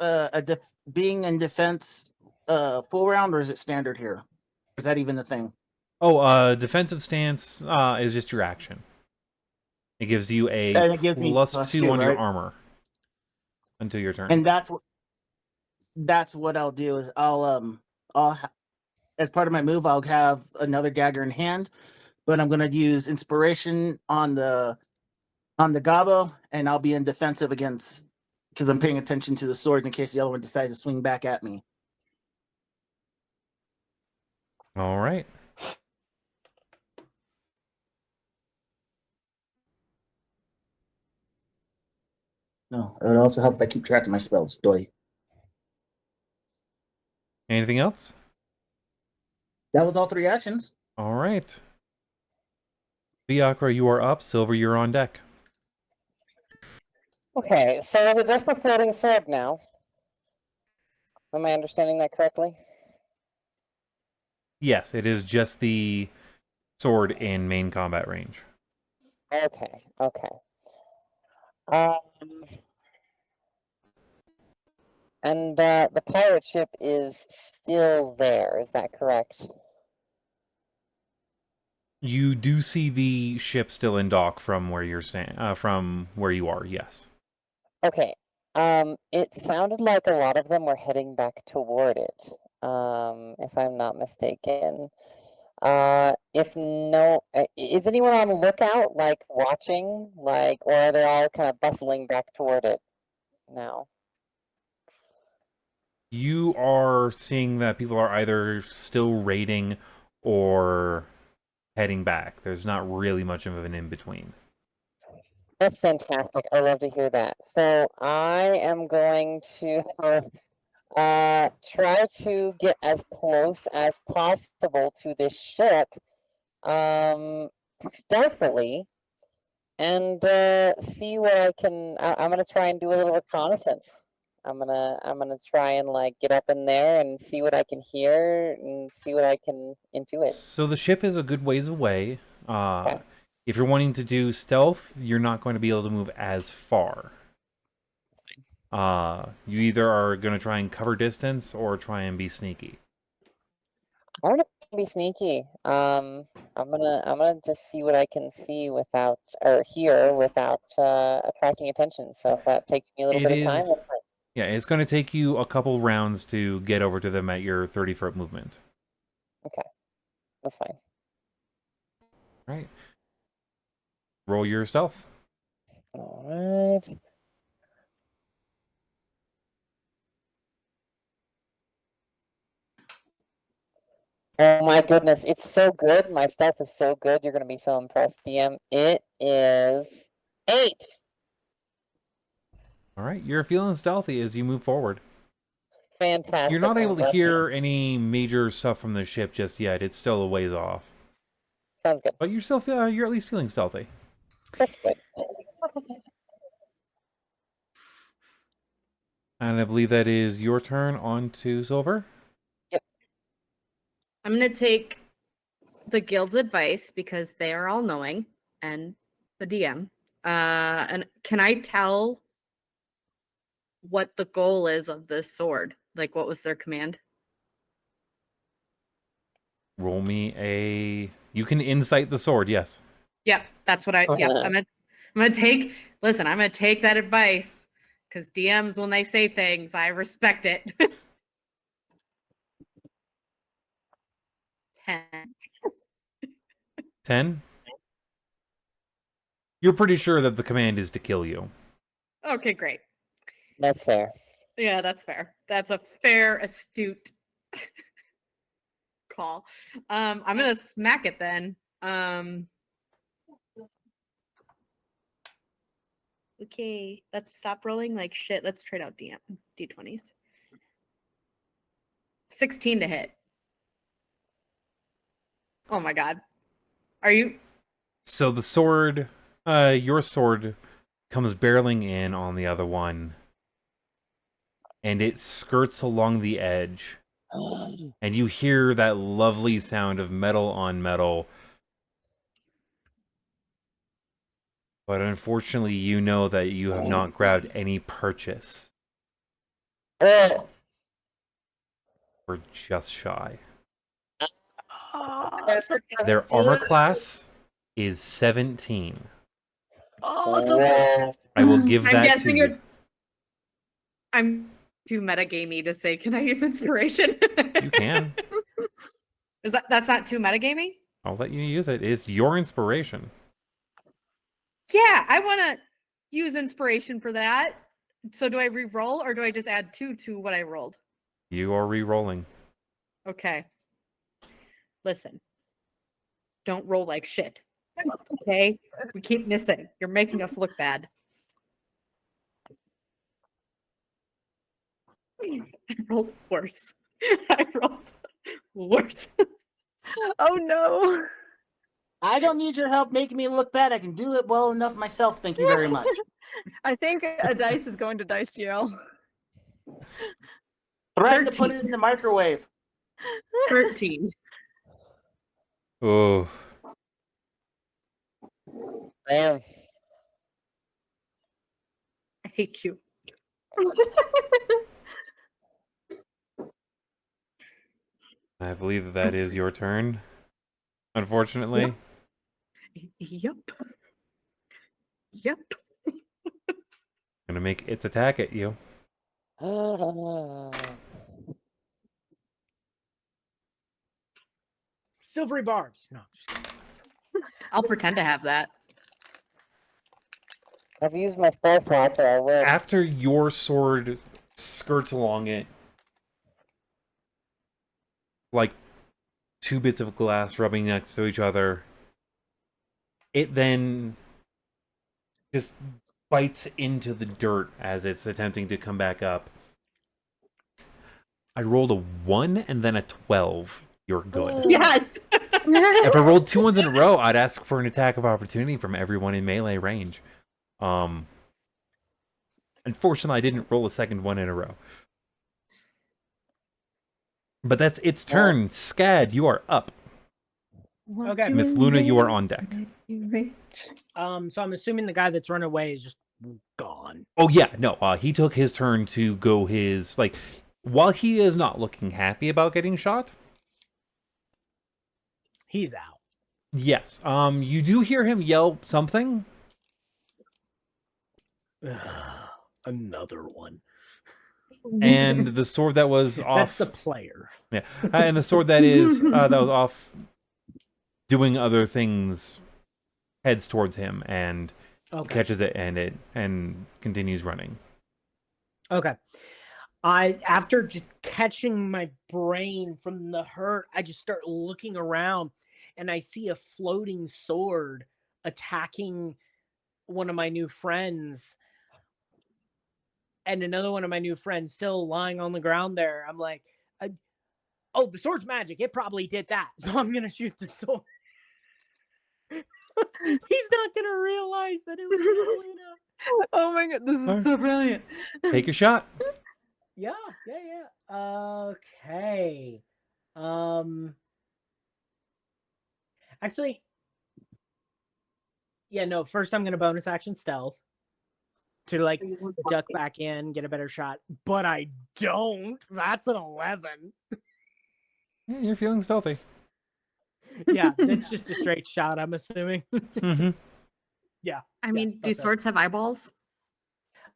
being in defense full round or is it standard here? Is that even the thing? Oh, defensive stance is just your action. It gives you a And it gives me +2 +2, on your right? armor until your turn. And that's what I'll do is as part of my move I'll have another dagger in hand, but I'm gonna use inspiration on the gobbo, and I'll be in defensive against because I'm paying attention to the swords in case the other one decides to swing back at me. All right. No, it would also help if I keep track of my spells. Doy. Anything else? That was all 3 actions. All right. Fiacre, you are up. Silver, you're on deck. Okay, so is it just the floating sword now? Am I understanding that correctly? Yes, it is just the sword in main combat range. Okay, okay. Um, and the pirate ship is still there, is that correct? You do see the ship still in dock from where you're from where you are. Yes. Okay. It sounded like a lot of them were heading back toward it, if I'm not mistaken. If no, is anyone on the lookout, like watching, like, or are they all kind of bustling back toward it now? You are seeing that people are either still raiding or heading back. There's not really much of an in between. That's fantastic. I love to hear that. So I am going to try to get as close as possible to this ship, stealthily, and see what I can. I'm gonna try and do a little reconnaissance. I'm gonna try and like get up in there and see what I can hear and see what I can intuit. So the ship is a good ways away. Okay. If you're wanting to do stealth, you're not going to be able to move as far. You either are going to try and cover distance or try and be sneaky. I want to be sneaky. I'm gonna just see what I can see without or hear without attracting attention. So if that takes me a little It bit of time, is, that's fine. yeah, it's going to take you a couple rounds to get over to them at your 30-foot movement. Okay, that's fine. Right. Roll your stealth. All right. Oh my goodness, it's so good. My stealth is so good. You're gonna be so impressed, DM. It is 8. All right. You're feeling stealthy as you move forward. Fantastic. You're not I able to love hear it. any major stuff from the ship just yet. It's still a ways off. Sounds good. But you're still you're at least feeling stealthy. That's good. And I believe that is your turn on to Silver. Yep. I'm going to take the guild's advice because they are all knowing and the DM. And can I tell what the goal is of this sword? Like, what was their command? Roll me a. You can insight the sword. Yes. Yep, that's what I. Yep, I'm gonna take. Listen, I'm gonna take that advice because DMs, when they say things, I respect it. 10. 10. You're pretty sure that the command is to kill you. Okay, great. That's fair. Yeah, that's fair. That's a fair, astute call. I'm gonna smack it then. Okay, let's stop rolling like shit. Let's trade out D20s. 16 to hit. Oh my god. Are you? So the sword, your sword, comes barreling in on the other one, and it skirts along the edge, and you hear that lovely sound of metal on metal. But unfortunately, you know that you have not grabbed any purchase. Ugh. We're just shy. That's a Their 17. armor class is 17. Wow. I will give I'm that to guessing you. I'm too metagamey to say, can I use inspiration? You can. That's not too metagamey? I'll let you use it. It's your inspiration. Yeah, I want to use inspiration for that. So do I re-roll or do I just add 2 to what I rolled? You are re-rolling. Okay. Listen. Don't roll like shit. Okay? We keep missing. You're making us look bad. I rolled worse. I rolled worse. Oh no. I don't need your help making me look bad. I can do it well enough myself. Thank you very much. I think a dice is going to dice jail. Threaten to put 13. it in the microwave. 13. Oh, Damn. I hate you. I believe that is your turn. Unfortunately. Yep. Yep. Gonna make its attack at you. Silvery barbs. No, just kidding. I'll pretend to have that. I've used my spell slot, so I would. After your sword skirts along it, like two bits of glass rubbing next to each other, it then just bites into the dirt as it's attempting to come back up. I rolled a 1 and then a 12. You're good. Yes. If I rolled 2 ones in a row, I'd ask for an attack of opportunity from everyone in melee range. Unfortunately, I didn't roll a second one in a row. But that's its turn. Scad, you are up. Okay. Myth Luna, you are on deck. So I'm assuming the guy that's run away is just gone. Oh yeah, no. He took his turn to go his while he is not looking happy about getting shot. He's out. Yes. You do hear him yell something. Another one. And the sword that was off. That's the player. Yeah, and the sword that is that was off doing other things heads towards him and catches it and continues running. Okay. After just catching my brain from the hurt, I just start looking around and I see a floating sword attacking one of my new friends. And another one of my new friends still lying on the ground there. I'm like, oh, the sword's magic. It probably did that. So I'm going to shoot the sword. He's not going to realize that it was Luna. Oh my god, this is so brilliant. Take your shot. Yeah. Okay. Actually, yeah, no, first I'm going to bonus action stealth to duck back in, get a better shot, but I don't. That's an 11. Yeah, you're feeling stealthy. Yeah, that's just a straight shot, I'm assuming. Mm-hmm. Yeah. I mean, do swords have eyeballs?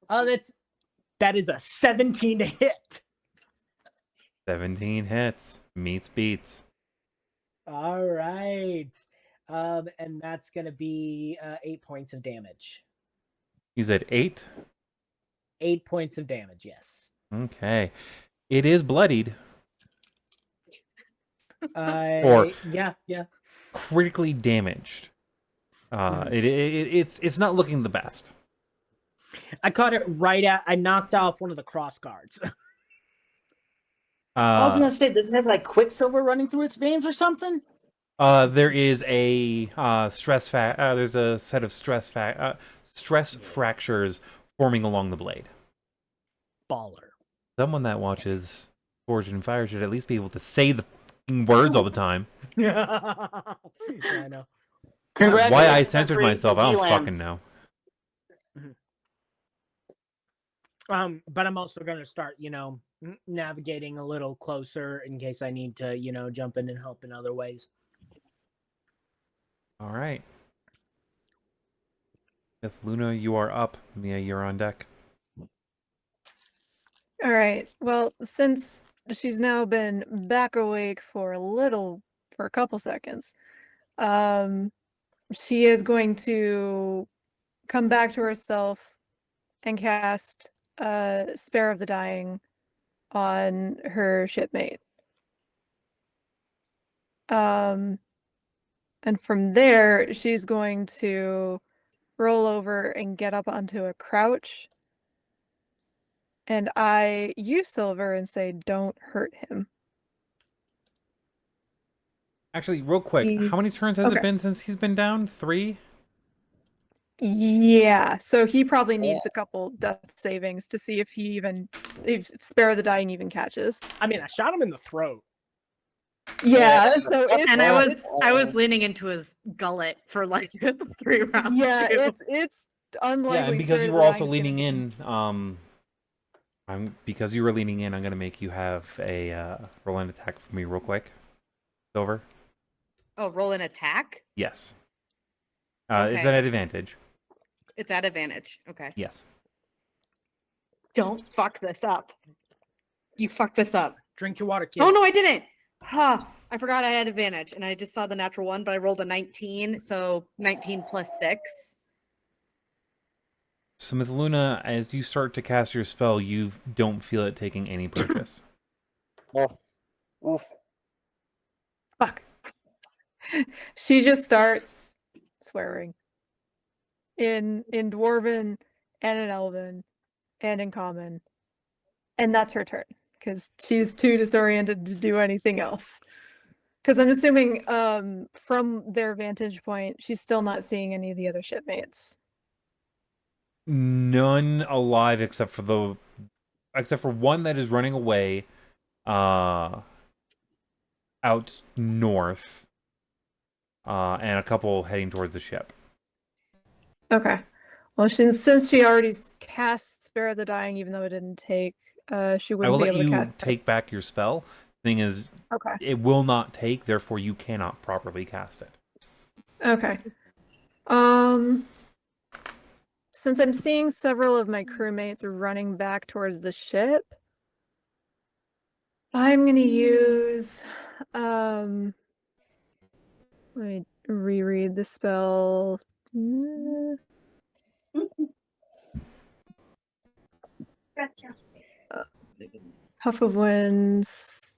That is a 17 to hit. 17 hits. Meets beats. All right. And that's going to be 8 points of damage. You said 8? 8 points of damage, yes. Okay. It is bloodied. Or yeah. Critically damaged. It's not looking the best. I caught it I knocked off one of the cross guards. I was gonna say, does it have Quicksilver running through its veins or something? There is a there's a set of stress fractures forming along the blade. Baller. Someone that watches Forged in Fire should at least be able to say the fucking words all the time. Yeah, I know. Why I censored myself, I don't fucking know. But I'm also gonna start, navigating a little closer in case I need to, jump in and help in other ways. All right. Myth Luna, you are up. Mia, you're on deck. All right. Well, since she's now been back awake for a couple seconds, she is going to come back to herself and cast Spare of the Dying on her shipmate. And from there, she's going to roll over and get up onto a crouch and I use Silver and say, "Don't hurt him." Actually, real quick, He- how many turns has okay. it been since he's been down? 3? Yeah, so he probably Yeah. needs a couple death savings to see if Spare the Dying even catches. I mean, I shot him in the throat. Yeah, Yeah, so it's And I it's- was leaning into his gullet for like 3 rounds. yeah, too. it's unlikely. Yeah, and because Spirit you of were the also Dying's gonna leaning do- in, because you were leaning in, I'm gonna make you have a roll an attack for me real quick. Silver. Oh, roll an attack. Yes. It's Okay. an advantage. It's at advantage. Okay. Yes. Don't fuck this up. You fucked this up. Drink your water, kid. Oh no, I didn't. Huh. I forgot I had advantage, and I just saw the natural one, but I rolled a 19, so 19 plus 6. So, Myth Luna, as you start to cast your spell, you don't feel it taking any purchase. Oh, oof. Fuck. She just starts swearing in Dwarven and in Elven and in Common, and that's her turn because she's too disoriented to do anything else. Because I'm assuming, from their vantage point, she's still not seeing any of the other shipmates. None alive except for one that is running away, out north, and a couple heading towards the ship. Okay. Well, since she already cast Spare the Dying, even though it didn't take, she I wouldn't will be let able to you cast. take back your spell. Thing is, Okay. it will not take, therefore you cannot properly cast it. Okay. Since I'm seeing several of my crewmates running back towards the ship, I'm gonna use, let me reread the spell. Gotcha. Puff of Winds.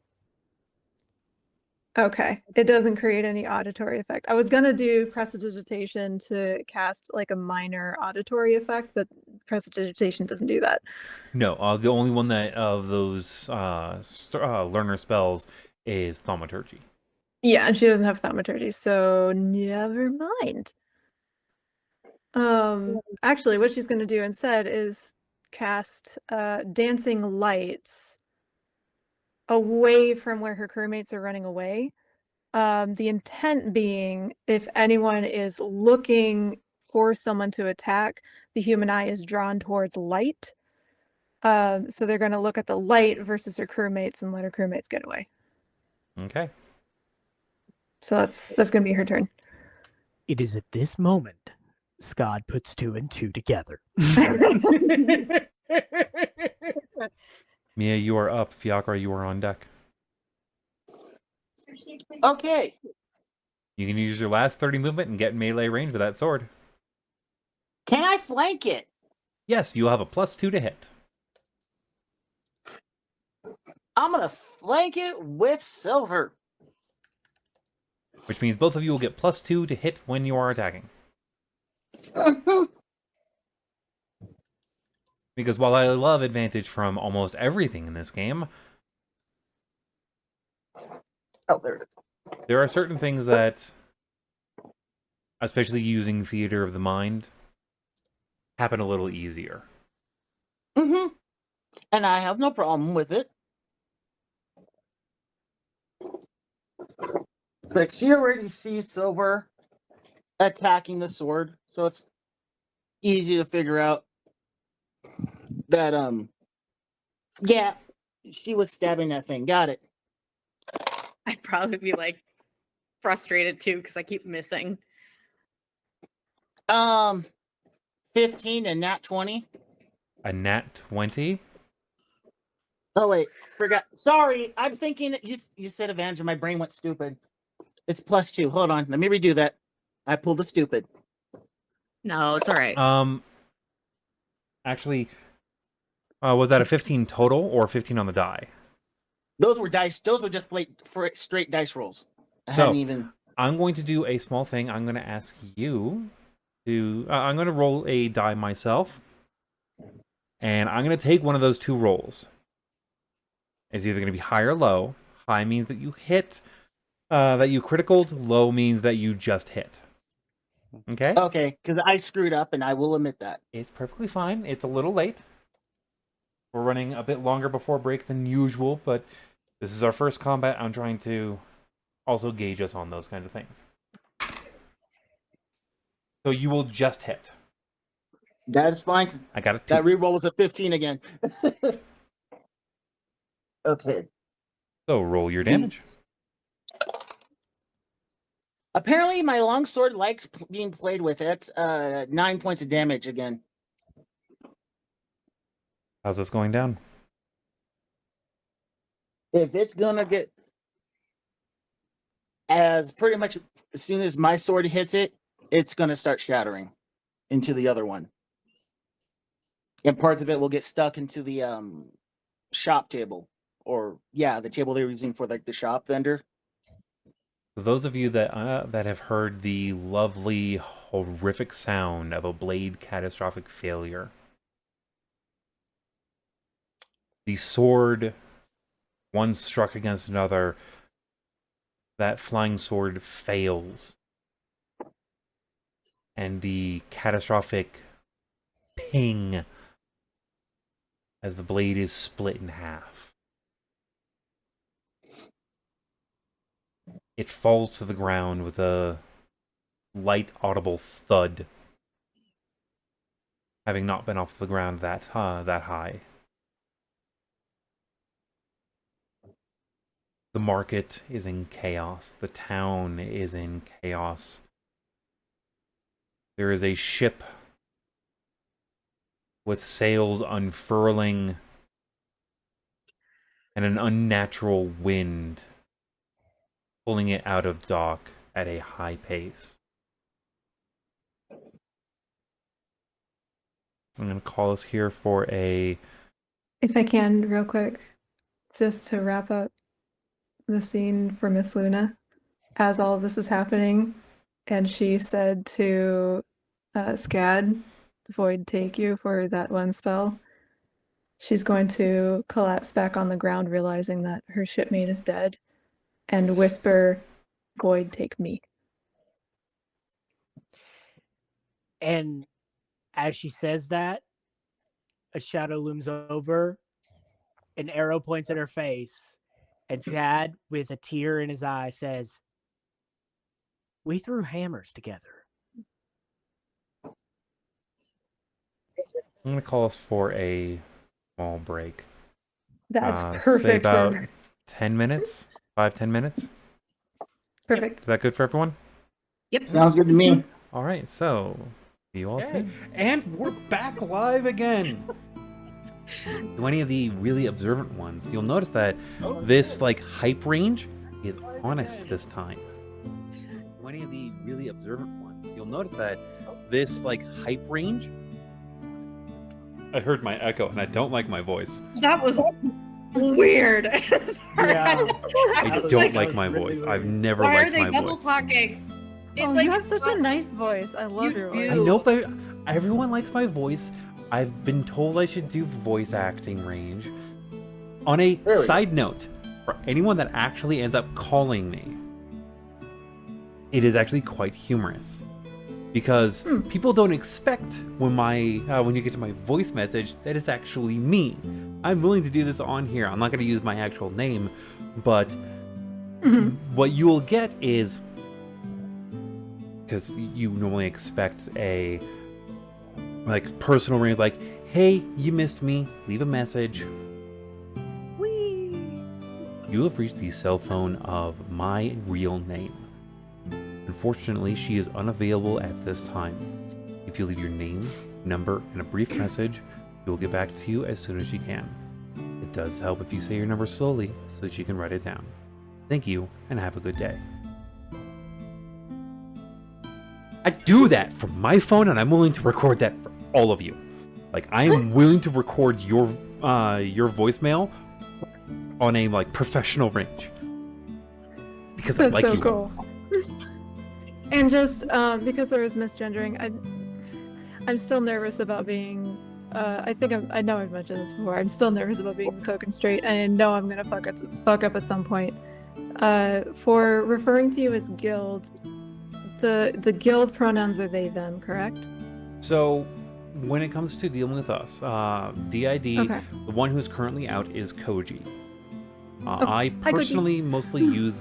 Okay, it doesn't create any auditory effect. I was gonna do Prestidigitation to cast like a minor auditory effect, but Prestidigitation doesn't do that. No, the only one that of those learner spells is Thaumaturgy. Yeah, and she doesn't have Thaumaturgy, so never mind. Actually, what she's gonna do instead is cast Dancing Lights away from where her crewmates are running away. The intent being, if anyone is looking for someone to attack, the human eye is drawn towards light. So they're going to look at the light versus her crewmates and let her crewmates get away. Okay. So that's going to be her turn. It is at this moment Scott puts 2 and 2 together. Mia, you are up. Fiacre, you are on deck. Okay. You can use your last 30 movement and get in melee range with that sword. Can I flank it? Yes, you will have a +2 to hit. I'm gonna flank it with Silver. Which means both of you will get +2 to hit when you are attacking. Because while I love advantage from almost everything in this game, Oh, there it is. there are certain things that, especially using Theater of the Mind, happen a little easier. Mm-hmm. And I have no problem with it. But she already sees Silver attacking the sword, so it's easy to figure out that yeah, she was stabbing that thing. Got it. I'd probably be like frustrated too because I keep missing. 15 and nat 20. A nat 20? Oh wait, forgot. Sorry, I'm thinking that you said advantage and my brain went stupid. It's +2. Hold on, let me redo that. I pulled a stupid. No, it's all right. Actually, was that a 15 total or 15 on the die? Those were dice. Those were just straight dice rolls. I So- hadn't even. I'm going to do a small thing. I'm going to ask you to... I'm going to roll a die myself. And I'm going to take one of those two rolls. It's either going to be high or low. High means that you hit, that you criticaled. Low means that you just hit. Okay? Okay, because I screwed up, and I will admit that. It's perfectly fine. It's a little late. We're running a bit longer before break than usual, but this is our first combat. I'm trying to also gauge us on those kinds of things. So you will just hit. That's fine. 'Cause I got a 2. that reroll was a 15 again. Okay. So roll your damage. Apparently, my longsword likes being played with. That's 9 points of damage again. How's this going down? If it's gonna get pretty much as soon as my sword hits it, it's gonna start shattering into the other one, and parts of it will get stuck into the shop table, or the table they were using for like the shop vendor. For those of you that that have heard the lovely, horrific sound of a blade catastrophic failure, the sword, once struck against another, that flying sword fails, and the catastrophic ping as the blade is split in half. It falls to the ground with a light, audible thud, having not been off the ground that high. The market is in chaos. The town is in chaos. There is a ship with sails unfurling and an unnatural wind pulling it out of dock at a high pace. I'm going to call us here for a... If I can, real quick, just to wrap up the scene for Miss Luna, as all this is happening, and she said to Scad, Void take you for that one spell, she's going to collapse back on the ground, realizing that her shipmate is dead, and whisper, Void take me. And as she says that, a shadow looms over, an arrow points at her face, and Scad, with a tear in his eye, says, "We threw hammers together." I'm going to call us for a small break. That's Say perfect. about For 10 minutes? 5-10 minutes? perfect. Is that good for everyone? Yep. Sounds good to me. All right, so see you all Okay. soon. And we're back live again. To any of the really observant ones, you'll notice that this like hype range is honest this time. To any of the really observant ones, you'll notice that this like hype range. I heard my echo, and I don't like my voice. That was weird. Yeah. I don't like my voice. I've never Why are liked they my double voice. talking? Oh, you have such a nice voice. I love You your do. voice. I know, but everyone likes my voice. I've been told I should do voice acting range. On a There we side note, for anyone that actually ends up calling me, it is actually quite humorous. Because people don't expect when you get to my voice message that it's actually me. I'm willing to do this on here. I'm not going to use my actual name, but what you will get is, because you normally expect a like personal range, like, "Hey, you missed me. Leave a message." Whee! You have reached the cell phone of my real name. Unfortunately, she is unavailable at this time. If you leave your name, number, and a brief message, we will get back to you as soon as she can. It does help if you say your number slowly so that she can write it down. Thank you, and have a good day. I do that from my phone, and I'm willing to record that for all of you. Like, I am willing to record your voicemail on a like professional range because I That's like so you. cool. And just because there was misgendering, I'm still nervous about being I think I know I've mentioned this before. I'm still nervous about being the token straight, and I know I'm gonna fuck up at some point. For referring to you as guild, the guild pronouns are they them, correct? So, when it comes to dealing with us, DID, Okay. the one who's currently out is Koji. Oh, I hi, Koji. personally mostly use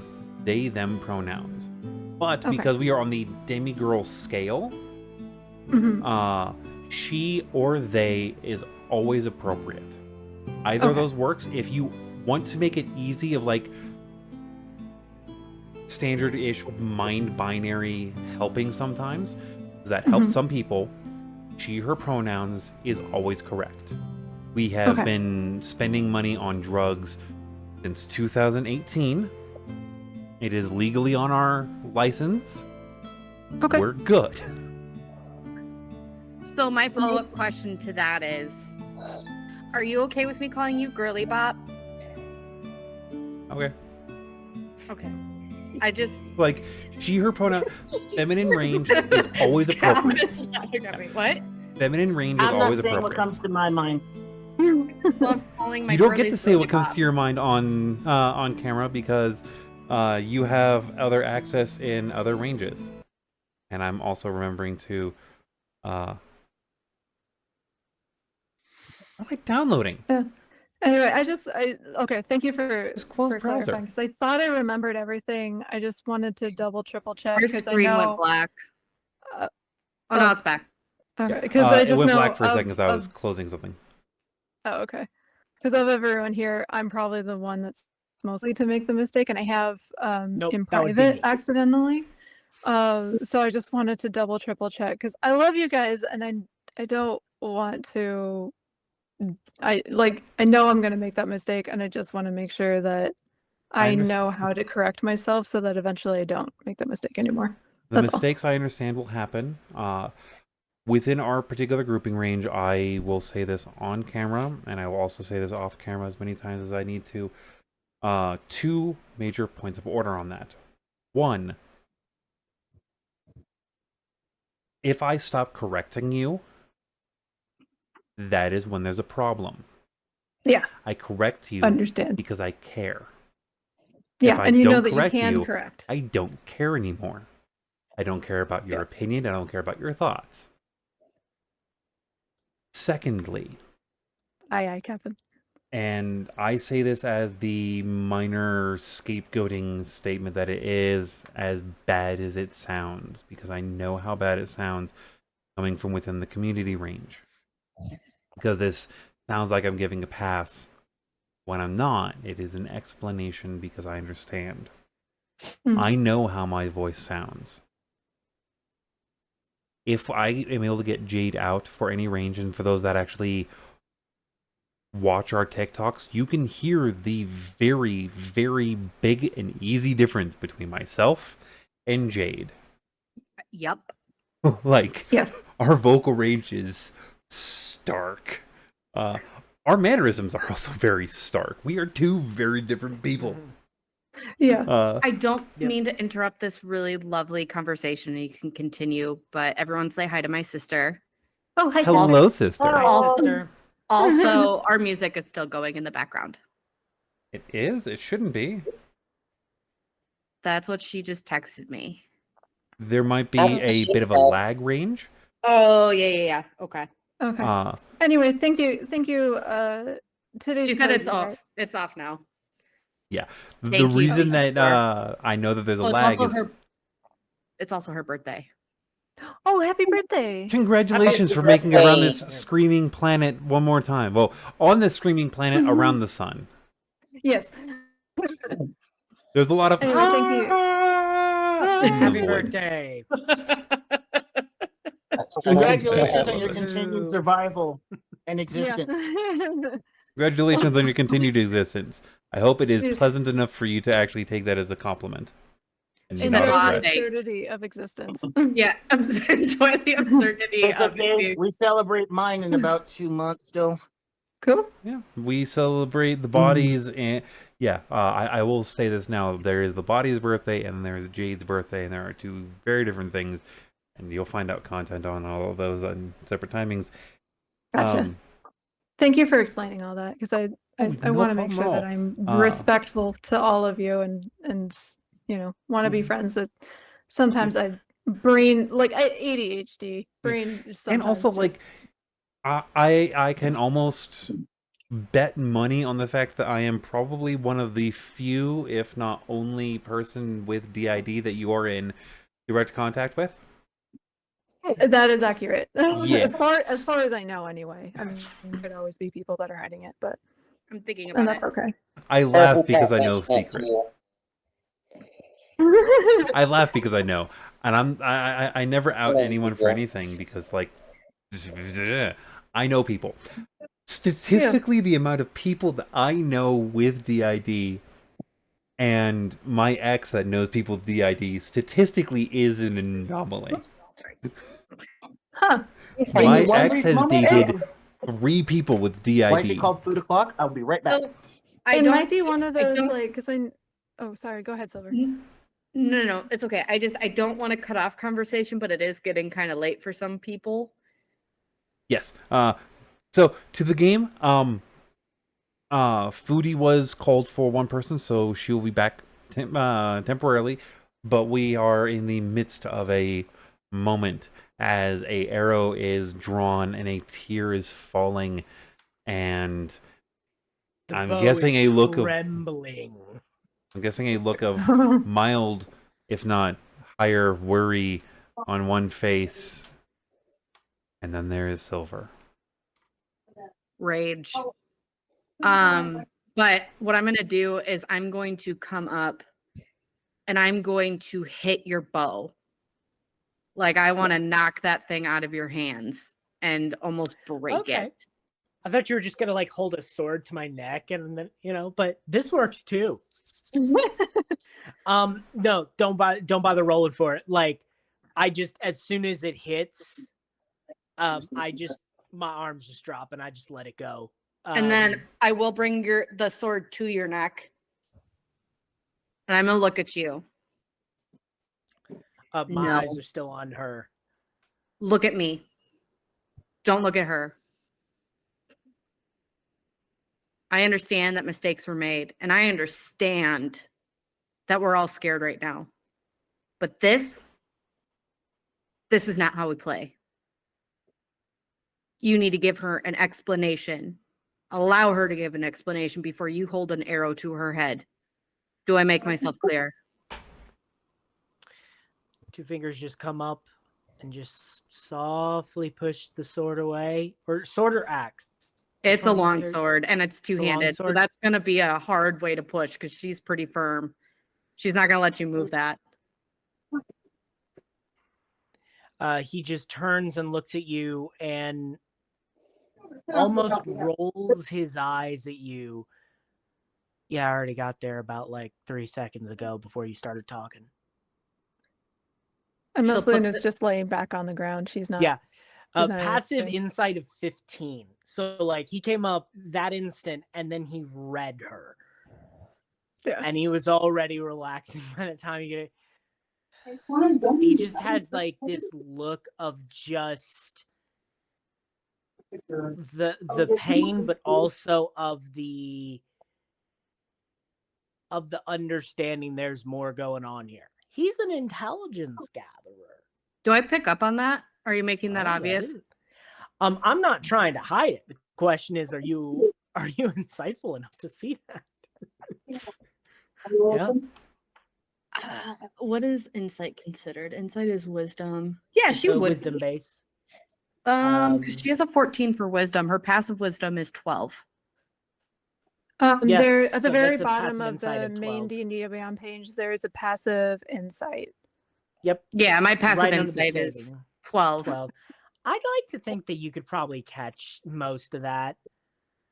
they, them pronouns. But Okay. because we are on the demigirl scale, Mhm. she or they is always appropriate. Either of Okay. those works. If you want to make it easy of like standard-ish mind binary helping sometimes, that helps Mhm. some people, she, her pronouns is always correct. We have Okay. been spending money on drugs since 2018. It is legally on our license. Okay. We're good. So my follow-up question to that is, are you okay with me calling you Girly Bop? Okay. Okay. I just Like, she, her pronoun, feminine range is always appropriate. What? Feminine range is I'm not always saying what appropriate. comes to my mind. Well, I'm calling my You don't get girlies to say what Girly comes Bop. to your mind on camera because you have other access in other ranges. And I'm also remembering to what am I downloading? Anyway, okay. Thank you for Just close for browser. clarifying because I thought I remembered everything. I just wanted to triple check Your because I screen went know. black. Uh, Oh no, it's back. Okay, because I It just went know black for a second of, because I was of closing something. oh, okay. Because of everyone here, I'm probably the one that's mostly to make the mistake, and I have Nope, in that would be private me. accidentally. So I just wanted to triple check because I love you guys, and I don't want to. I know I'm gonna make that mistake, and I just want to make sure that I know how to correct myself so that eventually I don't make that mistake anymore. The That's all. mistakes I understand will happen. Within our particular grouping range, I will say this on camera, and I will also say this off camera as many times as I need to. Two major points of order on that. One, if I stop correcting you, that is when there's a problem. Yeah, I correct you understand. because I care. Yeah, If I and you know don't that you correct can you, correct. I don't care anymore. I don't care about your Yeah. opinion. I don't care about your thoughts. Secondly, Aye, Captain. and I say this as the minor scapegoating statement that it is as bad as it sounds, because I know how bad it sounds coming from within the community range. Because this sounds like I'm giving a pass when I'm not. It is an explanation because I understand. Mm. I know how my voice sounds. If I am able to get Jade out for any range, and for those that actually watch our TikToks, you can hear the very, very big and easy difference between myself and Jade. Yep. Like, Yes. our vocal range is stark. Our mannerisms are also very stark. We are two very different people. Yeah. I don't Yep. mean to interrupt this really lovely conversation, and you can continue, but everyone say hi to my sister. Oh, hi, Hello, sister. sister. Hi, Also- sister. Also, our music is still going in the background. It is? It shouldn't be. That's what she just texted me. There might be That's what a she bit of a said. lag range. Oh, yeah. Okay. Okay. Anyway, thank you. Today's She said it's Friday, off. right? It's off now. Yeah. Thank The you, reason sister. that I know that there's a Oh, lag is it's also her birthday. Oh, happy birthday! congratulations Happy for making it around birthday. this screaming planet one more time. Well, on this screaming planet around the sun. Yes. There's a lot of Anyway, thank you. in the Happy void. birthday. Congratulations on your Love it. continued survival and existence. Yeah. Congratulations on your continued existence. I hope it is Yes. pleasant enough for you to actually take that as a compliment. And She not said a Enjoy hot the threat. take. absurdity of existence. Yeah, enjoy the absurdity It's of okay. it. We celebrate mine in about 2 months still. Cool. Yeah, we celebrate the bodies, and yeah, I will say this now: there is the body's birthday, and there's Jade's birthday, and there are two very different things, and you'll find out content on all of those on separate timings. Gotcha. Thank you for explaining all that, because I Oh, no want to make problem at sure that all. I'm respectful to all of you, and want to be friends. That sometimes I brain like ADHD brain sometimes And also, just like, I can almost bet money on the fact that I am probably one of the few, if not only, person with DID that you are in direct contact with. that is accurate. Yeah. As far as I know, anyway. I mean, there could always be people that are hiding it, but I'm thinking and about that's it. okay. I Or laugh who because can't I know mention it to secrets. you. I laugh because I know, and I never out There anyone you for go. anything because, like, I know people. Statistically, the amount of people that I know with DID and my ex that knows people with DID statistically is an anomaly. Huh. You find My it one ex brief has moment, dated 3 people with Might be DID. called food o'clock. I'll be right back. So I It don't. might be one of I those don't- like because oh, sorry. Go ahead, Silver. No, it's okay. I don't want to cut off conversation, but it is getting kind of late for some people. Yes. So to the game, Foodie was called for one person, so she will be back temporarily, but we are in the midst of a moment as a arrow is drawn and a tear is falling, and The I'm bow guessing is a look of trembling. mild, if not higher, worry on one face, and then there is Silver. Rage. But what I'm gonna do is I'm going to come up and I'm going to hit your bow. Like I want to knock that thing out of your hands and almost break Okay. it. I thought you were just gonna like hold a sword to my neck and then but this works too. No, don't bother rolling for it. Like I just as soon as it hits, my arms just drop and I just let it go. And then I will bring the sword to your neck. And I'm gonna look at you. my No. eyes are still on her. Look at me. Don't look at her. I understand that mistakes were made, and I understand that we're all scared right now. But this is not how we play. You need to give her an explanation. Allow her to give an explanation before you hold an arrow to her head. Do I make myself clear? Two fingers just come up and just softly push the sword away. Or sword or axe? It's a long sword and it's a long two-handed. So sword? that's going to be a hard way to push because she's pretty firm. She's not going to let you move that. He just turns and looks at you and almost rolls his eyes at you. Yeah, I already got there about like 3 seconds ago before you started talking. And She'll Miss put Lune is the- just laying back on the ground. She's not. Yeah. she's not Passive anything. insight of 15. So like he came up that instant and then he read her. Yeah. And he was already relaxing by the time he just has like this look of just the pain, but also of the understanding there's more going on here. He's an intelligence gatherer. Do I pick up on that? Are you making that Oh, obvious? I'm not trying to hide it. The question is, are you insightful enough to see that? Yeah. What is insight considered? Insight is wisdom. Yeah, she would. Wisdom base. Because she has a 14 for wisdom. Her passive wisdom is 12. Yeah, There at the so very that's a bottom passive of insight the of main 12. D&D Beyond page, there is a passive insight. Yep. Yeah, my passive Right under the insight is saving. 12. 12. I'd like to think that you could probably catch most of that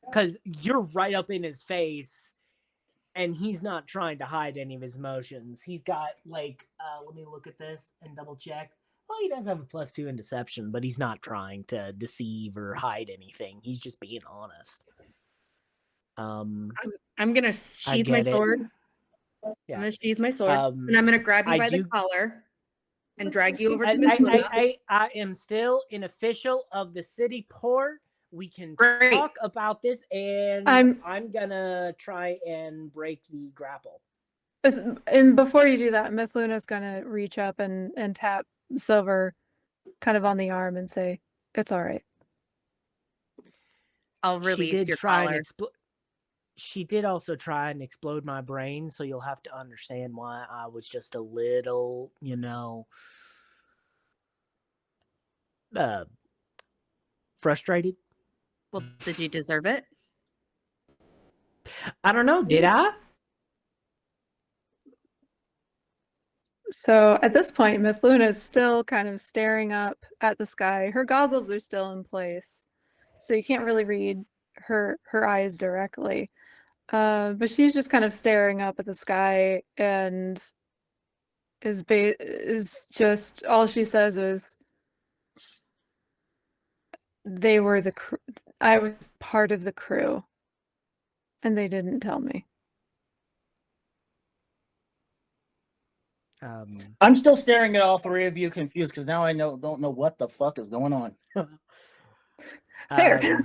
because you're right up in his face and he's not trying to hide any of his emotions. He's got like, let me look at this and double check. Well, he does have a +2 in deception, but he's not trying to deceive or hide anything. He's just being honest. I'm gonna sheath my get it. sword. Yeah. I'm gonna sheath my sword, and I'm gonna grab you I by the do- collar and drag you over to Miss Luna. I am still an official of the city port we can Great. talk about this, and I'm gonna try and break the grapple. And before you do that, Miss Luna's gonna reach up and tap Silver kind of on the arm and say, "It's all right." I'll She release did your try collar. and she did also try and explode my brain, so you'll have to understand why I was just a little, frustrated. Well, did you deserve it? I don't know. Did I? So at this point, Miss Luna is still kind of staring up at the sky. Her goggles are still in place, so you can't really read her eyes directly. But she's just kind of staring up at the sky, and is just all she says is, "They were the crew. I was part of the crew, and they didn't tell me." I'm still staring at all three of you confused because now I don't know what the fuck is going on. Fair.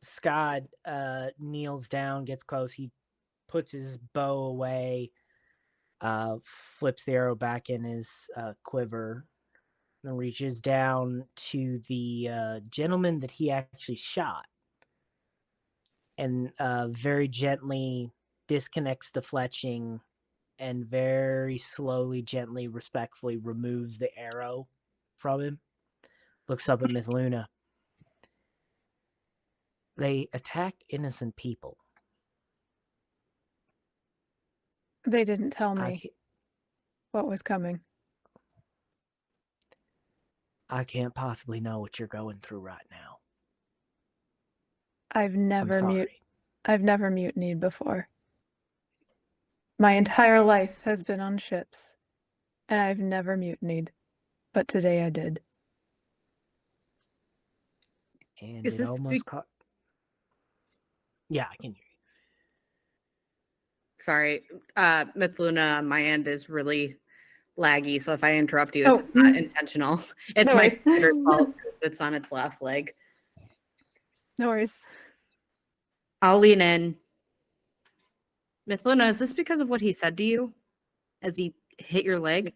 Scott kneels down, gets close. He puts his bow away, flips the arrow back in his quiver, and reaches down to the gentleman that he actually shot, and very gently disconnects the fletching and very slowly, gently, respectfully removes the arrow from him. Looks up at Miss Luna. They attacked innocent people. They didn't tell me what was coming. I can't possibly know what you're going through right now. I've never sorry. mutinied before. My entire life has been on ships, and I've never mutinied, but today I did. And Is it this almost caught. Yeah, I can hear you. Sorry, Miss Luna on my end is really laggy, so if I interrupt you, it's not intentional. It's No my worries. computer's fault because it's on its last leg. No worries. I'll lean in. Miss Luna, is this because of what he said to you as he hit your leg?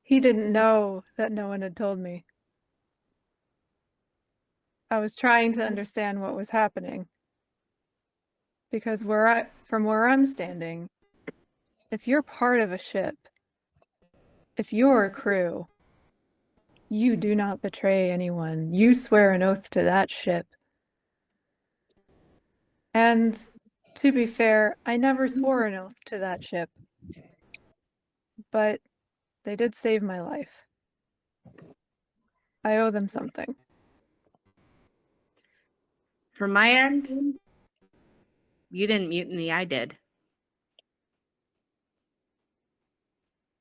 He didn't know that no one had told me. I was trying to understand what was happening. Because from where I'm standing, if you're part of a ship, if you're a crew, you do not betray anyone. You swear an oath to that ship. And to be fair, I never swore an oath to that ship. But they did save my life. I owe them something. From my end, you didn't mutiny, I did.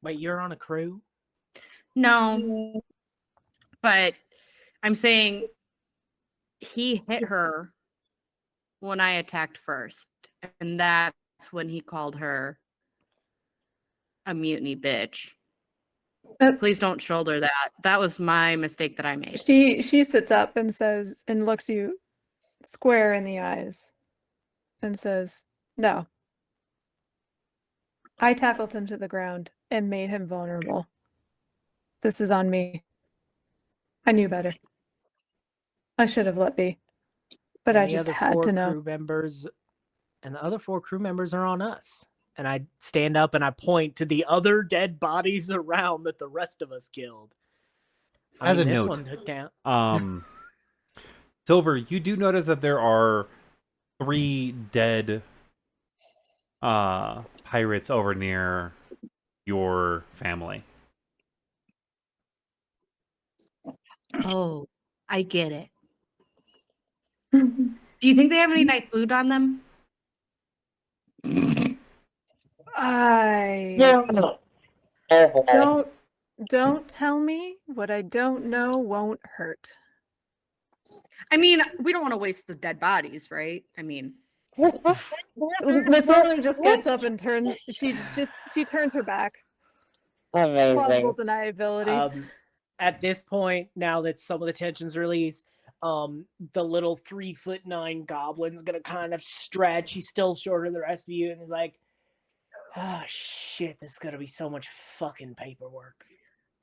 Wait, you're on a crew? No. But I'm saying he hit her when I attacked first. And that's when he called her a mutiny bitch. Please don't shoulder that. That was my mistake that I made. She sits up and says, and looks you square in the eyes and says, "No. I tackled him to the ground and made him vulnerable. This is on me. I knew better. I should have let be. But I just had to know." And the other 4 crew members are on us. And I stand up and I point to the other dead bodies around that the rest of us killed. As a this note, one took down. Silver, you do notice that there are 3 dead pirates over near your family. Oh, I get it. Do you think they have any nice loot on them? Don't tell me what I don't know won't hurt. I mean, we don't want to waste the dead bodies, right? I mean, Miss Lily just gets up and turns. She turns her back, Plausible Amazing. deniability. At this point, now that some of the tension's released, the little 3'9" goblin's gonna kind of stretch. He's still shorter than the rest of you, and he's like, "Oh shit, this is gonna be so much fucking paperwork."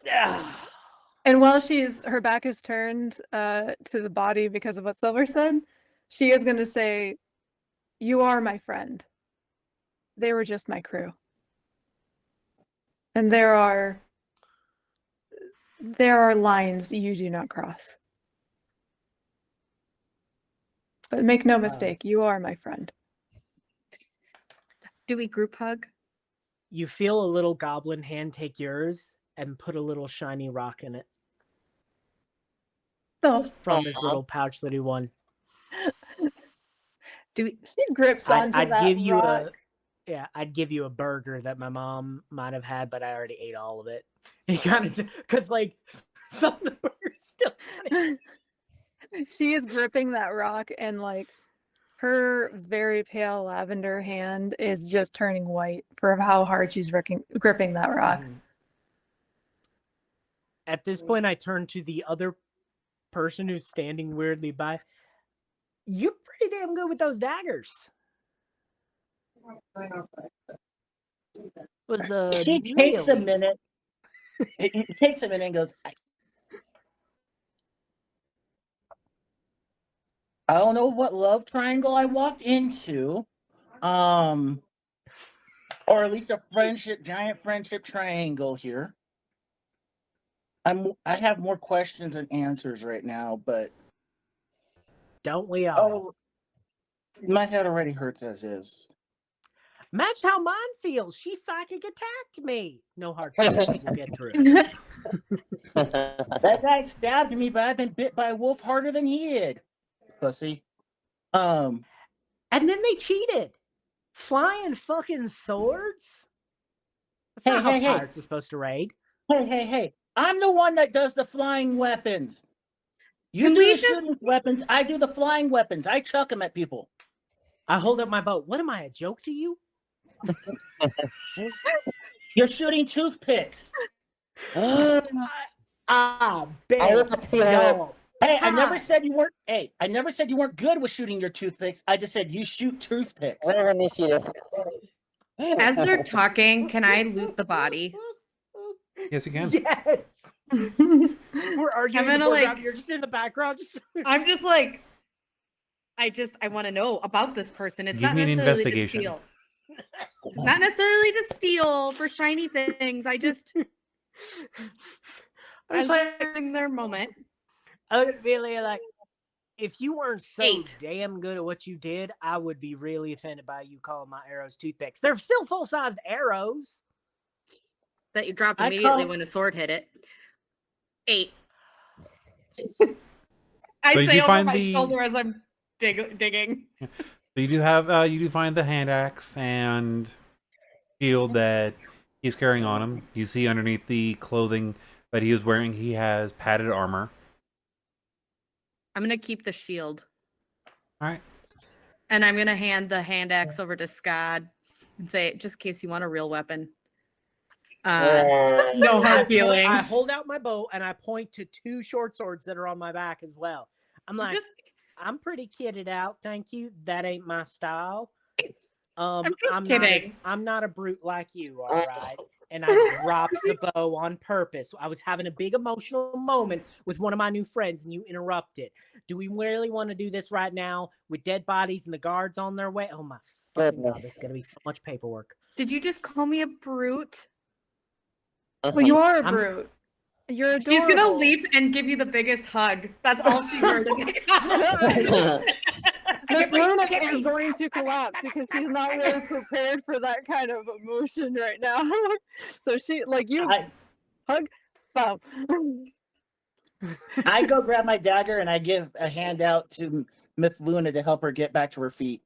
Ah. And while her back is turned to the body because of what Silver said, she is going to say, "You are my friend. They were just my crew. And there are lines you do not cross. But make no mistake, you are my friend." Do we group hug? You feel a little goblin hand take yours and put a little shiny rock in it So from his little pouch that he won. she grips onto I'd that give you rock. I'd give you a burger that my mom might have had, but I already ate all of it. He kind of, because like some of the burgers still. She is gripping that rock, and like her very pale lavender hand is just turning white for how hard she's gripping that rock. At this point, I turn to the other person who's standing weirdly by. You're pretty damn good with those daggers. She takes a minute. It takes a minute and goes, I don't know what love triangle I walked into. Or at least a giant friendship triangle here. I have more questions than answers right now, but don't we all? My head already hurts as is. Match how mine feels. She psychic attacked me. No hard feelings. We'll get through. That guy stabbed me, but I've been bit by a wolf harder than he did. Pussy. And then they cheated. Flying fucking swords? That's not how pirates are supposed to raid. Hey. I'm the one that does the flying weapons. You do the shooting weapons. I do the flying weapons. I chuck them at people. I hold up my boat. What am I, a joke to you? You're shooting toothpicks. Hey, I never said you weren't. Hey, I never said you weren't good with shooting your toothpicks. I just said you shoot toothpicks. As they're talking, can I loot the body? Yes, you can. Yes. We're arguing. I'm gonna you're just in the background. I'm just like, I want to know about this person. It's Give not me an necessarily investigation. to steal. It's not necessarily to steal for shiny things. I just in their moment. I would really like, if you weren't so 8. damn good at what you did, I would be really offended by you calling my arrows toothpicks. They're still full-sized arrows. That you dropped immediately when a sword hit it. 8. I say over my shoulder as I'm digging. So you do find the hand axe and shield that he's carrying on him. You see underneath the clothing that he was wearing, he has padded armor. I'm gonna keep the shield. All right. And I'm gonna hand the hand axe over to Scott and say, just in case you want a real weapon. No hard feelings. I hold out my bow and I point to 2 short swords that are on my back as well. I'm like, I'm pretty kitted out, thank you. That ain't my style. I'm kidding. I'm not a brute like you, all right? And I dropped the bow on purpose. I was having a big emotional moment with one of my new friends, and you interrupted. Do we really want to do this right now with dead bodies and the guards on their way? Oh my fucking God, this is gonna be so much paperwork. Did you just call me a brute? Well, you are a brute. You're adorable. She's gonna leap and give you the biggest hug. That's all she heard. Miss Luna is going to collapse because she's not really prepared for that kind of emotion right now. So she, like, you hug, bump. I go grab my dagger and I give a hand out to Miss Luna to help her get back to her feet.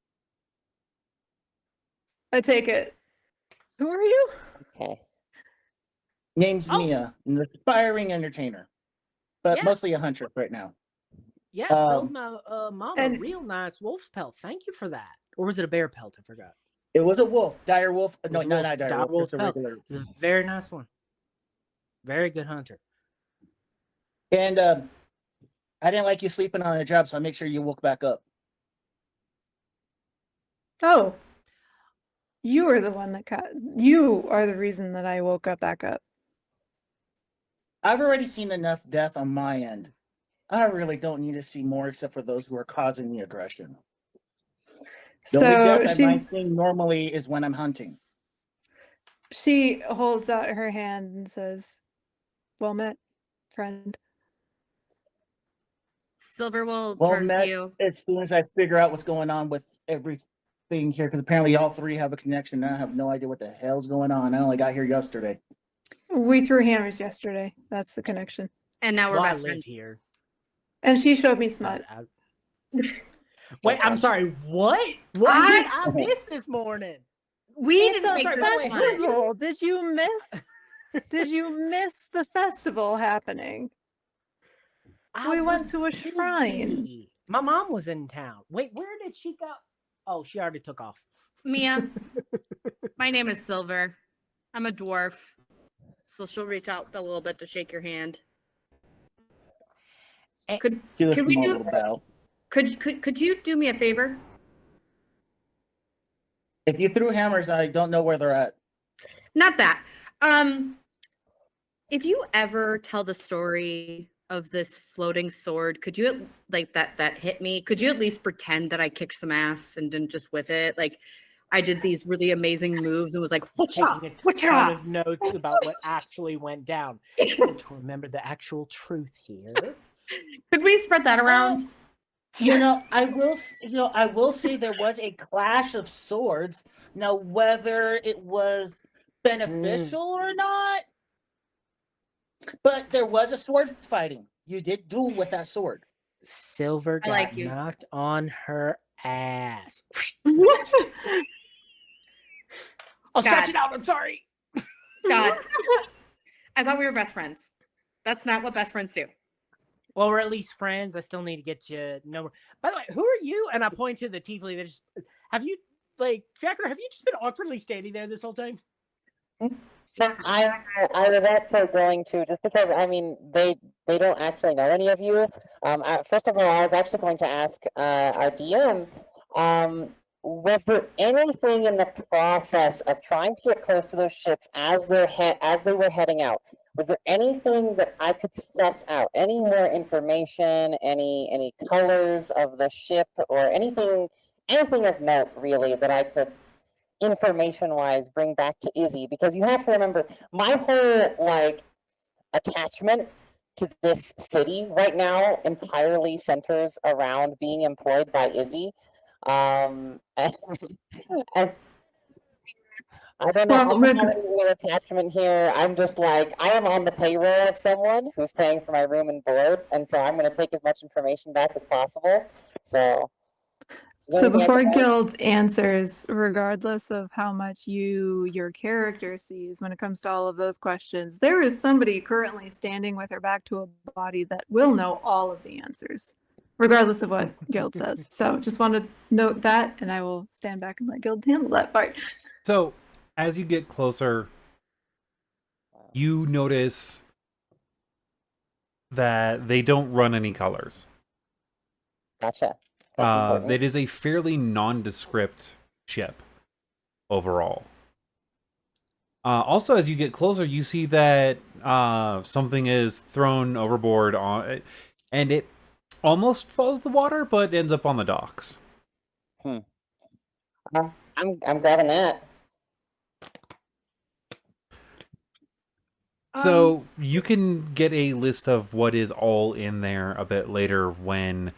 I take it. Who are you? Okay. Name's Mia, an aspiring entertainer, but mostly a huntress right now. Yeah, sold my mom a real nice wolf's pelt. Thank you for that. Or was it a bear pelt? I forgot. It was a wolf, dire wolf. No, It was not dire wolf. wolf's Just a pelt. regular. It's a very nice one. Very good hunter. And I didn't like you sleeping on the job, so I make sure you woke back up. Oh, you are the one that you are the reason that I woke up back up. I've already seen enough death on my end. I really don't need to see more except for those who are causing the aggression. The only So death I mind seeing normally is when I'm hunting. she holds out her hand and says, "Well met, friend." Silver will Well, turn to met you. as soon as I figure out what's going on with everything here, because apparently all three have a connection. And I have no idea what the hell's going on. I only got here yesterday. We threw hammers yesterday. That's the connection. And now we're Well, I best live friends. here. And she showed me smut. Wait, I'm sorry. What? What did I miss this morning? We It's didn't a make sorry, this wait, one. festival. Did you miss? Did you miss the festival happening? We went to a shrine. busy. My mom was in town. Wait, where did she go? Oh, she already took off. Mia, my name is Silver. I'm a dwarf. So she'll reach out a little bit to shake your hand. Could Do a Could we small do- little bow. could you do me a favor? If you threw hammers, I don't know where they're at. Not that. If you ever tell the story of this floating sword, could you like that hit me? Could you at least pretend that I kicked some ass and didn't just whiff it? Like I did these really amazing moves and was like, Taking a ton of notes about what actually went down. To remember the actual truth here. Could we spread that around? You know, I will say there was a clash of swords. Now, whether it was beneficial or not, but there was a sword fighting. You did duel with that sword. Silver I got like you. knocked on her ass. I'll Scott. scratch it out. I'm sorry. Scott, I thought we were best friends. That's not what best friends do. Well, we're at least friends. I still need to get you know. By the way, who are you? And I point to the tiefling that just have you Fiacre, have you just been awkwardly standing there this whole time? So I was actually going to, just because I mean they don't actually know any of you. First of all, I was actually going to ask our DM, was there anything in the process of trying to get close to those ships as they were heading out? Was there anything that I could suss out? Any more information? Any colors of the ship or anything of note really that I could, information-wise, bring back to Izzy? Because you have to remember, my whole attachment to this city right now entirely centers around being employed by Izzy. And I don't know. I don't have any real attachment here. I'm just I am on the payroll of someone who's paying for my room and board, and so I'm going to take as much information back as possible. So before Guild answers, regardless of how much your character sees when it comes to all of those questions, there is somebody currently standing with her back to a body that will know all of the answers, regardless of what Guild says. So just want to note that, and I will stand back and let Guild handle that part. So as you get closer, you notice that they don't run any colors. Gotcha. That's important. It is a fairly nondescript ship overall. Also, as you get closer, you see that something is thrown overboard and it almost follows the water, but ends up on the docks. I'm grabbing that. So you can get a list of what is all in there a bit later when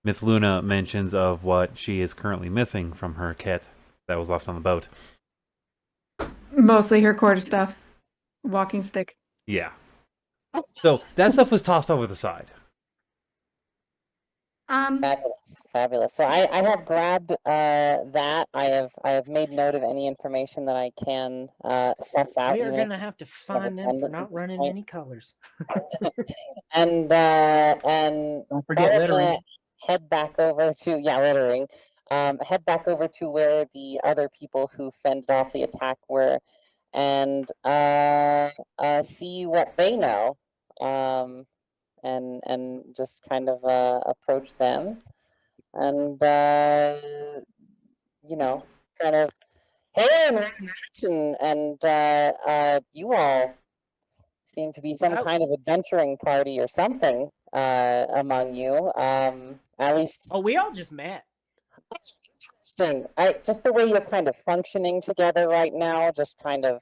Mithluna mentions of what she is currently missing from her kit that was left on the boat. Mostly her quarter stuff, walking stick. Yeah. So that stuff was tossed over the side. Fabulous. So I have grabbed that. I have made note of any information that I can suss out. We are gonna have to fine them for not running any colors. And Don't forget littering. Head back over to littering. Head back over to where the other people who fended off the attack were, and see what they know, and just kind of approach them, and you know, kind of, hey, I'm and you all seem to be some Oh. kind of adventuring party or something among you. At least Oh, we all just met. interesting. Just the way you're kind of functioning together right now, just kind of.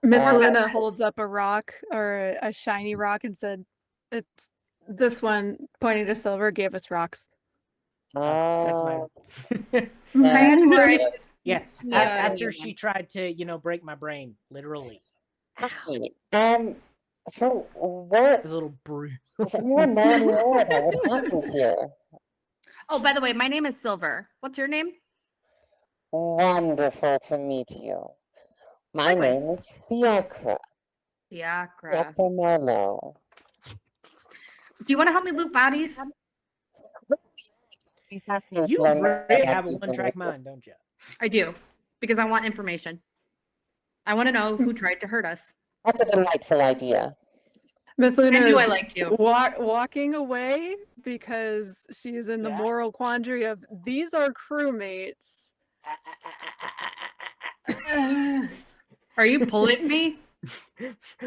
Miss Uh, Luna holds up a rock or a shiny rock and said, "It's this one," pointing to Silver, gave us rocks. That's my. and, Yeah. Yeah, After she tried to, break my brain, literally. so what? His little brew. Does anyone know any more about what happened here? Oh, by the way, my name is Silver. What's your name? Wonderful to meet you. My Likewise. name is Fiacre. Fiacre. Fiacre Merlot. Do you want to help me loot bodies? You really have a one-track mind, don't you? I do, because I want information. I want to know who tried to hurt us. That's a delightful idea. Miss Luna knew I is liked you. walking away because she's in the Yeah. moral quandary of these are crewmates. Are you pulling me?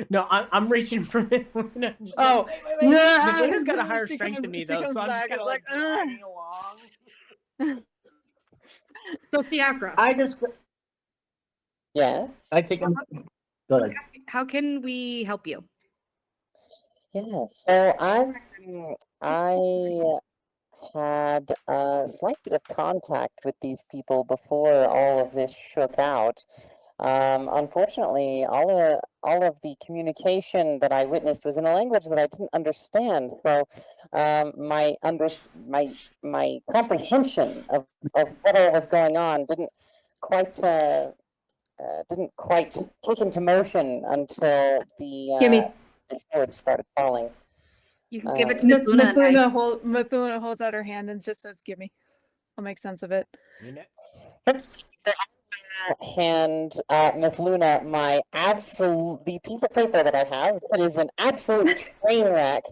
No, I'm reaching for it. Just Oh, wait. yeah. Luna's got a higher She strength comes- than me, she though, comes so I'm back, just kind of it's like like, dragging along. So Fiacre, I just Yes. I take him. Go ahead. how can we help you? Yes. So I had a slight bit of contact with these people before all of this shook out. Unfortunately, all of the communication that I witnessed was in a language that I didn't understand. So my comprehension of what all was going on didn't quite kick into motion until Gimme. the swords started falling. You can give it to Miss Miss Luna. and I- Luna holds out her hand and just says, "Gimme." I'll make sense of it. You know, Hand Miss Luna the piece of paper that I have that is an absolute train wreck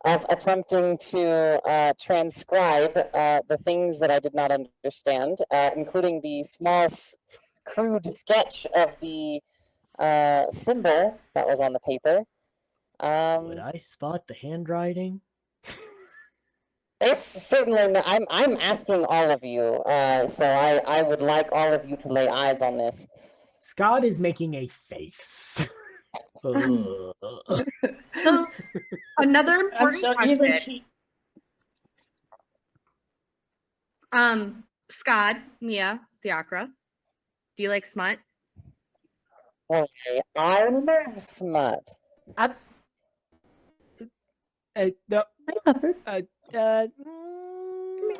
of attempting to transcribe the things that I did not understand, including the small crude sketch of the symbol that was on the paper. would I spot the handwriting? It's certainly not, I'm asking all of you, so I would like all of you to lay eyes on this. Scott is making a face. So another important So even question. she, Scott, Mia, Fiacre, do you like smut? Okay, I love smut. No,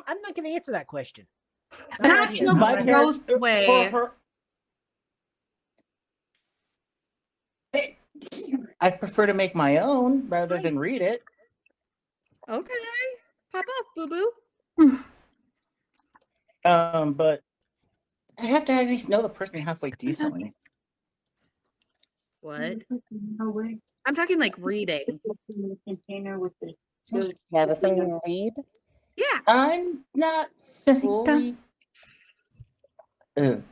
I'm not going to answer that question. Not in a my gross character- way. for her, I prefer to make my own rather than read it. Okay, pop off, boo boo. But I have to at least know the person halfway decently. What? No way. I'm talking like reading. Container with the Yeah, the thing you read. Yeah. I'm not fully. I'm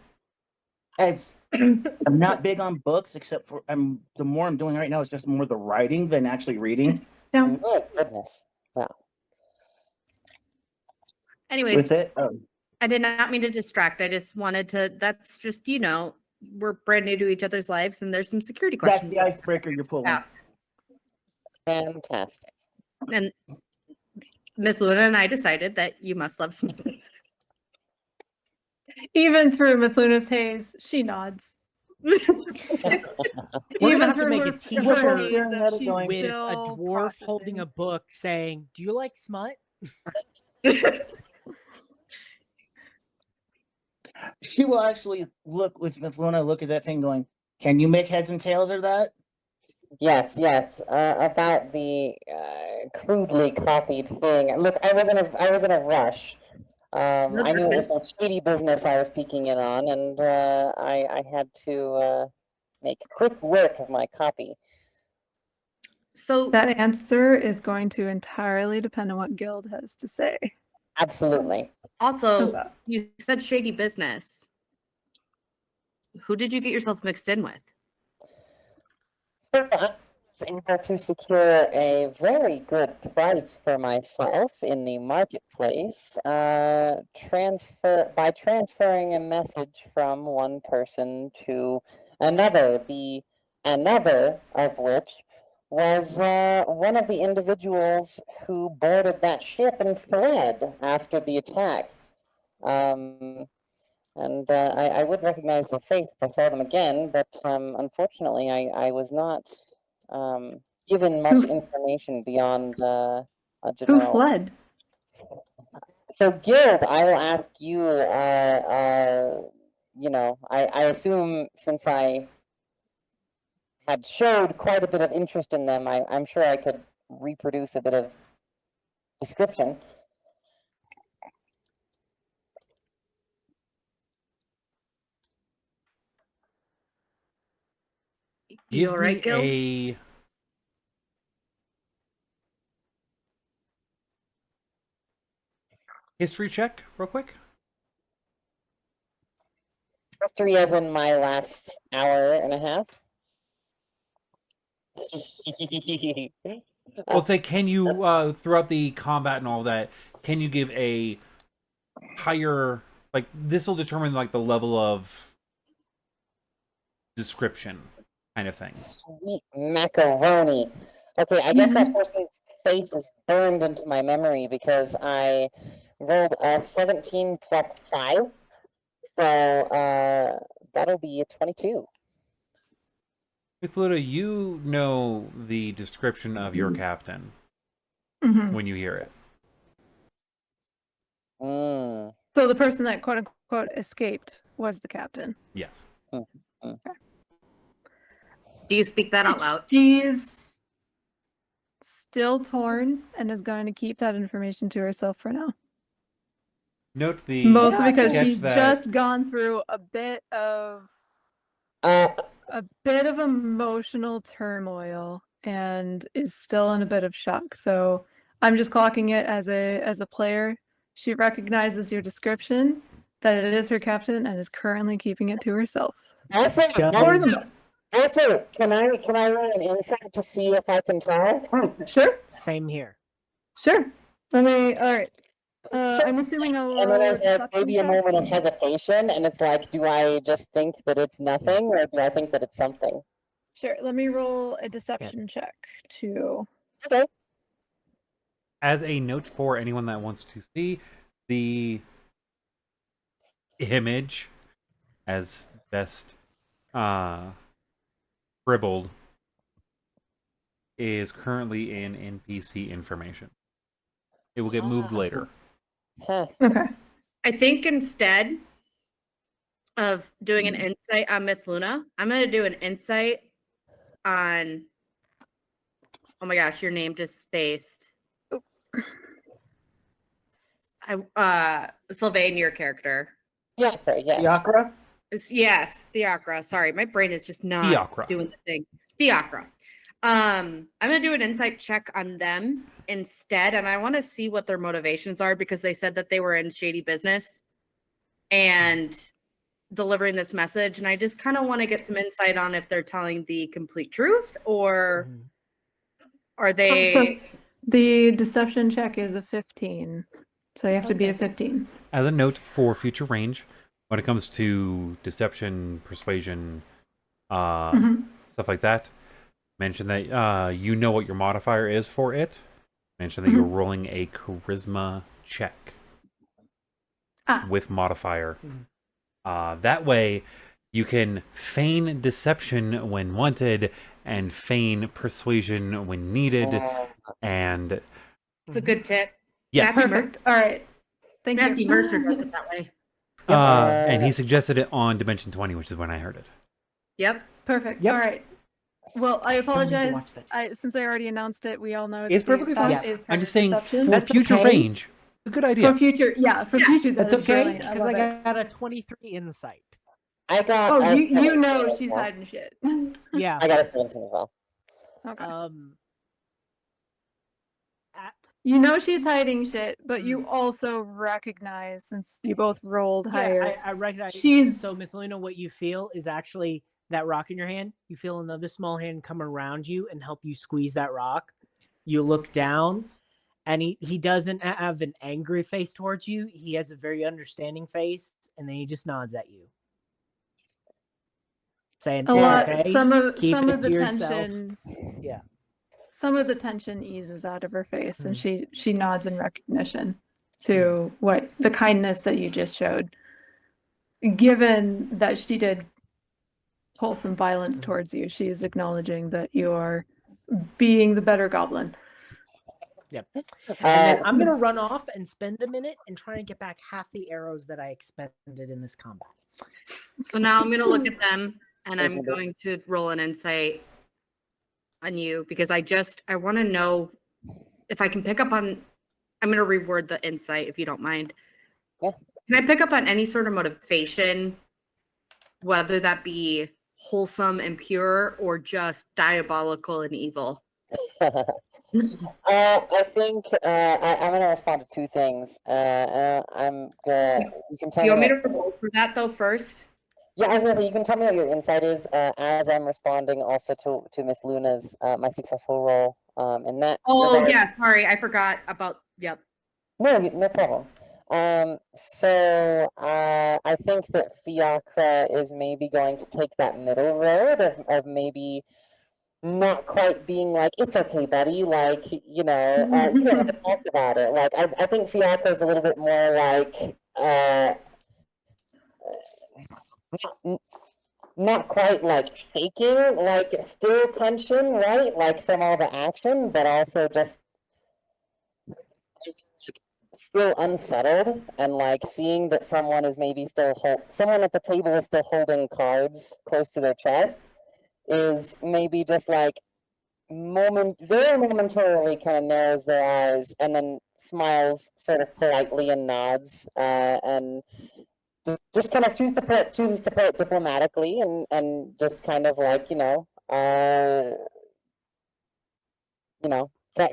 not big on books, except for the more I'm doing right now is just more the writing than actually reading. Oh goodness! Wow. Anyways, With it, I did not mean to distract. I just wanted to. That's just we're brand new to each other's lives, and there's some security that's questions. the icebreaker you're pulling. Yeah. Fantastic. And Miss Luna and I decided that you must love smut. Even through Miss Luna's haze, she nods. We're gonna have to through make a her t-shirt haze, she's with still a dwarf holding processing. a book saying, "Do you like smut?" She will actually look at that thing going, can you make heads and tails of that? Yes, yes. About the crudely copied thing. Look, I was in a rush. I knew it was some shady business I was peeking in on, and I had to make quick work of my copy. So That answer is going to entirely depend on what Guild has to say. Absolutely. also, about- you said shady business. Who did you get yourself mixed in with? So I was able to secure a very good price for myself in the marketplace, transferring a message from one person to another. The another of which was one of the individuals who boarded that ship and fled after the attack. And I would recognize the face if I saw them again, but unfortunately, I was not given much information beyond a Who general. fled? So, Guild, I will ask you. I assume since I had showed quite a bit of interest in them, I'm sure I could reproduce a bit of description. You Give all right, me Guild? a history check, real quick. History as in my last hour and a half. Well, say, can you throughout the combat and all that, can you give a higher, like, this will determine like the level of description kind of thing. Sweet macaroni. Okay, I guess that person's face is burned into my memory because I rolled a 17 plus 5. So that'll be a 22. Mithluda, you know the description of your captain Mhm. when you hear it. Mm. So the person that quote unquote escaped was the captain. Yes. Do you speak that out loud? She's still torn and is going to keep that information to herself for now. Note the Mostly because sketch she's that just gone through a bit of emotional turmoil and is still in a bit of shock. So I'm just clocking it as a player. She recognizes your description that it is her captain and is currently keeping it to herself. Also, can I roll an insight to see if I can tell? Sure, Same here. sure. All right. I'm assuming I'll And roll then a there's deception maybe a check. moment of hesitation, and it's like, do I just think that it's nothing, or do I think that it's something? Sure, let me roll a deception check too. Okay. as a note for anyone that wants to see the image as best scribbled is currently in NPC information. It will get moved later. Okay. I think instead of doing an insight on Mithluna, I'm going to do an insight on. Oh my gosh, your name just spaced. Sylvane, your character. Yeah, yes. Fiacre? Yes, Fiacre. Sorry, my brain is just not Fiacre. doing the thing. Fiacre. I'm gonna do an insight check on them instead, and I want to see what their motivations are because they said that they were in shady business and delivering this message, and I just kind of want to get some insight on if they're telling the complete truth or are they. So the deception check is a 15. So you have to beat a 15. As a note for future range, when it comes to deception, persuasion, stuff like that, mention that you know what your modifier is for it. Mention that you're rolling a charisma check with modifier. That way, you can feign deception when wanted and feign persuasion when needed. And It's a good tip. yes, Matthew Perfect. All right. Thank Matthew you. Mercer does it that way. and he suggested it on Dimension 20, which is when I heard it. Yep. Perfect. Yep. All right. Well, I still need to apologize. watch that. Since I already announced it, we all know It's perfectly fine. that is I'm her just saying, deception. for That's future okay. range, it's a good idea. For future, that That's is okay brilliant. I because love I it. got a 23 insight. I got. Oh, a you 17 know as she's well. hiding shit. Yeah. I got a 17 as well. Okay. A- You know she's hiding shit, but you also recognize, since you both rolled higher, Yeah, I recognize. she's So, Miss Luna, what you feel is actually that rock in your hand. You feel another small hand come around you and help you squeeze that rock. You look down, and he doesn't have an angry face towards you. He has a very understanding face, and then he just nods at you, saying, a "It's lot. okay. Keep Some it of to the yourself." tension. Yeah. Some of the tension eases out of her face, and Mm. she nods in recognition to what the kindness that you just showed. Given that she did pull some violence towards you, she is acknowledging that you are being the better goblin. Yep. And then I'm So- gonna run off and spend a minute and try and get back half the arrows that I expended in this combat. So now I'm gonna look at them and I'm Reasonable. going to roll an insight on you because I want to know if I can pick up on. I'm gonna reword the insight if you don't mind. Yeah. Can I pick up on any sort of motivation, whether that be wholesome and pure or just diabolical and evil? I think I'm gonna respond to two things. I'm gonna. You can tell Do you want me. me to roll for that though first? Yeah, I was gonna say you can tell me what your insight is as I'm responding also to Miss Luna's my successful roll. In that. Oh regard. yeah, sorry, I forgot about. Yep. No, no problem. So I think that Fiacre is maybe going to take that middle road of maybe not quite being like, it's okay, buddy, like, you don't have to talk about it. Like, I think Fiacre is a little bit more like, not quite like shaking, like still tension, right? Like from all the action, but also just still unsettled and like seeing that someone is maybe still someone at the table is still holding cards close to their chest is maybe just like very momentarily kind of narrows their eyes and then smiles sort of politely and nods and just kind of chooses to play it diplomatically and just kind of like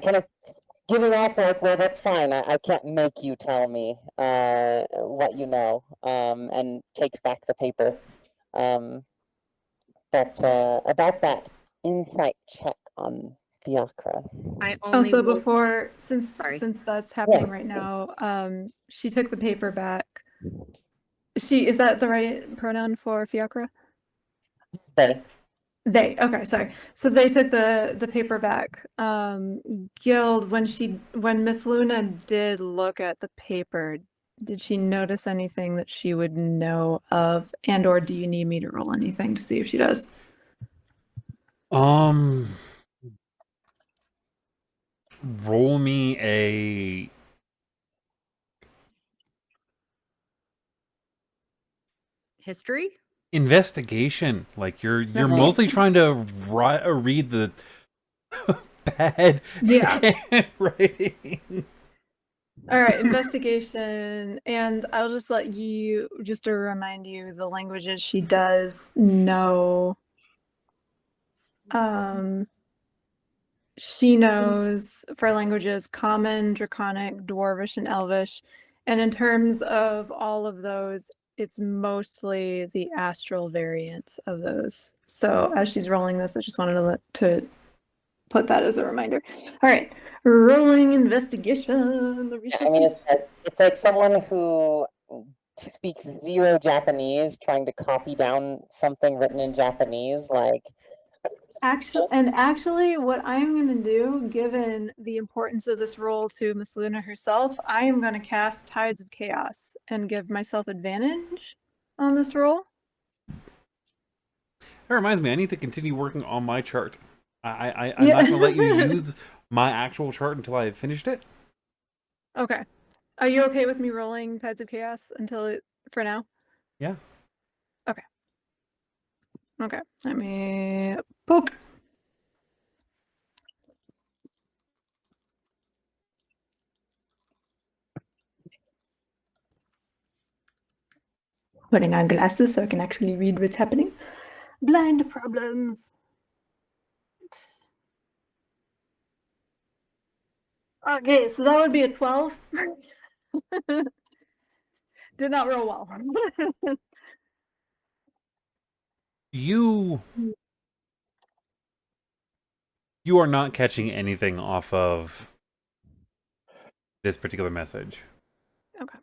kind of giving off like, well, that's fine. I can't make you tell me what you know, and takes back the paper. But about that insight check on Fiacre. I only Also, rolled- before since Sorry. that's happening Yes, right yes. now, she took the paper back. Is that the right pronoun for Fiacre? They, okay, sorry. So they took the paper back. Guild, when Miss Luna did look at the paper, did she notice anything that she would know of, and or do you need me to roll anything to see if she does? Roll me a History? investigation. Like you're Investigation. mostly trying to read the bad Yeah. writing. All right, investigation, and I'll just let you, just to remind you, the languages she does know. She knows for languages Common, Draconic, Dwarvish, and Elvish, and in terms of all of those, it's mostly the astral variants of those. So as she's rolling this, I just wanted to put that as a reminder. All right, rolling investigation. I mean, it's like someone who speaks zero Japanese trying to copy down something written in Japanese. Like, Actually, what I'm going to do, given the importance of this role to Miss Luna herself, I am going to cast Tides of Chaos and give myself advantage on this roll. That reminds me, I need to continue working on my chart. I'm Yeah. not going to let you use my actual chart until I've finished it. Okay. Are you okay with me rolling Tides of Chaos for now? Yeah. Okay. Let me poke. putting on glasses so I can actually read what's happening. Blind problems. Okay, so that would be a 12. Did not roll well. You are not catching anything off of this particular message. Okay.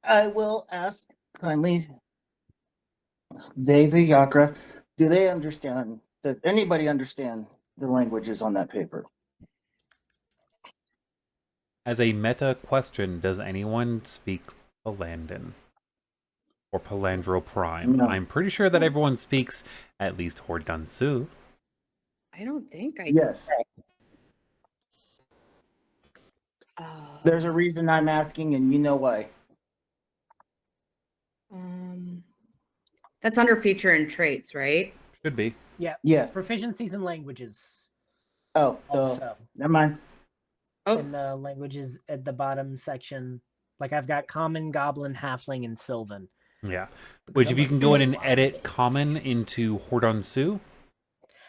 I will ask kindly, Fiacre, do they understand? Does anybody understand the languages on that paper? As a meta question, does anyone speak Palandin? Or Palandro Prime? No. I'm pretty sure that everyone speaks at least Hordansu. I don't think I. Yes. Uh, There's a reason I'm asking, and you know why. That's under feature and traits, right? Should be. Yeah. Yes. Proficiencies in languages. Oh, Also, never mind. Oh, in the languages at the bottom section, like I've got Common, Goblin, Halfling, and Sylvan. Yeah. Which if you can go in and edit Common into Hordansu,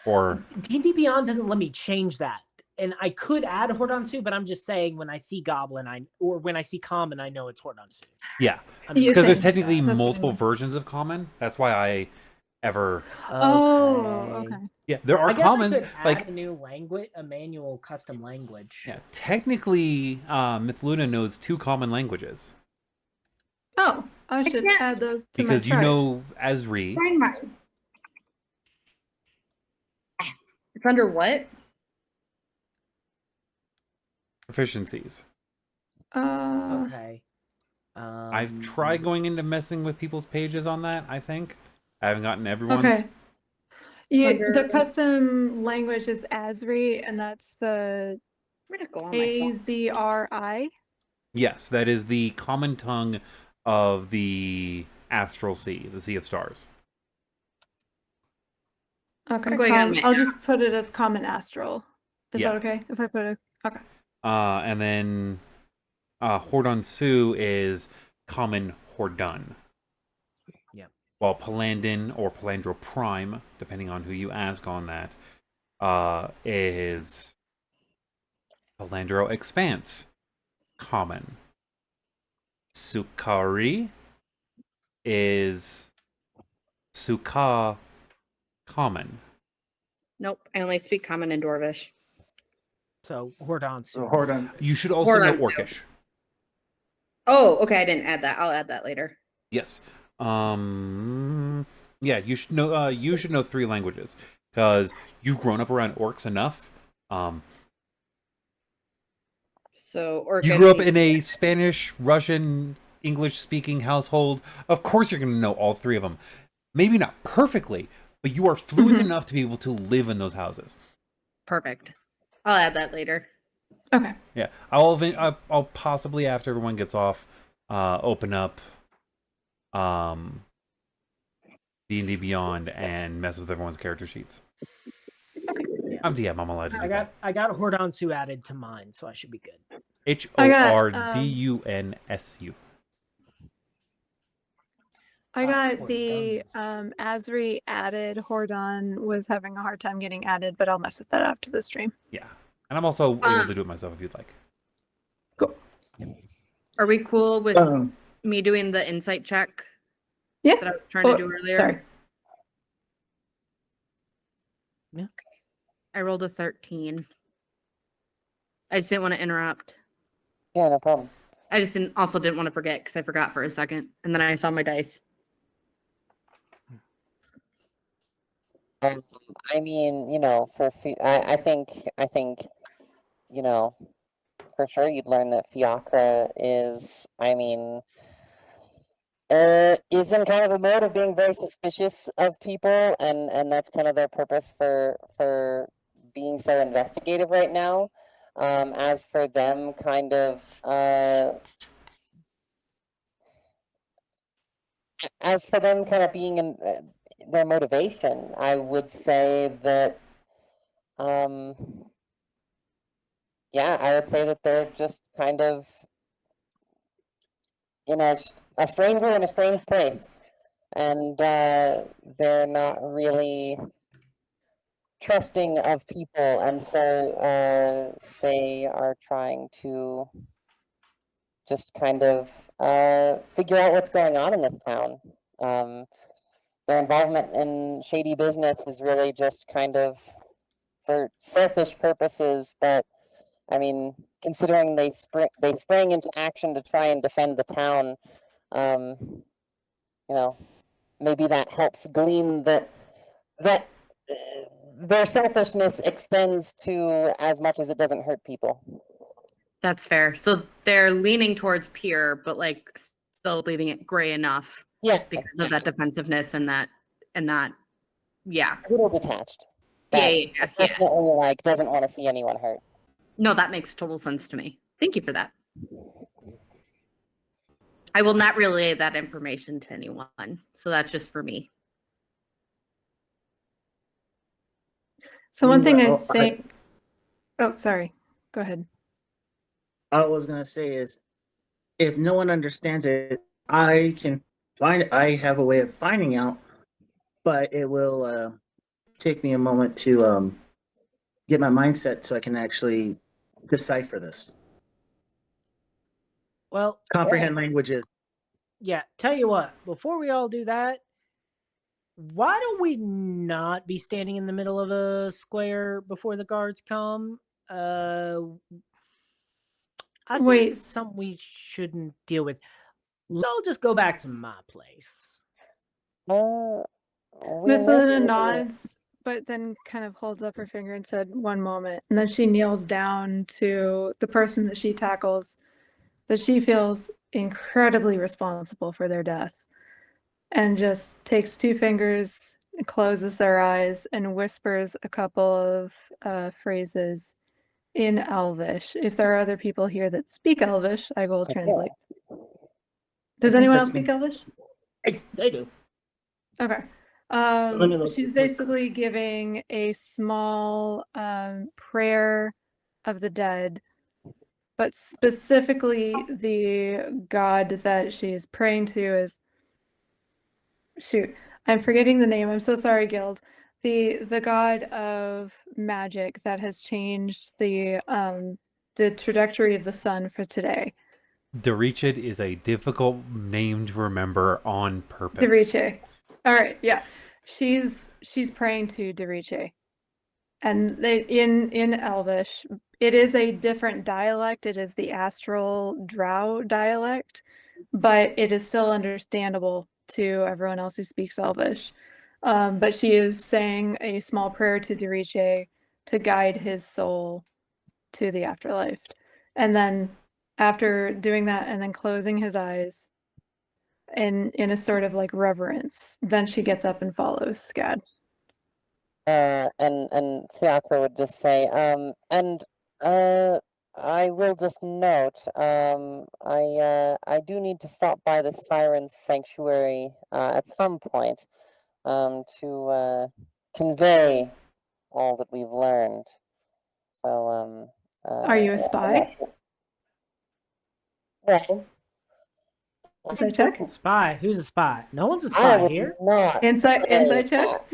or D&D Beyond doesn't let me change that. And I could add Hordansu, but I'm just saying when I see Goblin, or when I see Common, I know it's Hordansu. yeah, You because there's say technically that. That's what I multiple mean. versions of Common. That's why I ever Oh, okay. yeah, there are I guess Common I could add like a new language, a manual custom language. yeah. Technically, Myth Luna knows 2 common languages Oh, I should can't- add those to because my you chart. know Asri. find mine. It's under what? Proficiencies. Okay. I've tried going into messing with people's pages on that. I think I haven't gotten everyone's. Okay. Yeah, Under- the custom language is Asri, and that's the Where'd it go on my phone? AZRI. Yes, that is the common tongue of the astral sea, the Sea of Stars. Okay, going on my I'll just put it as common astral. Is Yeah. that okay if I put it? Okay. And then Hordansu is common Hordun. Yep. While Palandin or Palandro Prime, depending on who you ask on that, is Palandro Expanse, common. Sukari is Suka, common. Nope, I only speak Common and Dwarvish. So Hordansu. Hordansu. You should also know Hordansu. Orcish. Oh, okay, I didn't add that. I'll add that later. Yes. Yeah, you should know. You should know 3 languages because you've grown up around orcs enough. So Orcish You grew up needs in a Spanish, Russian, English-speaking household. Of course, you're going to know all 3 of them. Maybe not perfectly, but you are fluent enough to be able to live in those houses. Perfect. I'll add that later. Okay. Yeah, I'll possibly after everyone gets off, open up, D&D Beyond and mess with everyone's character sheets. Yeah. I'm DM. I'm allowed to do that. I got Hordansu added to mine, so I should be good. HORDUNSU. I got the Hordanus. Asri added. Hordon was having a hard time getting added, but I'll mess with that after the stream. Yeah, and I'm also able to do it myself if you'd like. Are we cool with me doing the insight check Yeah. that I was trying to do earlier? Sorry. Yeah. I rolled a 13. I just didn't want to interrupt. Yeah, no problem. I just didn't want to forget because I forgot for a second, and then I saw my dice. I mean, you know, I think, you know, for sure you'd learn that Fiacre is, I mean, is in kind of a mode of being very suspicious of people, and that's kind of their purpose for being so investigative right now. As for them kind of being in their motivation, I would say that yeah, I would say that they're just kind of in a a stranger in a strange place, and they're not really trusting of people, and so they are trying to just kind of figure out what's going on in this town. Their involvement in shady business is really just kind of for selfish purposes, but I mean, considering they sprang into action to try and defend the town, you know, maybe that helps glean that their selfishness extends to as much as it doesn't hurt people. That's fair. So they're leaning towards pure, but like still leaving it gray enough Yeah, because of that defensiveness and that yeah. a little detached. Yeah, But yeah. definitely like doesn't want to see anyone hurt. No, that makes total sense to me. Thank you for that. I will not relay that information to anyone. So that's just for me. So one thing I Well, think. Oh, sorry. Go ahead. All I was gonna say is, if no one understands it, I can find. I have a way of finding out, but it will take me a moment to get my mindset so I can actually decipher this, Well, comprehend languages. yeah, tell you what, before we all do that, why don't we not be standing in the middle of a square before the guards come? I think Wait. it's something we shouldn't deal with. I'll just go back to my place. Mythalina nods, but then kind of holds up her finger and said, "One moment." And then she kneels down to the person that she tackles, that she feels incredibly responsible for their death, and just takes two fingers, closes their eyes, and whispers a couple of phrases in Elvish. If there are other people here that speak Elvish, I will translate. Does anyone else speak Elvish? I do. Okay. She's basically giving a small prayer of the dead, but specifically the god that she is praying to is, shoot, I'm forgetting the name. I'm so sorry, Guild. The god of magic that has changed the trajectory of the sun for today. Derichid is a difficult name to remember on purpose. Deriche. All right, yeah. She's praying to Deriche. And they in Elvish, it is a different dialect. It is the astral drow dialect, but it is still understandable to everyone else who speaks Elvish. But she is saying a small prayer to Deriche to guide his soul to the afterlife. And then after doing that and then closing his eyes in a sort of like reverence, then she gets up and follows Scad. And Fiacre would just say, I will just note, I do need to stop by the Siren's Sanctuary at some point to convey all that we've learned. So, Are you a spy? Well, Insight check? Spy? Who's a spy? No one's a I spy would here. not Insight say check? that.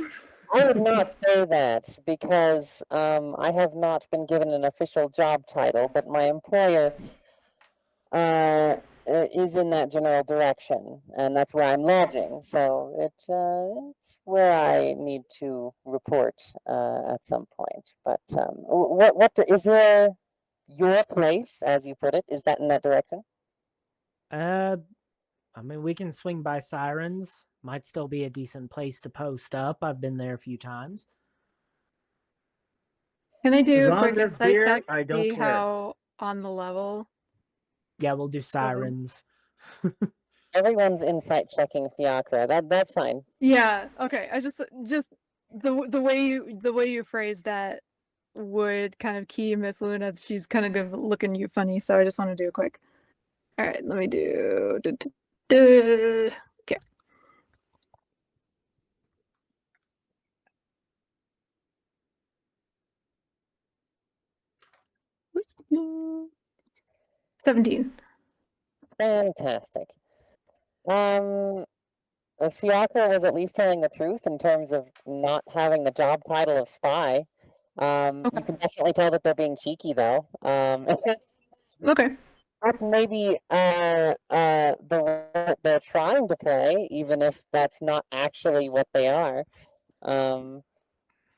I would not say that because I have not been given an official job title, but my employer is in that general direction, and that's where I'm lodging. So it's where I need to report at some point. But is there your place, as you put it? Is that in that direction? I mean, we can swing by Sirens. Might still be a decent place to post up. I've been there a few times. Can I As do a long quick as there's insight beer, check I to don't see care. how on the level? Yeah, we'll do Sirens. Everyone's insight checking Fiacre. That's fine. Yeah. Okay. I just the way you phrased that would kind of key Miss Luna. She's kind of looking you funny, so I just want to do a quick. All right. Let me do. Okay. Mm, 17. Fantastic. Fiacre was at least telling the truth in terms of not having the job title of spy. Okay. You can definitely tell that they're being cheeky, though. Okay. That's maybe the role that they're trying to play, even if that's not actually what they are.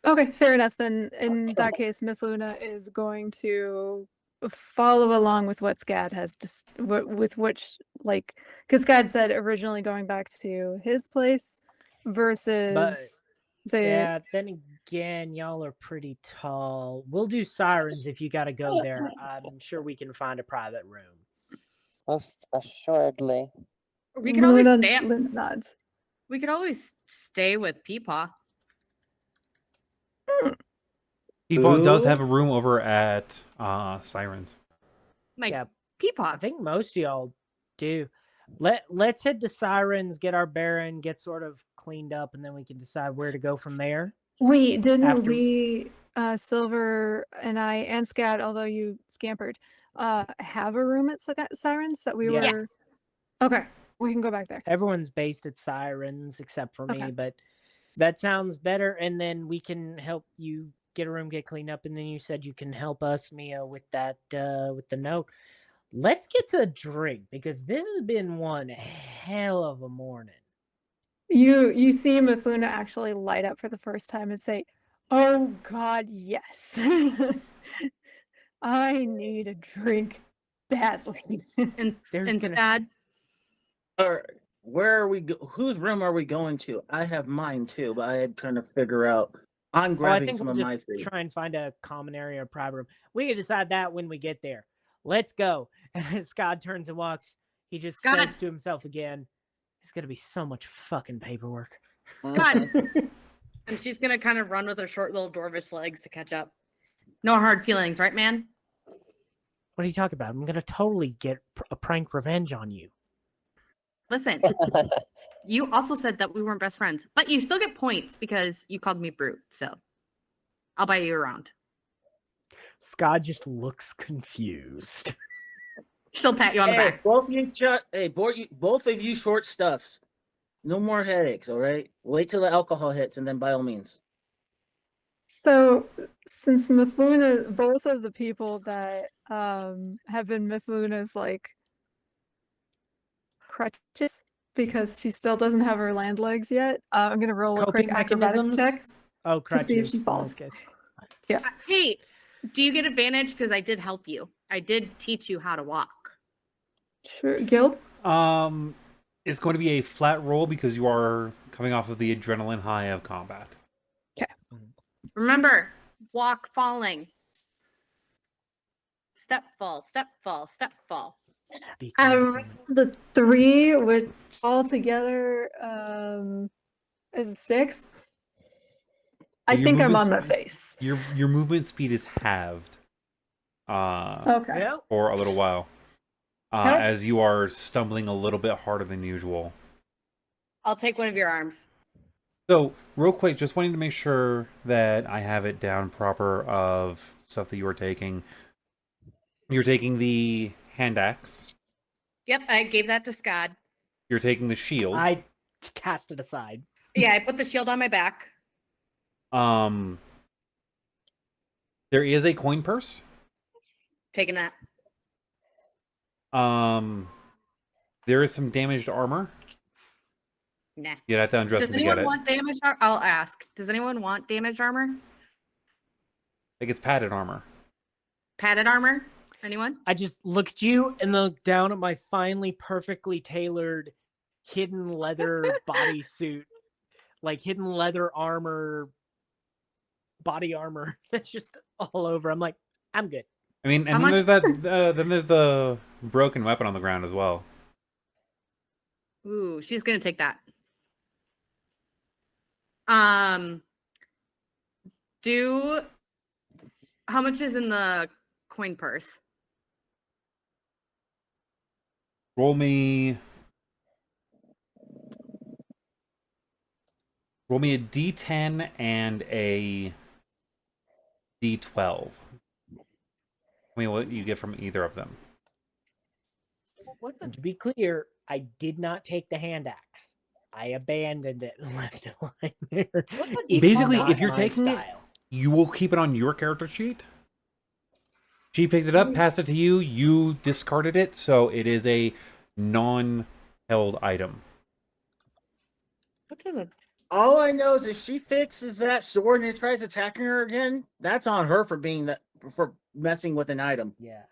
Okay, fair enough. Then in that case, Myth Luna is going to follow along with what Scad has with which like because Scad said originally going back to his place versus the Yeah, then again, y'all are pretty tall. We'll do sirens if you got to go there. I'm sure we can find a private room. Most assuredly. We could always Luna, stay. Luna nods. We could always stay with Peepaw. Peapod does Ooh. have a room over at Sirens. Like Yeah, I Peepaw. think most of y'all do. Let's head to Sirens, get our Baron, get sort of cleaned up, and then we can decide where to go from there. Wait, didn't After- we, Silver and I and Scad, although you scampered, have a room at Sirens that we Yeah. were? Okay, we can go back there. Everyone's based at Sirens except for me, Okay. but that sounds better. And then we can help you get a room, get cleaned up, and then you said you can help us, Mia, with that with the note. Let's get to a drink because this has been one hell of a morning. You see Myth Luna actually light up for the first time and say, "Oh God, yes, I need a drink badly." And There's gonna- instead, Or where are we? Whose room are we going to? I have mine too, but I'm trying to figure out. I'm I grabbing think some we'll of my just food. try and find a common area or private room. We can decide that when we get there. Let's go. And as Scott turns and walks, he just Scott. says to himself again, "There's gonna be so much fucking paperwork." Scott. Mhm. And she's gonna kind of run with her short little dwarvish legs to catch up. No hard feelings, right, man? What are you talking about? I'm gonna totally get a prank revenge on you. Listen, you also said that we weren't best friends, but you still get points because you called me brute. So I'll buy you around. Scott just looks confused. She'll pat you on the Hey, back. both of you short stuffs. No more headaches, all right? Wait till the alcohol hits, and then by all means. So, since Myth Luna, both of the people that have been Myth Luna's like crutches because she still doesn't have her land legs yet, I'm gonna roll a quick Coping acrobatics mechanisms? checks Oh, to crutches. see if she falls. Okay. Hey, do you get advantage? Because I did help you. I did teach you how to walk. Sure, Guild. It's going to be a flat roll because you are coming off of the adrenaline high of combat. Remember, walk falling. Step fall, step fall, step fall. Be Out careful. of the 3, which altogether is a 6. I Your think I'm movement on my sp- face. Your movement speed is halved. Okay. Yeah. For a little while. Help. As you are stumbling a little bit harder than usual. I'll take one of your arms. So, real quick, just wanting to make sure that I have it down proper of stuff that you are taking. You're taking the hand axe. Yep, I gave that to Scott. You're taking the shield. I cast it aside. Yeah, I put the shield on my back. There is a coin purse. Taking that. There is some damaged armor. Nah. You'd have to undress Does them to get anyone it. want damaged armor? I'll ask. Does anyone want damaged armor? Like it's padded armor. Padded armor? Anyone? I just look at you and look down at my finely perfectly tailored hidden leather bodysuit, like hidden leather armor, body armor that's just all over. I'm like, I'm good. I mean, How and then much- there's that. Then there's the broken weapon on the ground as well. Ooh, she's gonna take that. How much is in the coin purse? Roll me a D10 and a D12. Tell me what you get from either of them. What's a And to be clear, I did not take the hand axe. I abandoned it and left it lying there. What's a It's Basically, not if you're my taking it, style. you will keep it on your character sheet. She picked it up, passed it to you, you discarded it, so it is a non-held item. what does a All I know is if she fixes that sword and it tries attacking her again, that's on her for being for messing with an item. Yeah.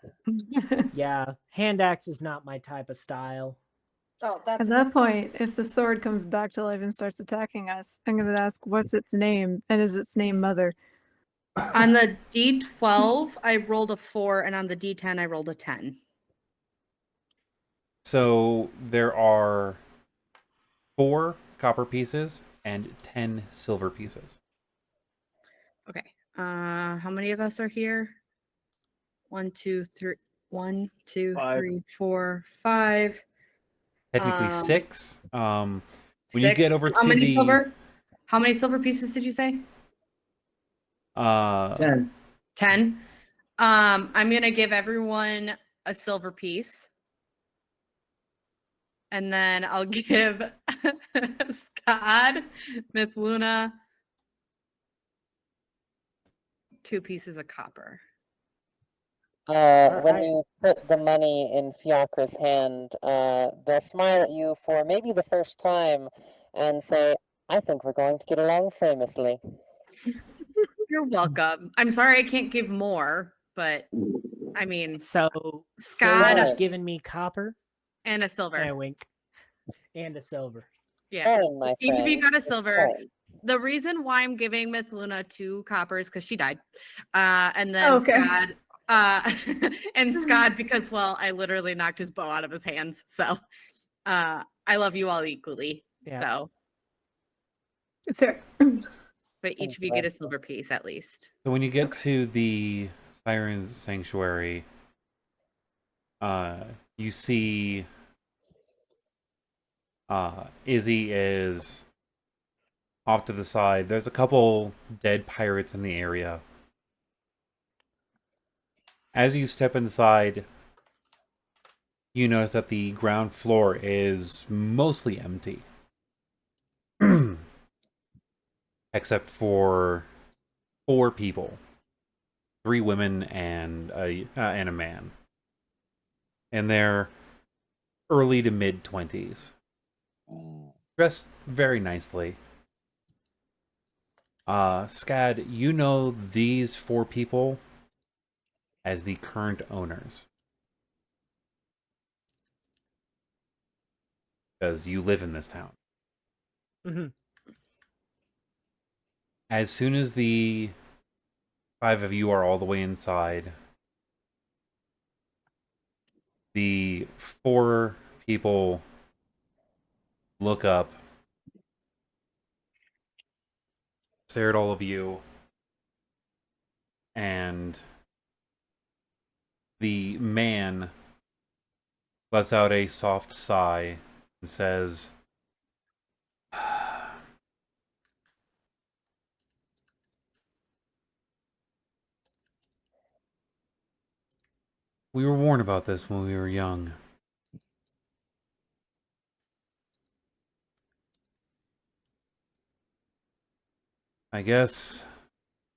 Yeah. Hand axe is not my type of style. oh that's At that point, if the sword comes back to life and starts attacking us, I'm going to ask, what's its name? And is its name Mother? on the D12 I rolled a 4 and on the D10 I rolled a 10. So there are 4 copper pieces and 10 silver pieces. Okay. How many of us are here? 1, 2, 3. 1, 2, Five. 3, 4, 5. Technically 6. When you 6. get over How to many the silver? How many silver pieces did you say? 10. 10. I'm gonna give everyone a silver piece. And then I'll give Scott, Myth Luna 2 pieces of copper. When Alright. you put the money in Fiacre's hand, they'll smile at you for maybe the first time and say, I think we're going to get along famously. You're welcome. I'm sorry I can't give more, but I mean, So Scott Sylvane's giving me copper and a silver. and a wink. And a silver. Yeah. Fine, my Each of you friend. got a it's silver. fine. The reason why I'm giving Myth Luna 2 coppers because she died. And then Okay. Scott, and Scott because well, I literally knocked his bow out of his hands. So I love you all equally. Yeah. So Fair. but each of you get a silver piece at least. So when you get to the Siren's Sanctuary, you see Izzy is off to the side. There's a couple dead pirates in the area. As you step inside, you notice that the ground floor is mostly empty. Except for 4 people. 3 women and a man. And they're early to mid 20s. Dressed very nicely. Scad, you know these 4 people as the current owners. Because you live in this town. Mm-hmm. As soon as the 5 of you are all the way inside, the 4 people look up, stare at all of you, and the man lets out a soft sigh and says, we were warned about this when we were young. I guess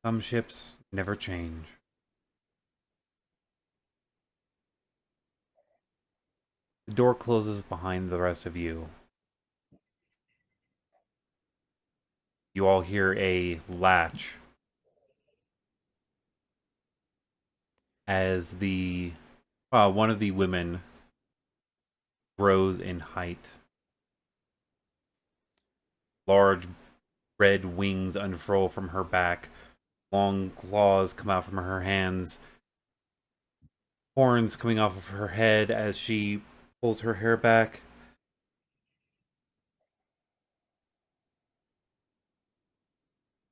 some ships never change. The door closes behind the rest of you. You all hear a latch as the one of the women grows in height. Large red wings unfurl from her back. Long claws come out from her hands. Horns coming off of her head as she pulls her hair back.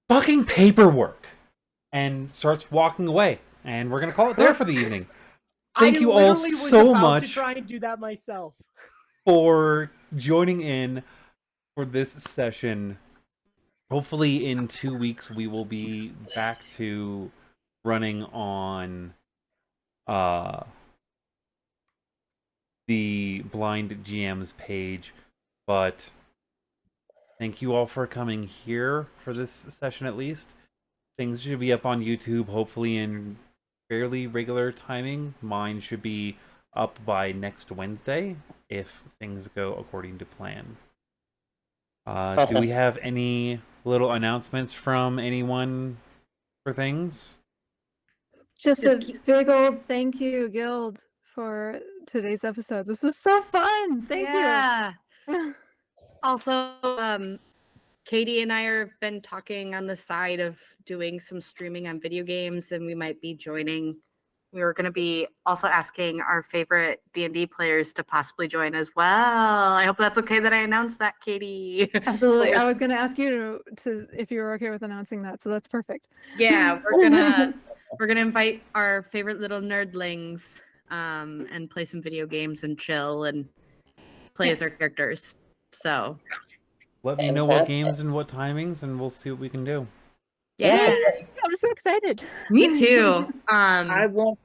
Fucking paperwork! And starts walking away. And we're gonna call it there for the evening. Thank you all literally was so about much to try and do that myself. for joining in for this session. Hopefully in 2 weeks we will be back to running on the Blind GM's page. But thank you all for coming here for this session at least. Things should be up on YouTube, hopefully in fairly regular timing. Mine should be up by next Wednesday, if things go according to plan. Do we have any little announcements from anyone for things? Just a big old thank you, Guild, for today's episode. This was so fun. Thank you. Also, Katie and I have been talking on the side of doing some streaming on video games, and we might be joining. We were going to be also asking our favorite D&D players to possibly join as well. I hope that's okay that I announced that, Katie. Absolutely. I was going to ask you to if you were okay with announcing that, so that's perfect. Yeah, we're gonna invite our favorite little nerdlings and play some video games and chill and play as our characters. So Let me know what games and what timings, and we'll see what we can do. yeah, I'm so excited. me too. I won't.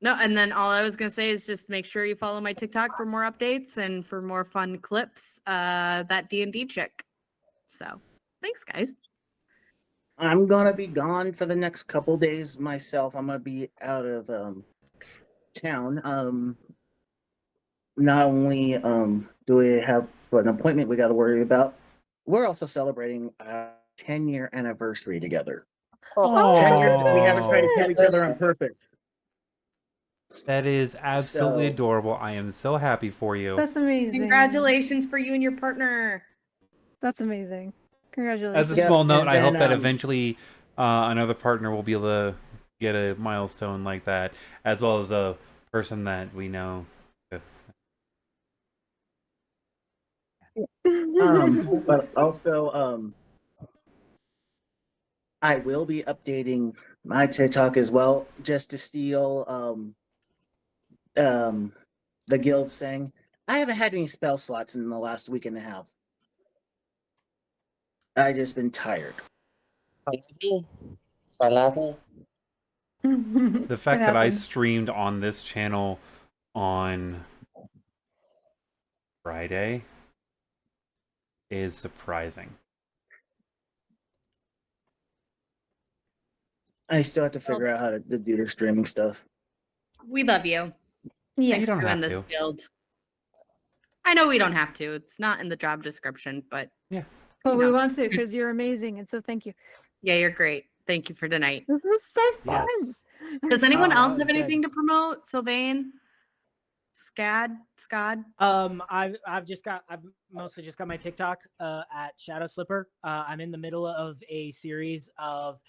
No, and then all I was gonna say is just make sure you follow my TikTok for more updates and for more fun clips. That D&D chick. So thanks, guys. I'm gonna be gone for the next couple days myself. I'm gonna be out of town. Not only do we have an appointment we got to worry about, we're also celebrating our 10-year anniversary together. Oh, 10 years we haven't that's tried to kill it. each other on purpose. That is absolutely So- adorable. I am so happy for you. That's amazing. Congratulations for you and your partner. That's amazing. Congratulations. As a Yes, small note, and I hope then, that eventually another partner will be able to get a milestone like that, as well as a person that we know. But also, I will be updating my TikTok as well, just to steal the guild saying I haven't had any spell slots in the last week and a half. I just been tired. Salavi. The fact It that I happens. streamed on this channel on Friday is surprising. I still have to figure out how to do the streaming stuff. We love you. Yeah. You Thanks don't for doing have this to. guild. I know we don't have to. It's not in the job description, but But we No. want to because you're amazing, and so thank you. yeah, you're great. Thank you for tonight. This was so fun. Yes. Does anyone that else was have good. anything to promote? Sylvane? Scad? I've mostly just got my TikTok at Shadow Slipper. I'm in the middle of a series of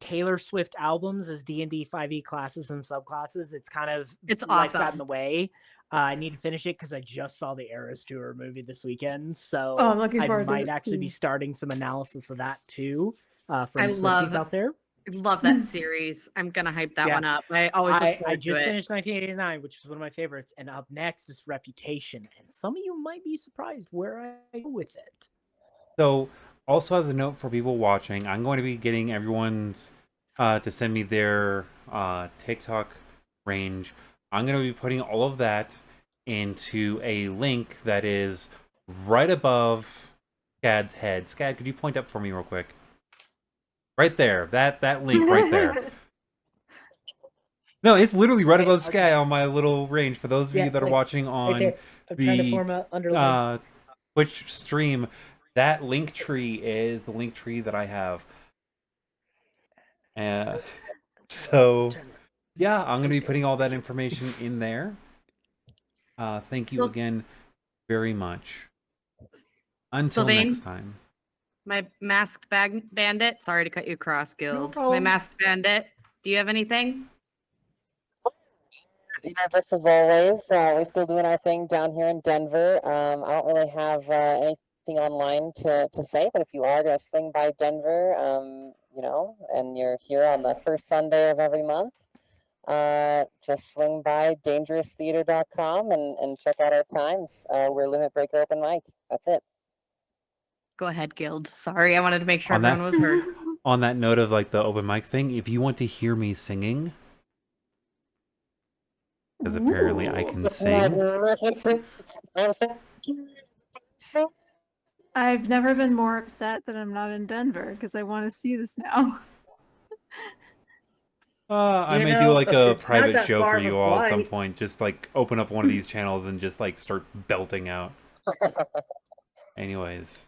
Taylor Swift albums as D&D 5e classes and subclasses. It's kind of It's life got in awesome. the way. I need to finish it because I just saw the Eras Tour movie this weekend, so Oh, I'm looking I forward to might actually be seeing- starting some analysis of that too. For I any love- Swifties out there. Love that series. I'm gonna hype that Yeah. one up. I always look I forward just to it. finished 1989, which is one of my favorites, and up next is Reputation. And some of you might be surprised where I go with it. So, also as a note for people watching, I'm going to be getting everyone's to send me their TikTok range. I'm going to be putting all of that into a link that is right above Scad's head. Scad, could you point up for me real quick? Right there. That link right there. No, it's literally right Okay, above I'll Scad on my little range. For those of you Yeah, that are like, watching Right on there. I'm trying to the form a underline. Twitch stream, that link tree is the link tree that I have. So yeah, I'm going to be putting all that information in there. Thank you Syl- again very much. Until Sylvane? next time. My masked bandit. Sorry to cut you across, Guild. My problem. masked bandit. Do you have anything? You know, just as always, we're still doing our thing down here in Denver. I don't really have anything online to say, but if you are going to swing by Denver, you know, and you're here on the first Sunday of every month, just swing by dangeroustheater.com and check out our times. We're Limit Breaker Open Mic. That's it. Go ahead, Guild. Sorry, I wanted to make sure On that- everyone was heard. On that note of like the open mic thing, if you want to hear me singing, because because apparently I can sing. Magnificent. I'm so I've never been more upset that I'm not in Denver because I want to see this now. I You may do know, like it's a not private that show far for of a you all at some flight. point. Just like open up one of these channels and just like start belting out. Anyways,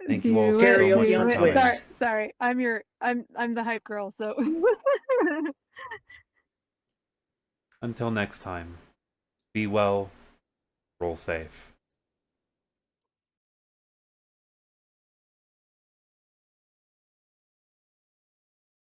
thank you all Do so it, much Karaoke for on do it. Twitch. coming. Sorry. I'm the hype girl, so Until next time, be well, roll safe.